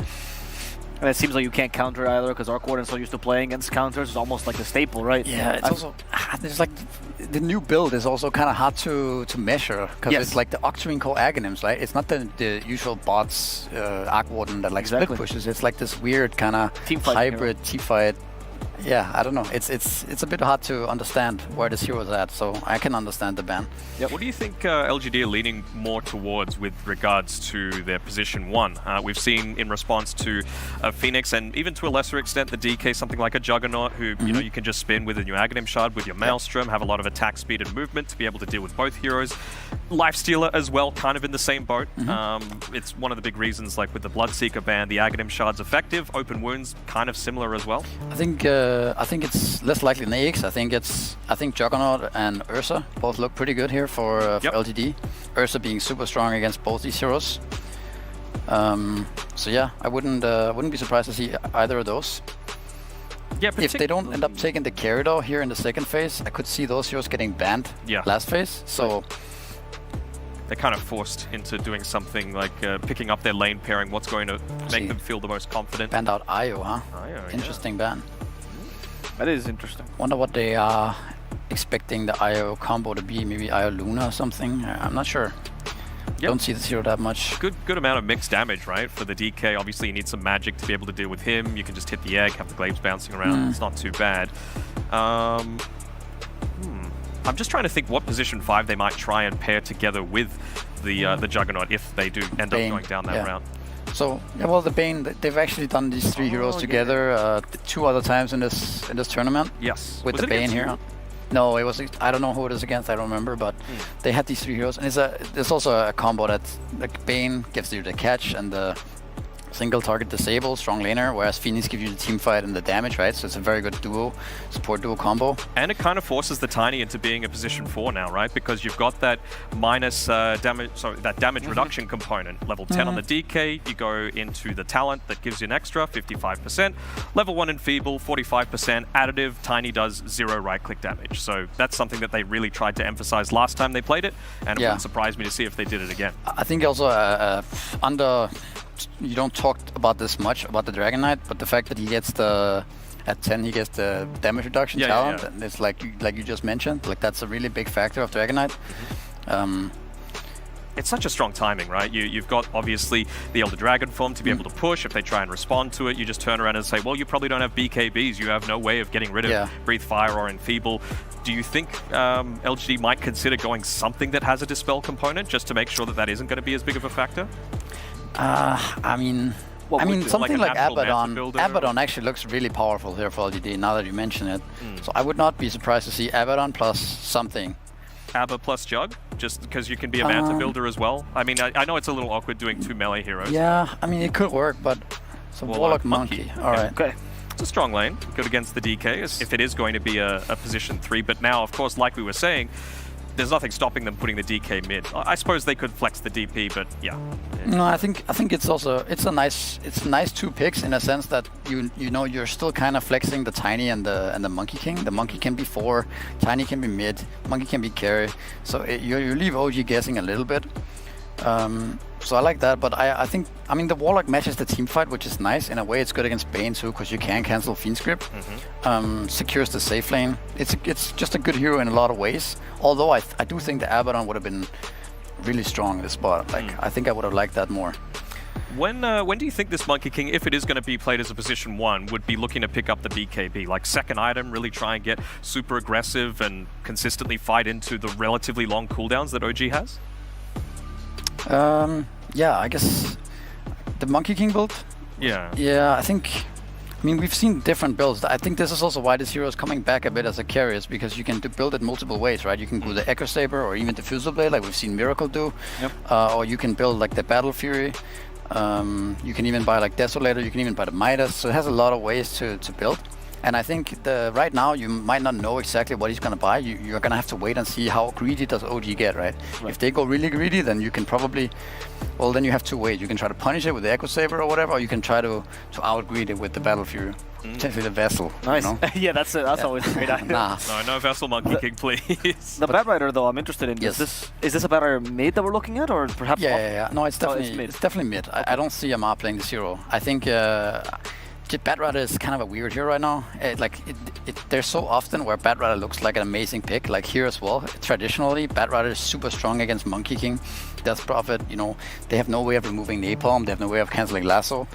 And it seems like you can't counter either because Arc Warden's so used to playing against counters. It's almost like a staple, right? Yeah, it's also there's like the new build is also kind of hard to measure because it's like the Octarine core Aghanims, right? It's not the usual bots Arc Warden that like split pushes. It's like this weird kind of hybrid team fight. Yeah, I don't know. It's a bit hard to understand where this hero is at, so I can understand the ban. Yep. What do you think LGD are leaning more towards with regards to their position 1? We've seen in response to Phoenix and even to a lesser extent the DK, something like a Juggernaut who you can just spin with a new Aghanim Shard with your Maelstrom, have a lot of attack speed and movement to be able to deal with both heroes. Lifestealer as well, kind of in the same boat. It's one of the big reasons, like with the Bloodseeker ban, the Aghanim Shard's effective. Open Wounds kind of similar as well. I think it's less likely than AX. I think Juggernaut and Ursa both look pretty good here for LGD. Ursa being super strong against both these heroes. So yeah, I wouldn't be surprised to see either of those. Yeah, if they don't end up taking the carry though here in the second phase, I could see those heroes getting banned last phase. So they're kind of forced into doing something like picking up their lane pairing, what's going to make them feel the most confident. Banned out Io, huh? Io, interesting ban. That is interesting. Wonder what they are expecting the Io combo to be. Maybe Io Luna or something. I'm not sure. Don't see this hero that much. Good amount of mixed damage, right? For the DK, obviously you need some magic to be able to deal with him. You can just hit the egg, have the glaives bouncing around. It's not too bad. I'm just trying to think what position 5 they might try and pair together with the Juggernaut if they do end up going down that route. So well, the Bane, they've actually done these 3 heroes together 2 other times in this tournament. Yes. With the Bane here. No, it was. I don't know who it is against. I don't remember, but they had these 3 heroes, and there's also a combo that like Bane gives you the catch and the single target disable, strong laner, whereas Phoenix gives you the team fight and the damage, right? So it's a very good support duo combo. And it kind of forces the Tiny into being a position 4 now, right? Because you've got that minus damage reduction component. Level 10 on the DK, you go into the talent that gives you an extra 55%. Level 1 Enfeeble, 45%. Additive, Tiny does 0 right-click damage. So that's something that they really tried to emphasize last time they played it, and it wouldn't surprise me to see if they did it again. I think also you don't talk about this much about the Dragon Knight, but the fact that he gets at 10 he gets the damage reduction talent, and it's like you just mentioned, like that's a really big factor of Dragon Knight. It's such a strong timing, right? You've got obviously the Elder Dragon form to be able to push. If they try and respond to it, you just turn around and say, well, you probably don't have BKBs. You have no way of getting rid of Breathe Fire or Enfeeble. Do you think LGD might consider going something that has a Dispel component just to make sure that that isn't going to be as big of a factor? I mean, something like Abaddon actually looks really powerful here for LGD now that you mention it. So I would not be surprised to see Abaddon plus something. Abba plus Jug? Just because you can be a Manta builder as well? I mean, I know it's a little awkward doing 2 melee heroes. Yeah, I mean, it could work, but it's a Warlock Monkey. Alright. Okay. It's a strong lane. Good against the DK if it is going to be a position 3. But now, of course, like we were saying, there's nothing stopping them putting the DK mid. I suppose they could flex the DP, but yeah. No, I think it's also a nice two picks in a sense that you know you're still kind of flexing the Tiny and the Monkey King. The Monkey can be 4, Tiny can be mid, Monkey can be carry. So you leave OG guessing a little bit. So I like that, but I mean the Warlock matches the team fight, which is nice. In a way, it's good against Bane too, because you can cancel Fiend's Grip. Secures the safe lane. It's just a good hero in a lot of ways. Although I do think the Abaddon would have been really strong in this spot. Like I think I would have liked that more. When do you think this Monkey King, if it is going to be played as a position 1, would be looking to pick up the BKB? Like second item, really try and get super aggressive and consistently fight into the relatively long cooldowns that OG has? Yeah, I guess the Monkey King build. Yeah. Yeah, I mean, we've seen different builds. I think this is also why this hero is coming back a bit as a carry, is because you can build it multiple ways, right? You can do the Echo Saber or even the Diffusal Blade, like we've seen Miracle do. Yep. Or you can build like the Battle Fury. You can even buy like Desolator. You can even buy the Midas. So it has a lot of ways to build. And I think right now you might not know exactly what he's going to buy. You're going to have to wait and see how greedy does OG get, right? If they go really greedy, then you can probably, well, then you have 2 ways. You can try to punish it with the Echo Saber or whatever, or you can try to out-greed it with the Battle Fury. Potentially the Vessel. Nice. You know? Yeah, that's always a great idea. No Vessel Monkey King, please. The Batrider, though, I'm interested in. Yes. Is this a Batrider mid that we're looking at, or perhaps? Yeah. No, it's definitely mid. It's definitely mid. I don't see Amar playing this hero. I think Batrider is kind of a weird hero right now. There's so often where Batrider looks like an amazing pick, like here as well. Traditionally, Batrider is super strong against Monkey King, Death Prophet. You know, they have no way of removing Napalm. They have no way of canceling Lasso.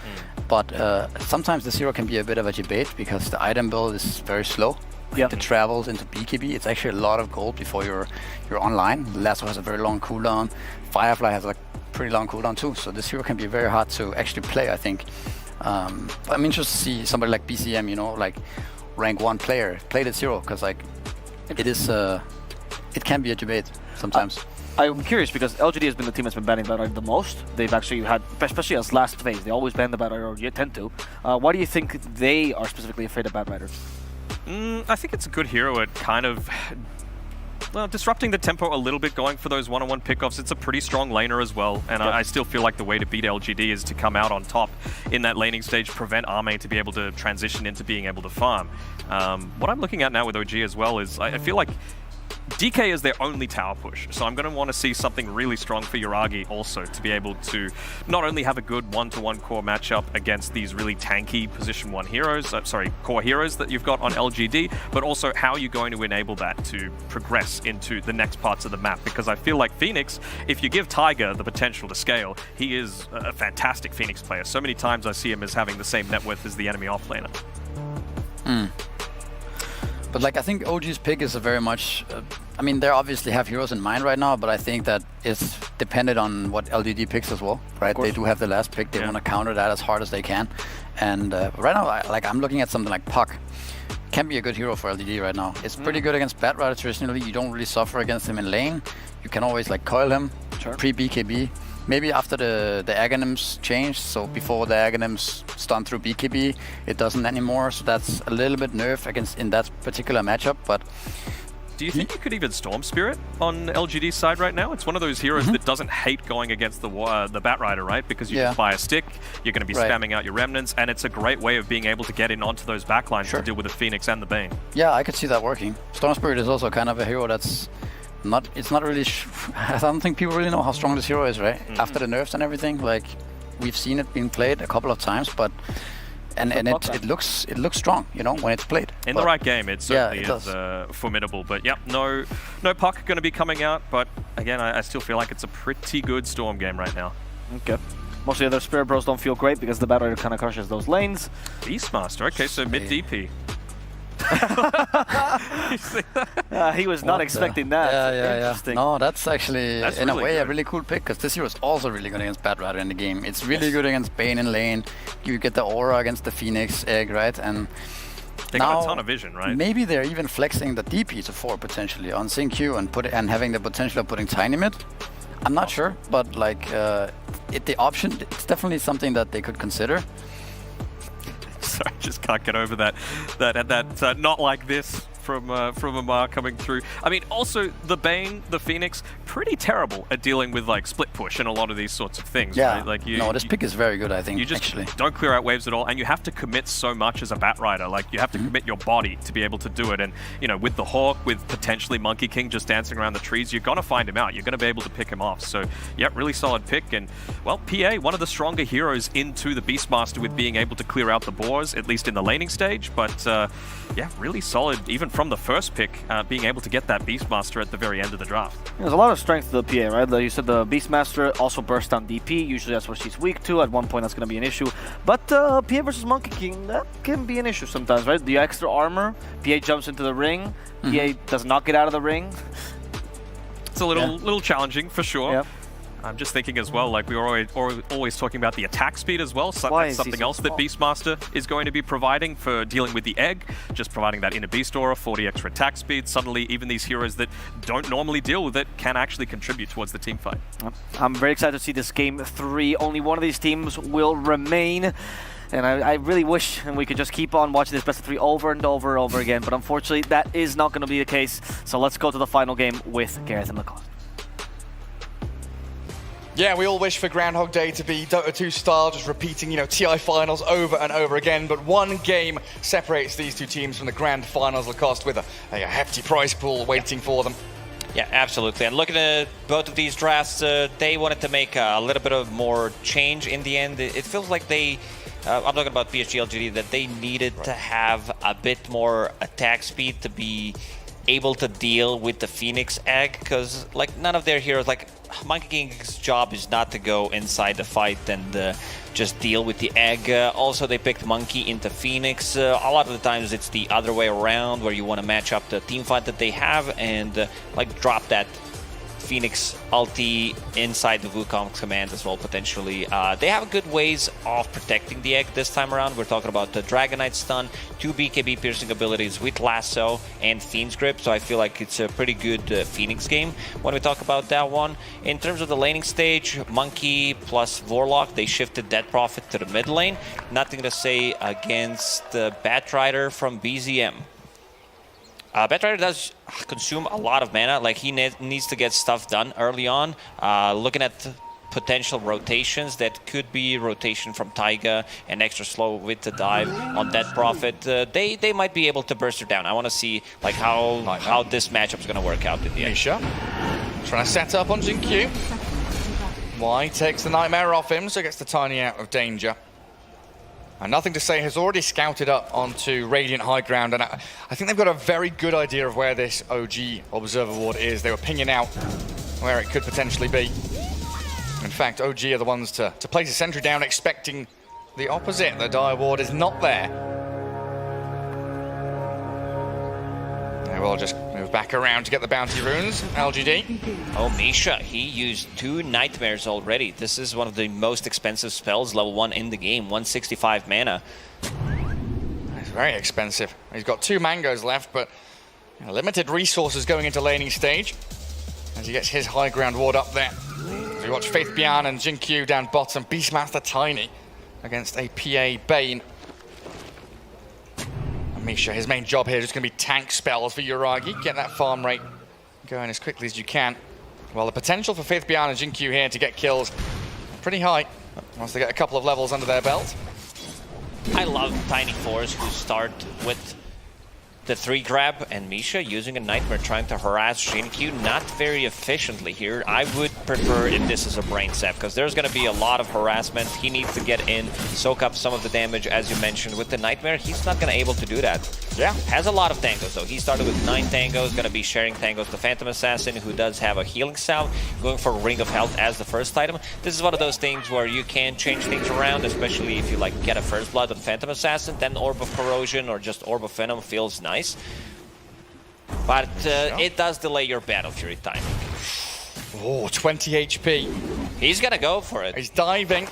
But sometimes this hero can be a bit of a debate because the item build is very slow. Yeah. The travels into BKB, it's actually a lot of gold before you're online. Lasso has a very long cooldown. Firefly has a pretty long cooldown too. So this hero can be very hard to actually play, I think. I'm interested to see somebody like BCM, you know, like rank 1 player play this hero, because like it can be a debate sometimes. I'm curious because LGD has been the team that's been banning Batrider the most. They've actually had, especially as last phase, they always ban the Batrider, or you tend to. Why do you think they are specifically afraid of Batrider? I think it's a good hero at kind of disrupting the tempo a little bit, going for those one-on-one pickoffs. It's a pretty strong laner as well, and I still feel like the way to beat LGD is to come out on top in that laning stage, prevent Armane to be able to transition into being able to farm. What I'm looking at now with OG as well is I feel like DK is their only tower push, so I'm going to want to see something really strong for Yuragi also to be able to not only have a good one-to-one core matchup against these really tanky position 1 heroes, core heroes that you've got on LGD, but also how you're going to enable that to progress into the next parts of the map, because I feel like Phoenix, if you give Tiger the potential to scale, he is a fantastic Phoenix player. So many times I see him as having the same net worth as the enemy offlaner. But like, I think OG's pick is a very much, I mean, they obviously have heroes in mind right now, but I think that it's dependent on what LGD picks as well, right? They do have the last pick. They want to counter that as hard as they can. And right now, I'm looking at something like Puck. Can be a good hero for LGD right now. It's pretty good against Batrider traditionally. You don't really suffer against him in lane. You can always like coil him pre-BKB. Maybe after the Aghanims changed, so before the Aghanims stun through BKB, it doesn't anymore. So that's a little bit nerf against in that particular matchup. But do you think you could even Storm Spirit on LGD's side right now? It's one of those heroes that doesn't hate going against the Batrider, right? Because you just buy a stick, you're going to be spamming out your remnants, and it's a great way of being able to get in onto those backlines to deal with the Phoenix and the Bane. Yeah, I could see that working. Storm Spirit is also kind of a hero that's it's not really I don't think people really know how strong this hero is, right? After the nerfs and everything, like we've seen it being played a couple of times, but it looks strong, you know, when it's played. In the right game, it certainly is formidable. But yep, no Puck going to be coming out, but again, I still feel like it's a pretty good Storm game right now. Okay. Most of the other Spirit Bros don't feel great because the Batrider kind of crushes those lanes. Beastmaster, okay, so mid DP. He was not expecting that. Yeah. Interesting. No, that's actually in a way good. a really cool pick, because this hero is also really good against Batrider in the game. It's really good against Bane in lane. You get the aura against the Phoenix egg, right? And they got a ton of vision, right? Maybe they're even flexing the DP to 4 potentially on Sync Q and having the potential of putting Tiny mid. I'm not sure, but like the option, it's definitely something that they could consider. Sorry, I just can't get over that not like this from Amar coming through. I mean, also the Bane, the Phoenix, pretty terrible at dealing with like split push and a lot of these sorts of things. Yeah. Right? Like This pick is very good, I think. You just actually don't clear out waves at all, and you have to commit so much as a Bat Rider. Like you have to commit your body to be able to do it. And you know, with the Hawk, with potentially Monkey King just dancing around the trees, you're gonna find him out. You're gonna be able to pick him off. So yeah, really solid pick. And well, PA, one of the stronger heroes into the Beastmaster with being able to clear out the boars, at least in the laning stage. But yeah, really solid, even from the first pick, being able to get that Beastmaster at the very end of the draft. There's a lot of strength to the PA, right? Like you said, the Beastmaster also bursts down DP. Usually that's what she's weak to. At one point, that's going to be an issue. But PA versus Monkey King, that can be an issue sometimes, right? The extra armor, PA jumps into the ring, PA does not get out of the ring. It's a little challenging, for sure. Yep. I'm just thinking as well, like we were always talking about the attack speed as well. So that's something else that Beastmaster is going to be providing for dealing with the egg, just providing that inner beast aura, 40 extra attack speed. Suddenly, even these heroes that don't normally deal with it can actually contribute towards the team fight. I'm very excited to see this game 3. Only one of these teams will remain. And I really wish we could just keep on watching this best of 3 over and over and over again. But unfortunately, that is not going to be the case. So let's go to the final game with Gareth and McCall. Yeah, we all wish for Groundhog Day to be Dota 2 style, just repeating, you know, TI finals over and over again. But one game separates these two teams from the grand finals, Lacoste, with a hefty prize pool waiting for them. Yeah, absolutely. And looking at both of these drafts, they wanted to make a little bit of more change in the end. It feels like they, I'm talking about PSG.LGD, that they needed to have a bit more attack speed to be able to deal with the Phoenix egg, because like none of their heroes, like Monkey King's job is not to go inside the fight and just deal with the egg. Also, they picked Monkey into Phoenix. A lot of the times it's the other way around, where you want to match up the team fight that they have and like drop that Phoenix ulti inside the Wukong command as well, potentially. They have good ways of protecting the egg this time around. We're talking about the Dragonite stun, 2 BKB piercing abilities with Lasso and Fiend's Grip, so I feel like it's a pretty good Phoenix game when we talk about that one. In terms of the laning stage, Monkey plus Warlock, they shifted Dead Prophet to the mid lane. Nothing to say against the Batrider from BZM. Batrider does consume a lot of mana, like he needs to get stuff done early on. Looking at potential rotations, that could be rotation from Taiga and extra slow with the dive on Dead Prophet. They might be able to burst her down. I want to see like how this matchup is going to work out in the end. Misha trying to set up on Jin-Q. Y takes the Nightmare off him, so gets the Tiny out of danger. And Nothing to Say has already scouted up onto Radiant High Ground, and I think they've got a very good idea of where this OG Observer Ward is. They were pinging out where it could potentially be. In fact, OG are the ones to place a sentry down, expecting the opposite. The Dire Ward is not there. They will just move back around to get the bounty runes. LGD. Oh, Misha, he used 2 Nightmares already. This is one of the most expensive spells, level 1 in the game, 165 mana. It's very expensive. He's got 2 mangoes left, but limited resources going into laning stage as he gets his high ground ward up there. So you watch Faith Bian and Jin-Q down bottom, Beastmaster Tiny against a PA Bane. Misha, his main job here is going to be tank spells for Uragi. Get that farm rate going as quickly as you can. Well, the potential for Faith Bian and Jin-Q here to get kills pretty high once they get a couple of levels under their belt. I love Tiny Fours who start with the 3 grab, and Misha using a Nightmare trying to harass Jin-Q not very efficiently here. I would prefer if this is a brain sap, because there's going to be a lot of harassment. He needs to get in, soak up some of the damage, as you mentioned. With the Nightmare, he's not going to be able to do that. Yeah. Has a lot of tangos, though. He started with 9 tangos, going to be sharing tangos. The Phantom Assassin, who does have a healing salve, going for Ring of Health as the first item. This is one of those things where you can change things around, especially if you like get a First Blood on Phantom Assassin, then Orb of Corrosion or just Orb of Venom feels nice. But it does delay your Battle Fury timing. Oh, 20 HP. He's gonna go for it. He's diving.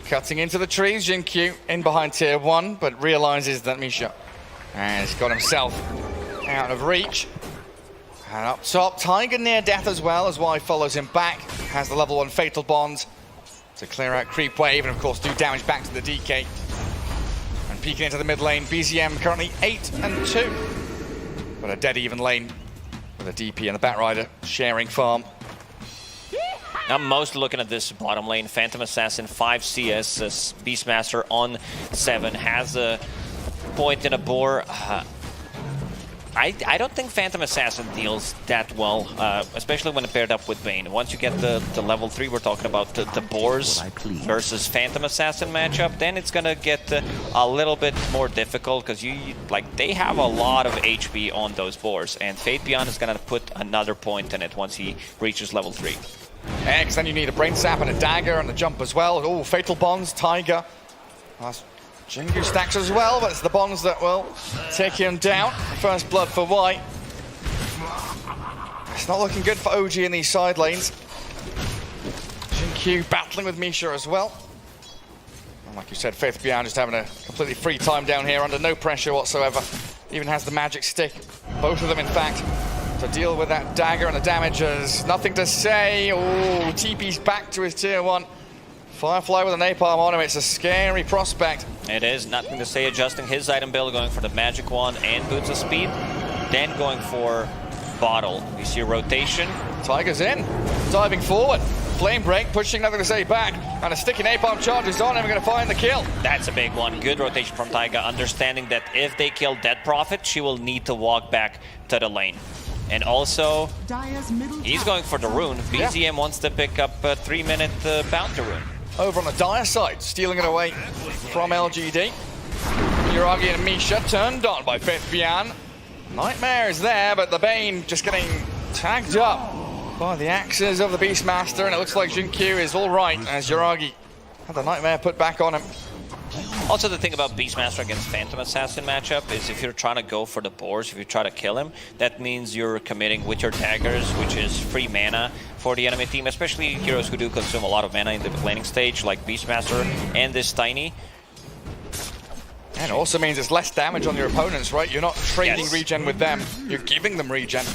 Cutting into the trees, Jin-Q in behind tier 1, but realizes that Misha has got himself out of reach. And up top, Tiger near death as well, as Y follows him back. Has the level 1 Fatal Bond to clear out Creep Wave, and of course do damage back to the DK. And peeking into the mid lane, BZM currently 8-2. But a dead even lane with a DP and a Batrider sharing farm. I'm mostly looking at this bottom lane. Phantom Assassin, 5 CS, Beastmaster on 7, has a point in a boar. I don't think Phantom Assassin deals that well, especially when paired up with Bane. Once you get the level 3, we're talking about the boars versus Phantom Assassin matchup, then it's gonna get a little bit more difficult because they have a lot of HP on those boars, and Fate Beyond is gonna put another point in it once he reaches level 3. X, then you need a Brain Sap and a Dagger and a jump as well. Oh, Fatal Bonds, Tiger. Jingu stacks as well, but it's the Bonds that will take him down. First blood for White. It's not looking good for OG in these side lanes. Jingu battling with Misha as well. And like you said, Faith Beyond just having a completely free time down here under no pressure whatsoever. Even has the magic stick. Both of them, in fact, to deal with that dagger and the damages. Nothing to say. Oh, TP's back to his tier 1. Firefly with a napalm on him. It's a scary prospect. It is. Nothing to say. Adjusting his item build, going for the magic wand and boots of speed. Then going for bottle. We see a rotation. Tiger's in. Diving forward. Flame break, pushing Nothing to Say back. And a sticky napalm charges on him. We're going to find the kill. That's a big one. Good rotation from Tiger, understanding that if they kill Dead Prophet, she will need to walk back to the lane. And also, he's going for the rune. BZM wants to pick up a 3-minute bounty rune. Over on the Dire side, stealing it away from LGD. Yuragi and Misha turned on by Faith Beyond. Nightmare is there, but the Bane just getting tagged up by the axes of the Beastmaster, and it looks like Jinkyu is all right as Yuragi had the Nightmare put back on him. Also, the thing about Beastmaster against Phantom Assassin matchup is if you're trying to go for the boars, if you try to kill him, that means you're committing with your daggers, which is free mana for the enemy team, especially heroes who do consume a lot of mana in the laning stage, like Beastmaster and this Tiny. And it also means it's less damage on your opponents, right? You're not trading regen with them, you're giving them regen.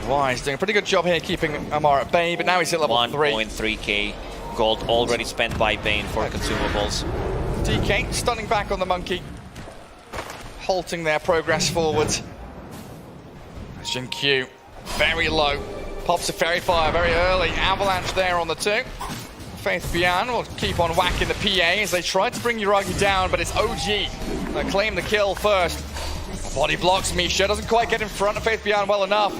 Wise doing a pretty good job here keeping Amar at bay, but now he's at level 3. 1.3k gold already spent by Bane for consumables. DK stunning back on the monkey, halting their progress forwards. Jinkyu very low, pops a Fairy Fire very early, avalanche there on the 2. Faith Beyond will keep on whacking the PA as they try to bring Yuragi down, but it's OG that claim the kill first. Body blocks Misha, doesn't quite get in front of Faith Beyond well enough.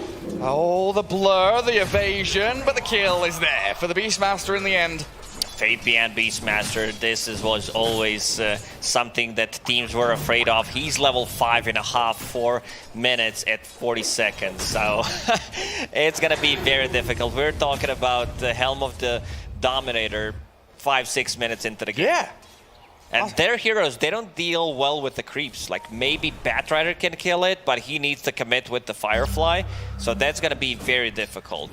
Oh, the blur, the evasion, but the kill is there for the Beastmaster in the end. Fate Beyond Beastmaster, this was always something that teams were afraid of. He's level 5.5, 4 minutes at 40 seconds, so it's gonna be very difficult. We're talking about the Helm of the Dominator 5-6 minutes into the game. Yeah. And their heroes, they don't deal well with the creeps. Like, maybe Batrider can kill it, but he needs to commit with the Firefly. So that's going to be very difficult.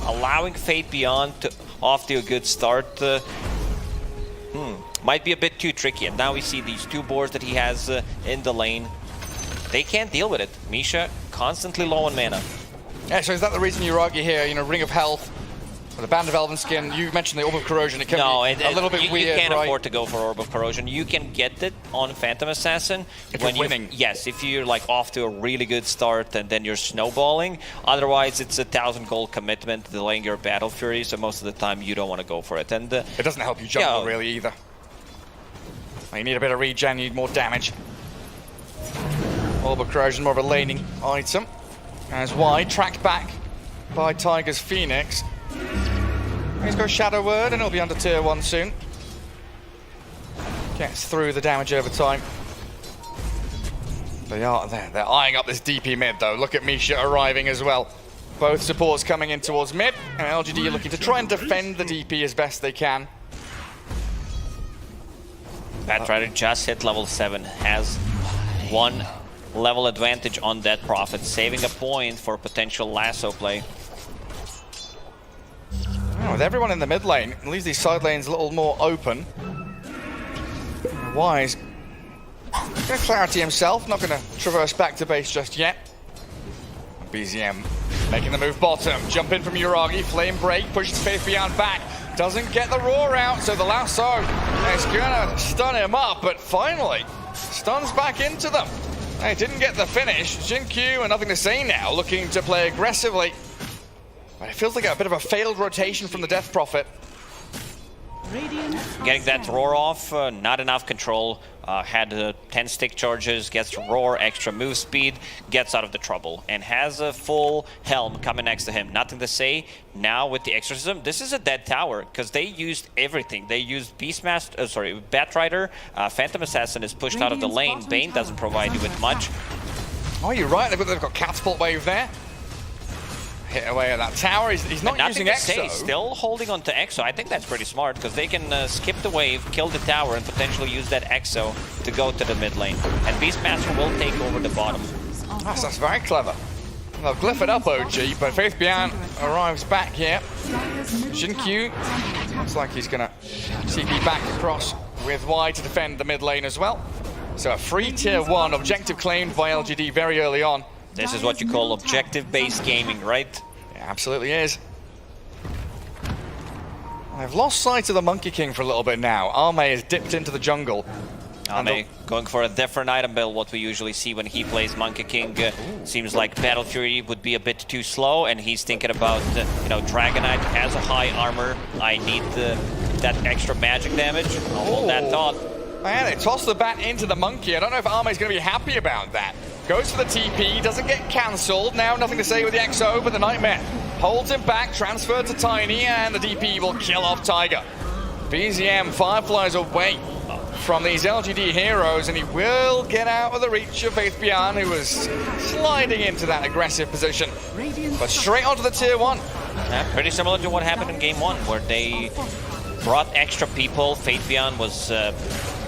Allowing Fate Beyond to off to a good start might be a bit too tricky. And now we see these 2 boars that he has in the lane. They can't deal with it. Misha constantly low on mana. Yeah, so is that the reason Yuragi here, you know, Ring of Health, with a Band of Elven Skin? You mentioned the Orb of Corrosion. It can be a little bit weird, you can't right? afford to go for Orb of Corrosion. You can get it on Phantom Assassin if you're winning. Yes, if you're like off to a really good start and then you're snowballing. Otherwise, it's a 1,000 gold commitment delaying your Battle Fury. So most of the time, you don't want to go for it. And it doesn't help you jump really either. You need a bit of regen. You need more damage. Orb of Corrosion, more of a laning item. As wide, tracked back by Tiger's Phoenix. He's got Shadow Word, and it'll be under tier 1 soon. Gets through the damage over time. They are there. They're eyeing up this DP mid, though. Look at Misha arriving as well. Both supports coming in towards mid, and LGD looking to try and defend the DP as best they can. Batrider just hit level 7, has 1 level advantage on Dead Prophet, saving a point for potential lasso play. With everyone in the mid lane, it leaves these side lanes a little more open. Wise got clarity himself, not going to traverse back to base just yet. BZM making the move bottom, jump in from Yuragi, flame break, pushes Faith Beyond back, doesn't get the roar out, so the lasso is going to stun him up, but finally stuns back into them. They didn't get the finish. Jin-Q, and nothing to say now, looking to play aggressively. But it feels like a bit of a failed rotation from the Death Prophet. Getting that roar off, not enough control. Had 10 stick charges, gets roar, extra move speed, gets out of the trouble, and has a full helm coming next to him. Nothing to say. Now with the exorcism, this is a dead tower because they used everything. They used Beastmaster, Batrider, Phantom Assassin is pushed out of the lane. Bane doesn't provide you with much. Oh, you're right. They've got Catapult Wave there. Hit away at that tower. He's not using Exo. Still holding on to Exo. I think that's pretty smart because they can skip the wave, kill the tower, and potentially use that Exo to go to the mid lane. And Beastmaster will take over the bottom. That's very clever. They'll glyph it up, OG, but Faith Bian arrives back here. Jin-Q looks like he's going to TP back across with Y to defend the mid lane as well. So a free tier 1 objective claimed by LGD very early on. This is what you call objective-based gaming, right? It absolutely is. I've lost sight of the Monkey King for a little bit now. Arme has dipped into the jungle. Arme going for a different item build, what we usually see when he plays Monkey King. Seems like Battle Fury would be a bit too slow, and he's thinking about, Dragonite has a high armor. I need that extra magic damage. I'll hold that thought. Man, they toss the bat into the monkey. I don't know if Arme's going to be happy about that. Goes for the TP, doesn't get cancelled. Now nothing to say with the XO, but the Nightmare holds him back, transferred to Tiny, and the DP will kill off Tiger. BZM fireflies away from these LGD heroes, and he will get out of the reach of Faith Bian, who was sliding into that aggressive position. But straight onto the tier 1. Yeah, pretty similar to what happened in game 1, where they brought extra people. Faith Bian was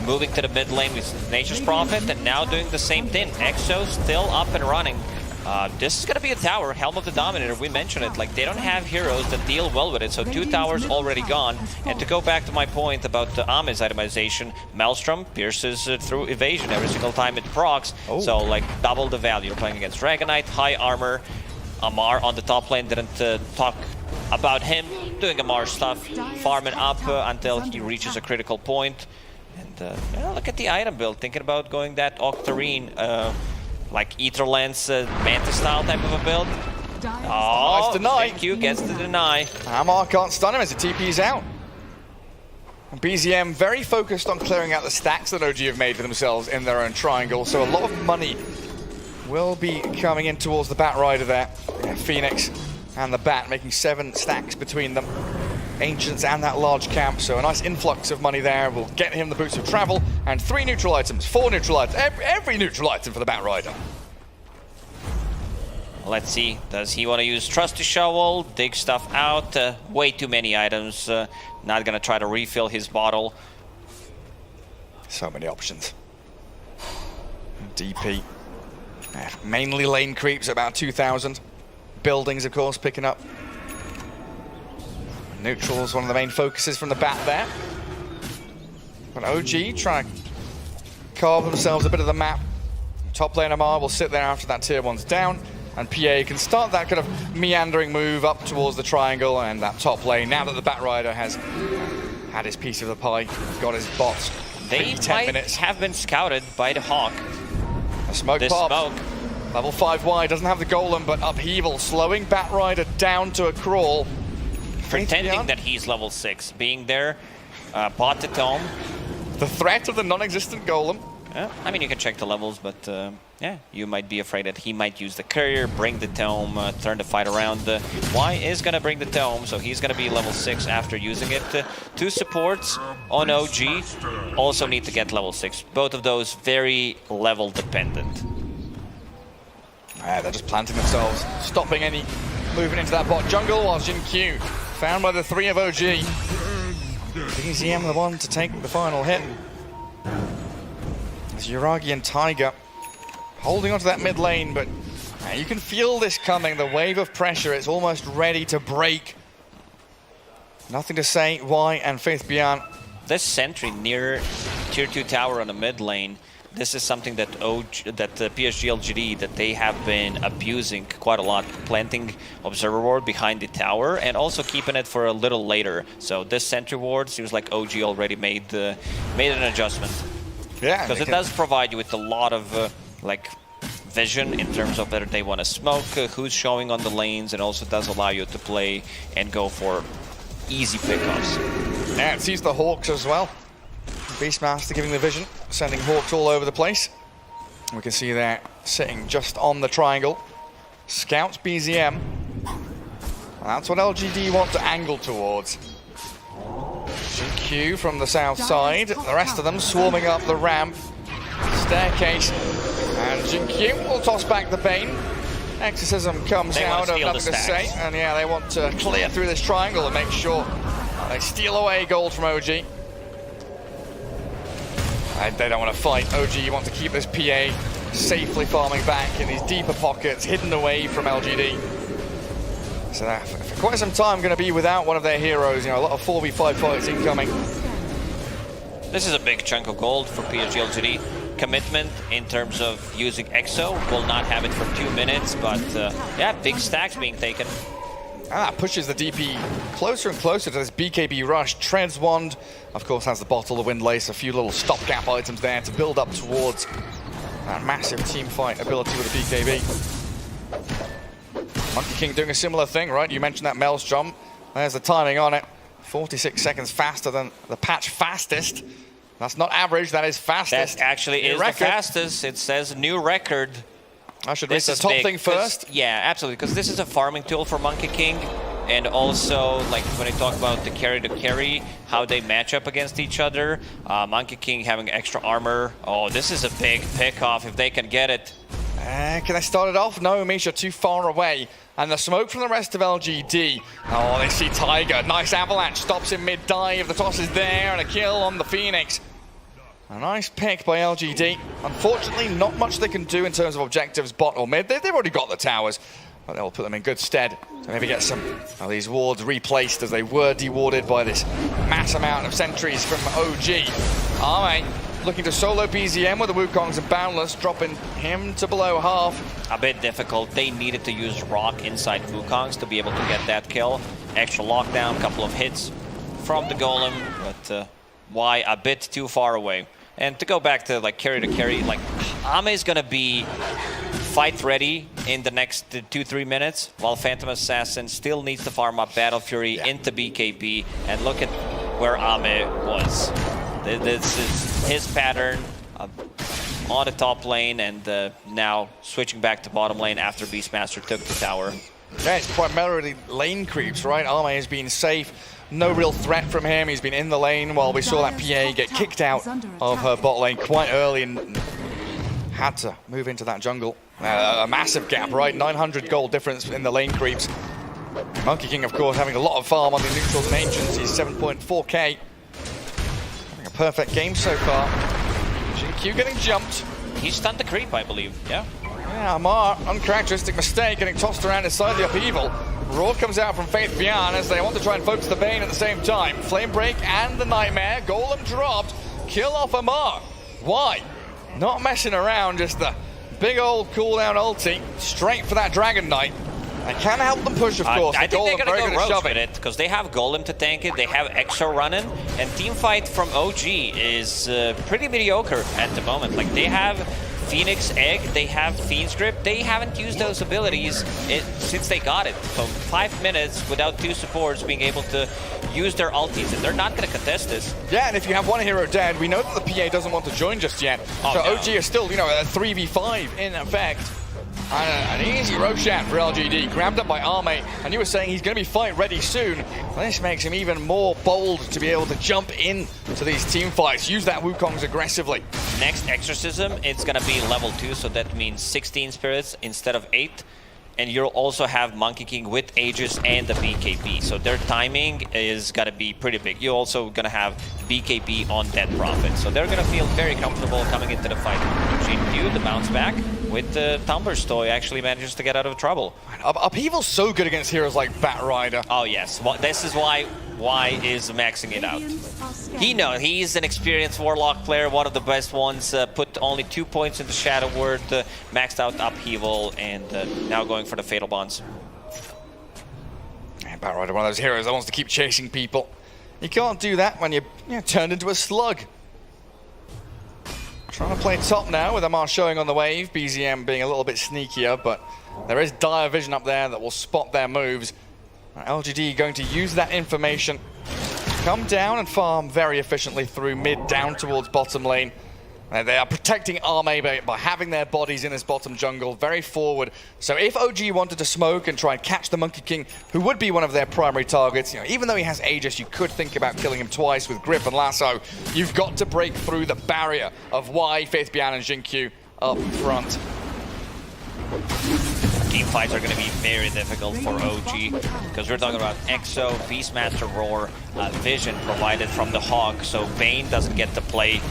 moving to the mid lane with Nature's Prophet, and now doing the same thing. Exo still up and running. This is going to be a tower, Helm of the Dominator. We mentioned it, like they don't have heroes that deal well with it, so 2 towers already gone. And to go back to my point about the Ame's itemization, Maelstrom pierces through evasion every single time it procs, so like double the value. You're playing against Dragonite, high armor. Amar on the top lane didn't talk about him doing Amar stuff, farming up until he reaches a critical point. And look at the item build, thinking about going that Octarine, like Ether Lens, Mantis style type of a build. Oh, nice deny. Q gets the deny. Amar can't stun him as the TP's out. And BZM very focused on clearing out the stacks that OG have made for themselves in their own triangle, so a lot of money will be coming in towards the Batrider there. Phoenix and the Bat making 7 stacks between them. Ancients and that large camp, so a nice influx of money there will get him the boots of travel, and 3 neutral items, 4 neutral items, every neutral item for the Batrider. Let's see, does he want to use Trusty Shovel, dig stuff out? Way too many items, not gonna try to refill his bottle. So many options. DP. Mainly lane creeps, about 2,000. Buildings, of course, picking up. Neutral's one of the main focuses from the Bat there. But OG trying to carve themselves a bit of the map. Top lane Amar will sit there after that tier 1's down, and PA can start that kind of meandering move up towards the triangle and that top lane. Now that the Batrider has had his piece of the pie, got his bots. They might have been scouted by the Hawk. A smoke pop. Level 5 Y doesn't have the golem, but upheaval, slowing Batrider down to a crawl. Pretending that he's level 6, being there, bought the tome. The threat of the non-existent golem. I mean, you can check the levels, but yeah, you might be afraid that he might use the courier, bring the tome, turn the fight around. Y is going to bring the tome, so he's going to be level 6 after using it. 2 supports on OG also need to get level 6. Both of those very level dependent. They're just planting themselves, stopping any movement into that bot jungle, while Jin-Q found by the 3 of OG. BZM the one to take the final hit. As Yuragi and Tiger holding onto that mid lane, but you can feel this coming. The wave of pressure is almost ready to break. Nothing to say, Y and Faith Bian. This sentry near tier 2 tower on the mid lane, this is something that PSG.LGD, that they have been abusing quite a lot, planting Observer Ward behind the tower and also keeping it for a little later. So this sentry ward seems like OG already made an adjustment. Yeah, because it does provide you with a lot of like vision in terms of whether they want to smoke, who's showing on the lanes, and also does allow you to play and go for easy pickoffs. Yeah, it sees the Hawks as well. Beastmaster giving the vision, sending Hawks all over the place. We can see they're sitting just on the triangle. Scouts BZM. And that's what LGD want to angle towards. GQ from the south side. The rest of them swarming up the ramp. Staircase. And GQ will toss back the Bane. Exorcism comes out of nothing to say. And yeah, they want to clear through this triangle and make sure they steal away gold from OG. And they don't want to fight. OG want to keep this PA safely farming back in these deeper pockets, hidden away from LGD. So that for quite some time going to be without one of their heroes. You know, a lot of 4v5 fights incoming. This is a big chunk of gold for PSG.LGD. Commitment in terms of using EXO. Will not have it for 2 minutes, but yeah, big stacks being taken. That pushes the DP closer and closer to this BKB rush. Treads Wand, of course, has the bottle, the Windlace, a few little stopgap items there to build up towards that massive team fight ability with the BKB. Monkey King doing a similar thing, right? You mentioned that Maelstrom. There's the timing on it. 46 seconds faster than the patch fastest. That's not average, that is fastest. That actually is the fastest. It says new record. I should read the top thing first. Yeah, absolutely, because this is a farming tool for Monkey King. And also, like when I talk about the carry to carry, how they match up against each other. Monkey King having extra armor. Oh, this is a big pick-off if they can get it. Can they start it off? No, Misha too far away. And the smoke from the rest of LGD. Oh, they see Tiger. Nice avalanche. Stops him mid-dive. The toss is there and a kill on the Phoenix. A nice pick by LGD. Unfortunately, not much they can do in terms of objectives, bot or mid. They've already got the towers, but they'll put them in good stead to maybe get some of these wards replaced as they were dewarded by this mass amount of sentries from OG. Arme looking to solo BZM with the Wukongs and Boundless, dropping him to below half. A bit difficult. They needed to use Rock inside Wukongs to be able to get that kill. Extra lockdown, couple of hits from the Golem, but why a bit too far away. And to go back to like carry, like Ame is gonna be fight ready in the next 2-3 minutes, while Phantom Assassin still needs to farm up Battle Fury into BKB. And look at where Ame was. This is his pattern on the top lane, and now switching back to bottom lane after Beastmaster took the tower. Yeah, it's primarily lane creeps, right? Ame has been safe. No real threat from him. He's been in the lane while we saw that PA get kicked out of her bot lane quite early and had to move into that jungle. A massive gap, right? 900 gold difference in the lane creeps. Monkey King, of course, having a lot of farm on the neutrals and ancients. He's 7.4k. Having a perfect game so far. GQ getting jumped. He stunned the creep, I believe. Yeah. Yeah, Amar, uncharacteristic mistake, getting tossed around inside the upheaval. Roar comes out from Faith Beyond as they want to try and focus the Bane at the same time. Flame Break and the Nightmare. Golem dropped. Kill off Amar. Why? Not messing around, just the big old cooldown ulti. Straight for that Dragon Knight. I can help them push, of course. I think they're going to go roach with it, because they have Golem to tank it, they have Exo running, and teamfight from OG is pretty mediocre at the moment. Like, they have Phoenix Egg, they have Fiend's Grip, they haven't used those abilities since they got it. So 5 minutes without 2 supports being able to use their ultis, and they're not going to contest this. Yeah, and if you have one hero dead, we know that the PA doesn't want to join just yet. So OG is still, you know, a 3v5 in effect. And an easy Roshan for LGD, grabbed up by Arme, and you were saying he's going to be fight ready soon. This makes him even more bold to be able to jump in to these team fights, use that Wukongs aggressively. Next Exorcism, it's going to be level 2, so that means 16 spirits instead of 8. And you'll also have Monkey King with Aegis and the BKB, so their timing is going to be pretty big. You're also going to have BKB on Dead Prophet, so they're going to feel very comfortable coming into the fight. GQ, the bounce back with the Tumbler's Toy, actually manages to get out of trouble. Upheaval's so good against heroes like Bat Rider. Oh yes, well, this is why is maxing it out. He's an experienced Warlock player, one of the best ones, put only 2 points into Shadow Word, maxed out Upheaval, and now going for the Fatal Bonds. Yeah, Bat Rider, one of those heroes that wants to keep chasing people. You can't do that when you're turned into a slug. Trying to play top now with Amar showing on the wave. BZM being a little bit sneakier, but there is dire vision up there that will spot their moves. LGD going to use that information, come down and farm very efficiently through mid down towards bottom lane. They are protecting Arme by having their bodies in this bottom jungle, very forward. So if OG wanted to smoke and try and catch the Monkey King, who would be one of their primary targets, even though he has Aegis, you could think about killing him twice with Grip and Lasso. You've got to break through the barrier of why Faithbian and Jinkyu up front. Team fights are going to be very difficult for OG because we're talking about EXO, Beastmaster Roar, vision provided from the Hawk, so Vayne doesn't get to play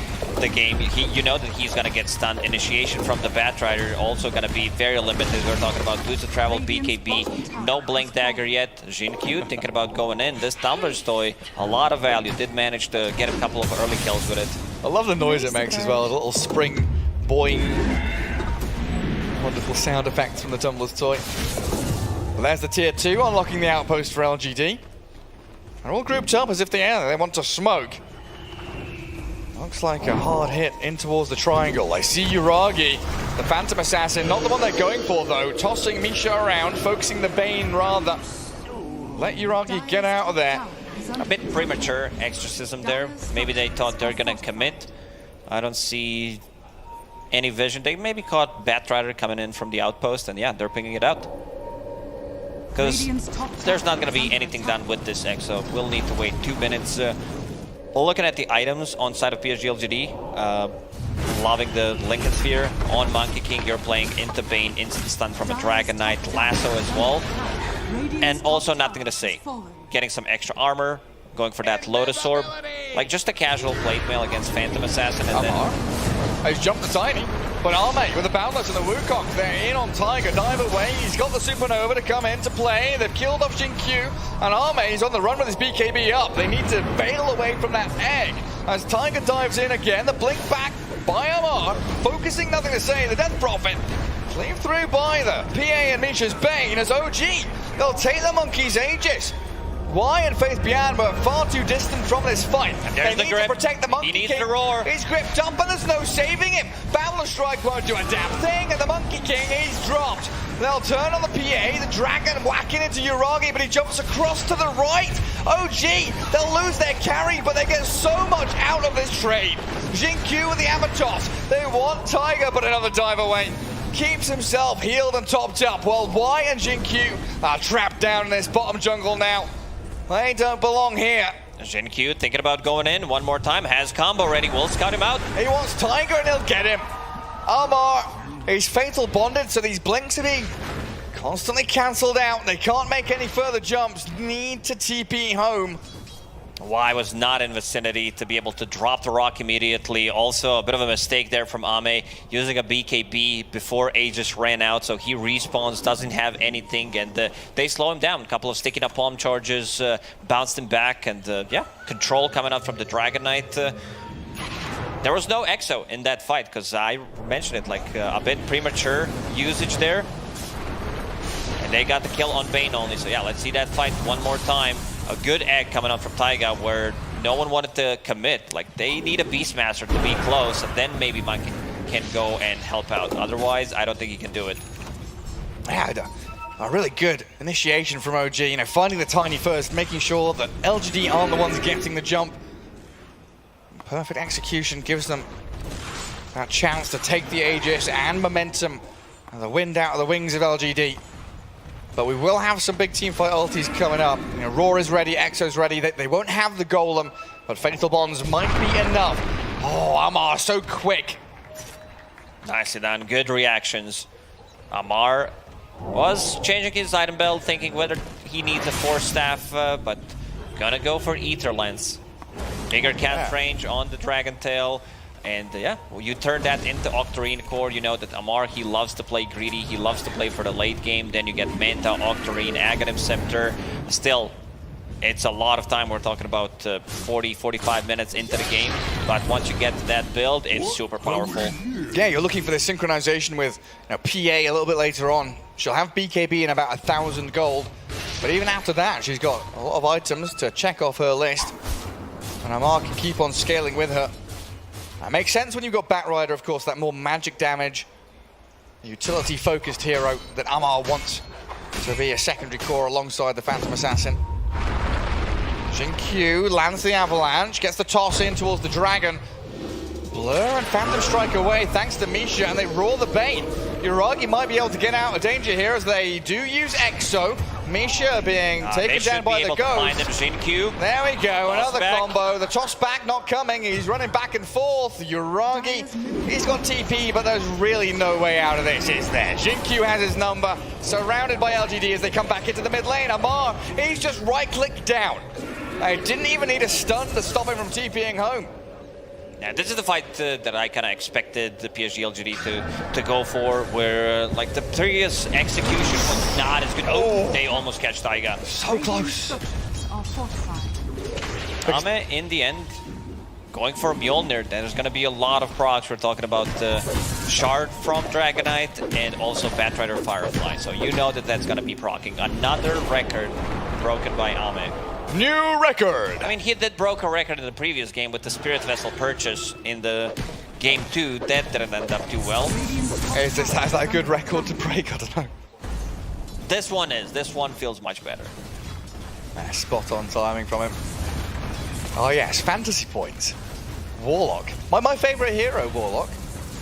the game. You know that he's going to get stunned. Initiation from the Batrider also going to be very limited. We're talking about boots of travel, BKB, no Blink Dagger yet. Jinkyu thinking about going in. This Tumbler's toy, a lot of value. Did manage to get a couple of early kills with it. I love the noise it makes as well, a little spring boing. Wonderful sound effects from the Tumbler's toy. Well, there's the tier 2 unlocking the outpost for LGD. They're all grouped up as if they want to smoke. Looks like a hard hit in towards the triangle. I see Uragi, the Phantom Assassin, not the one they're going for though. Tossing Misha around, focusing the Bane rather. Let Uragi get out of there. A bit premature exorcism there. Maybe they thought they're gonna commit. I don't see any vision. They maybe caught Batrider coming in from the outpost, and yeah, they're picking it out. Because there's not going to be anything done with this EXO. We'll need to wait 2 minutes. Looking at the items on side of PSG.LGD, loving the Lincoln Sphere. On Monkey King, you're playing into Bane, instant stun from a Dragon Knight, Lasso as well. And also nothing to say. Getting some extra armor, going for that Lotus Orb. Like just a casual plate mail against Phantom Assassin, and then... He's jumped the Tiny, but Arme with the Boundless and the Wukong, they're in on Tiger, dive away, he's got the Supernova to come into play, they've killed off Jinkyu, and Arme's on the run with his BKB up. They need to bail away from that egg. As Tiger dives in again, the blink back by Amar, focusing nothing to say, the Death Prophet, cleave through by the PA and Misha's Bane as OG, they'll take the Monkey's Aegis. Y and Faithbian were far too distant from this fight. And there's they need to protect the Monkey King. He needs to roar. He's gripped up and there's no saving him. Boundless Strike won't do a damn thing, and the Monkey King, he's dropped. They'll turn on the PA, the Dragon whacking into Uragi, but he jumps across to the right. OG, they'll lose their carry, but they get so much out of this trade. Jinkyu with the Amatos. They want Tiger, but another dive away. Keeps himself healed and topped up, while Y and Jinkyu are trapped down in this bottom jungle now. They don't belong here. Jinkyu thinking about going in one more time, has combo ready, will scout him out. He wants Tiger and he'll get him. Amar is fatal bonded, so these blinks are being constantly cancelled out. They can't make any further jumps, need to TP home. Y was not in vicinity to be able to drop the rock immediately. Also a bit of a mistake there from Ame, using a BKB before Aegis ran out, so he respawns, doesn't have anything, and they slow him down. A couple of sticky napalm charges, bounced him back, and yeah, control coming out from the Dragon Knight. There was no EXO in that fight, because I mentioned it, like a bit premature usage there. And they got the kill on Bane only, so yeah, let's see that fight one more time. A good egg coming up from Taiga where no one wanted to commit. Like, they need a Beastmaster to be close, and then maybe Monkey can go and help out. Otherwise, I don't think he can do it. Yeah, a really good initiation from OG. You know, finding the Tiny first, making sure that LGD aren't the ones getting the jump. Perfect execution gives them that chance to take the Aegis and momentum and the wind out of the wings of LGD. But we will have some big team fight ultis coming up. You know, Roar is ready, EXO's ready. They won't have the Golem, but Fatal Bonds might be enough. Oh, Amar, so quick. Nicely done, good reactions. Amar was changing his item belt, thinking whether he needs a Force Staff, but gonna go for Ether Lens. Bigger cast range on the Dragon Tail. And yeah, you turn that into Octarine Core. You know that Amar, he loves to play greedy. He loves to play for the late game. Then you get Manta, Octarine, Aghanim Scepter. Still, it's a lot of time. We're talking about 40, 45 minutes into the game. But once you get to that build, it's super powerful. Yeah, you're looking for the synchronization with PA a little bit later on. She'll have BKB in about 1,000 gold. But even after that, she's got a lot of items to check off her list. And Amar can keep on scaling with her. That makes sense when you've got Batrider, of course, that more magic damage, utility-focused hero that Amar wants to be a secondary core alongside the Phantom Assassin. Jin-Q lands the avalanche, gets the toss in towards the dragon. Blur and Phantom strike away thanks to Misha, and they roar the bait. Yuragi might be able to get out of danger here as they do use Exo. Misha being taken down by the ghost. There we go, another combo. The toss back not coming. He's running back and forth. Yuragi, he's got TP, but there's really no way out of this, is there? Jin-Q has his number, surrounded by LGD as they come back into the mid lane. Amar, he's just right-clicked down. I didn't even need a stun to stop him from TPing home. Yeah, this is the fight that I kind of expected the PSG.LGD to go for, where like the previous execution was not as good. Oh, they almost catch Taiga. So close. Ame, in the end, going for Mjolnir. There's going to be a lot of procs. We're talking about the Shard from Dragonite and also Batrider Firefly. So you know that that's going to be procking. Another record broken by Ame. New record! I mean, he did broke a record in the previous game with the Spirit Vessel purchase in the game 2. That didn't end up too well. Is that a good record to break? I don't know. This one feels much better. Spot on timing from him. Oh yes, fantasy points. Warlock. My favourite hero, Warlock.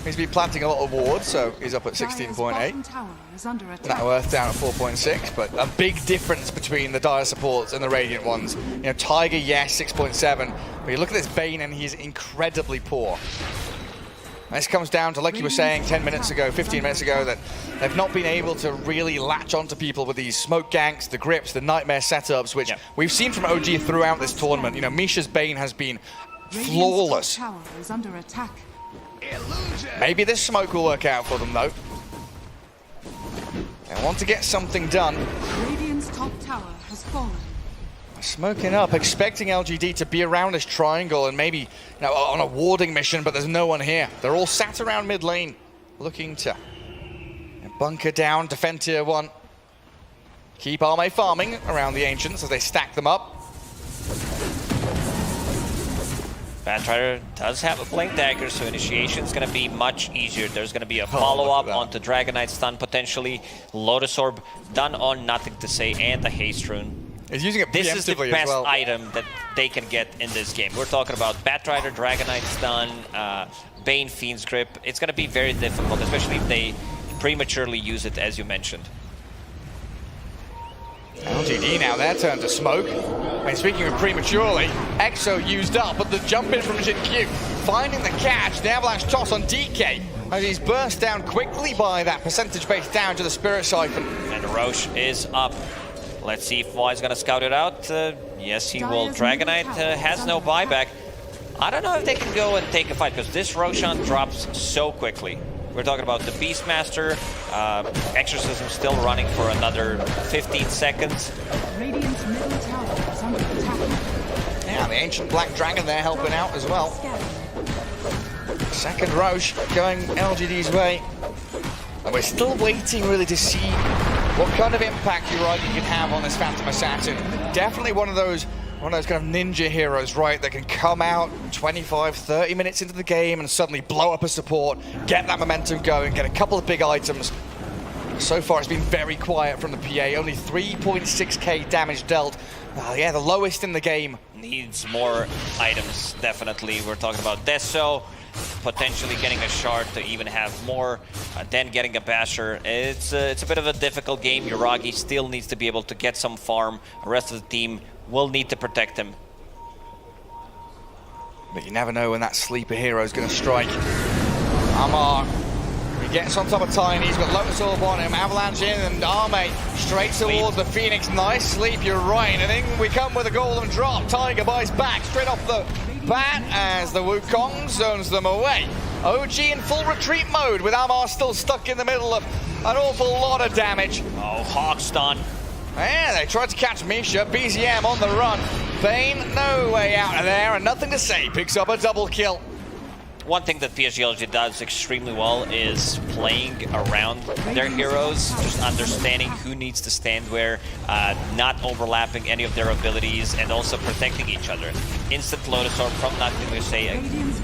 He's been planting a lot of wards, so he's up at 16.8. Net worth down at 4.6, but a big difference between the Dire supports and the Radiant ones. You know, Tiger, yes, 6.7, but you look at this Bane and he's incredibly poor. And this comes down to, like you were saying 10 minutes ago, 15 minutes ago, that they've not been able to really latch onto people with these smoke ganks, the grips, the nightmare setups, which we've seen from OG throughout this tournament. You know, Misha's Bane has been flawless. Maybe this smoke will work out for them, though. They want to get something done. Radiant's top tower has fallen. Smoking up, expecting LGD to be around this triangle and maybe on a warding mission, but there's no one here. They're all sat around mid lane, looking to bunker down, defend tier 1. Keep Ame farming around the Ancients as they stack them up. Batrider does have a Blink Dagger, so initiation is going to be much easier. There's going to be a follow-up onto Dragonite stun potentially. Lotus Orb done on Nothing to Say and the Haste Rune. He's using it this is the preemptively best as well. item that they can get in this game. We're talking about Batrider, Dragonite stun, Bane Fiend's Grip. It's going to be very difficult, especially if they prematurely use it, as you mentioned. LGD now, their turn to smoke. And speaking of prematurely, Exo used up, but the jump in from Jin-Q, finding the catch, the avalanche toss on DK, as he's burst down quickly by that percentage base down to the Spirit Siphon. And Roche is up. Let's see if Y's gonna scout it out. Yes, he will. Dragonite has no buyback. I don't know if they can go and take a fight, because this Roshan drops so quickly. We're talking about the Beastmaster. Exorcism still running for another 15 seconds. Radiant's middle tower is under attack. Yeah, the Ancient Black Dragon there helping out as well. Second Roche going LGD's way. And we're still waiting really to see what kind of impact Yuragi can have on this Phantom Assassin. Definitely one of those kind of ninja heroes, right, that can come out 25, 30 minutes into the game and suddenly blow up a support, get that momentum going, get a couple of big items. So far, it's been very quiet from the PA, only 3.6k damage dealt. Yeah, the lowest in the game. Needs more items, definitely. We're talking about Deso, potentially getting a shard to even have more, then getting a basher. It's a bit of a difficult game. Yuragi still needs to be able to get some farm. The rest of the team will need to protect him. But you never know when that sleeper hero is going to strike. Amar, he gets on top of Tiny, he's got Lotus Orb on him, Avalanche in, and Ame straight towards the Phoenix. Nice sleep, you're right. And then we come with a golden drop. Tiger buys back straight off the bat as the Wukong zones them away. OG in full retreat mode with Amar still stuck in the middle of an awful lot of damage. Oh, Hawk stun. Yeah, they tried to catch Misha. BZM on the run. Bane, no way out of there, and Nothing to Say picks up a double kill. one thing that PSG.LGD does extremely well is playing around their heroes, just understanding who needs to stand where, not overlapping any of their abilities, and also protecting each other. Instant Lotus Orb from Nothing to say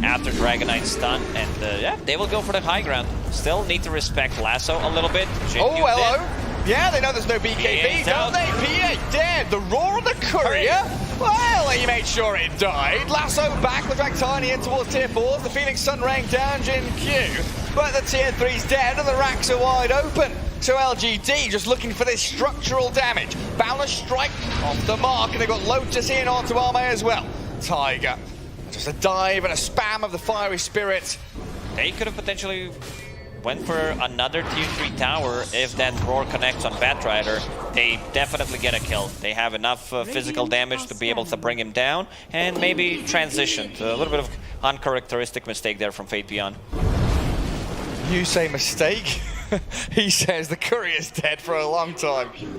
after Dragon Knight stun, and yeah, they will go for the high ground. Still need to respect Lasso a little bit. Oh, hello. Yeah, they know there's no BKB, don't they? PA dead. The roar on the courier. Well, he made sure it died. Lasso back, the Dractani in towards tier 4s. The Phoenix Sun Rain down Jin Q. But the tier 3's dead and the racks are wide open. So LGD just looking for this structural damage. Balance Strike off the mark, and they've got Lotus in onto Arme as well. Tiger, just a dive and a spam of the Fiery Spirit. They could have potentially went for another tier 3 tower if that roar connects on Batrider. They definitely get a kill. They have enough physical damage to be able to bring him down and maybe transition. A little bit of uncharacteristic mistake there from Fate Beyond. You say mistake? He says the courier's dead for a long time. Can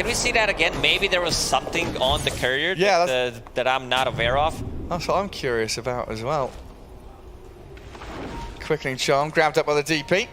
we see that again? Maybe there was something on the courier that I'm not aware of. That's what I'm curious about as well. Quickening Charm grabbed up by the DP.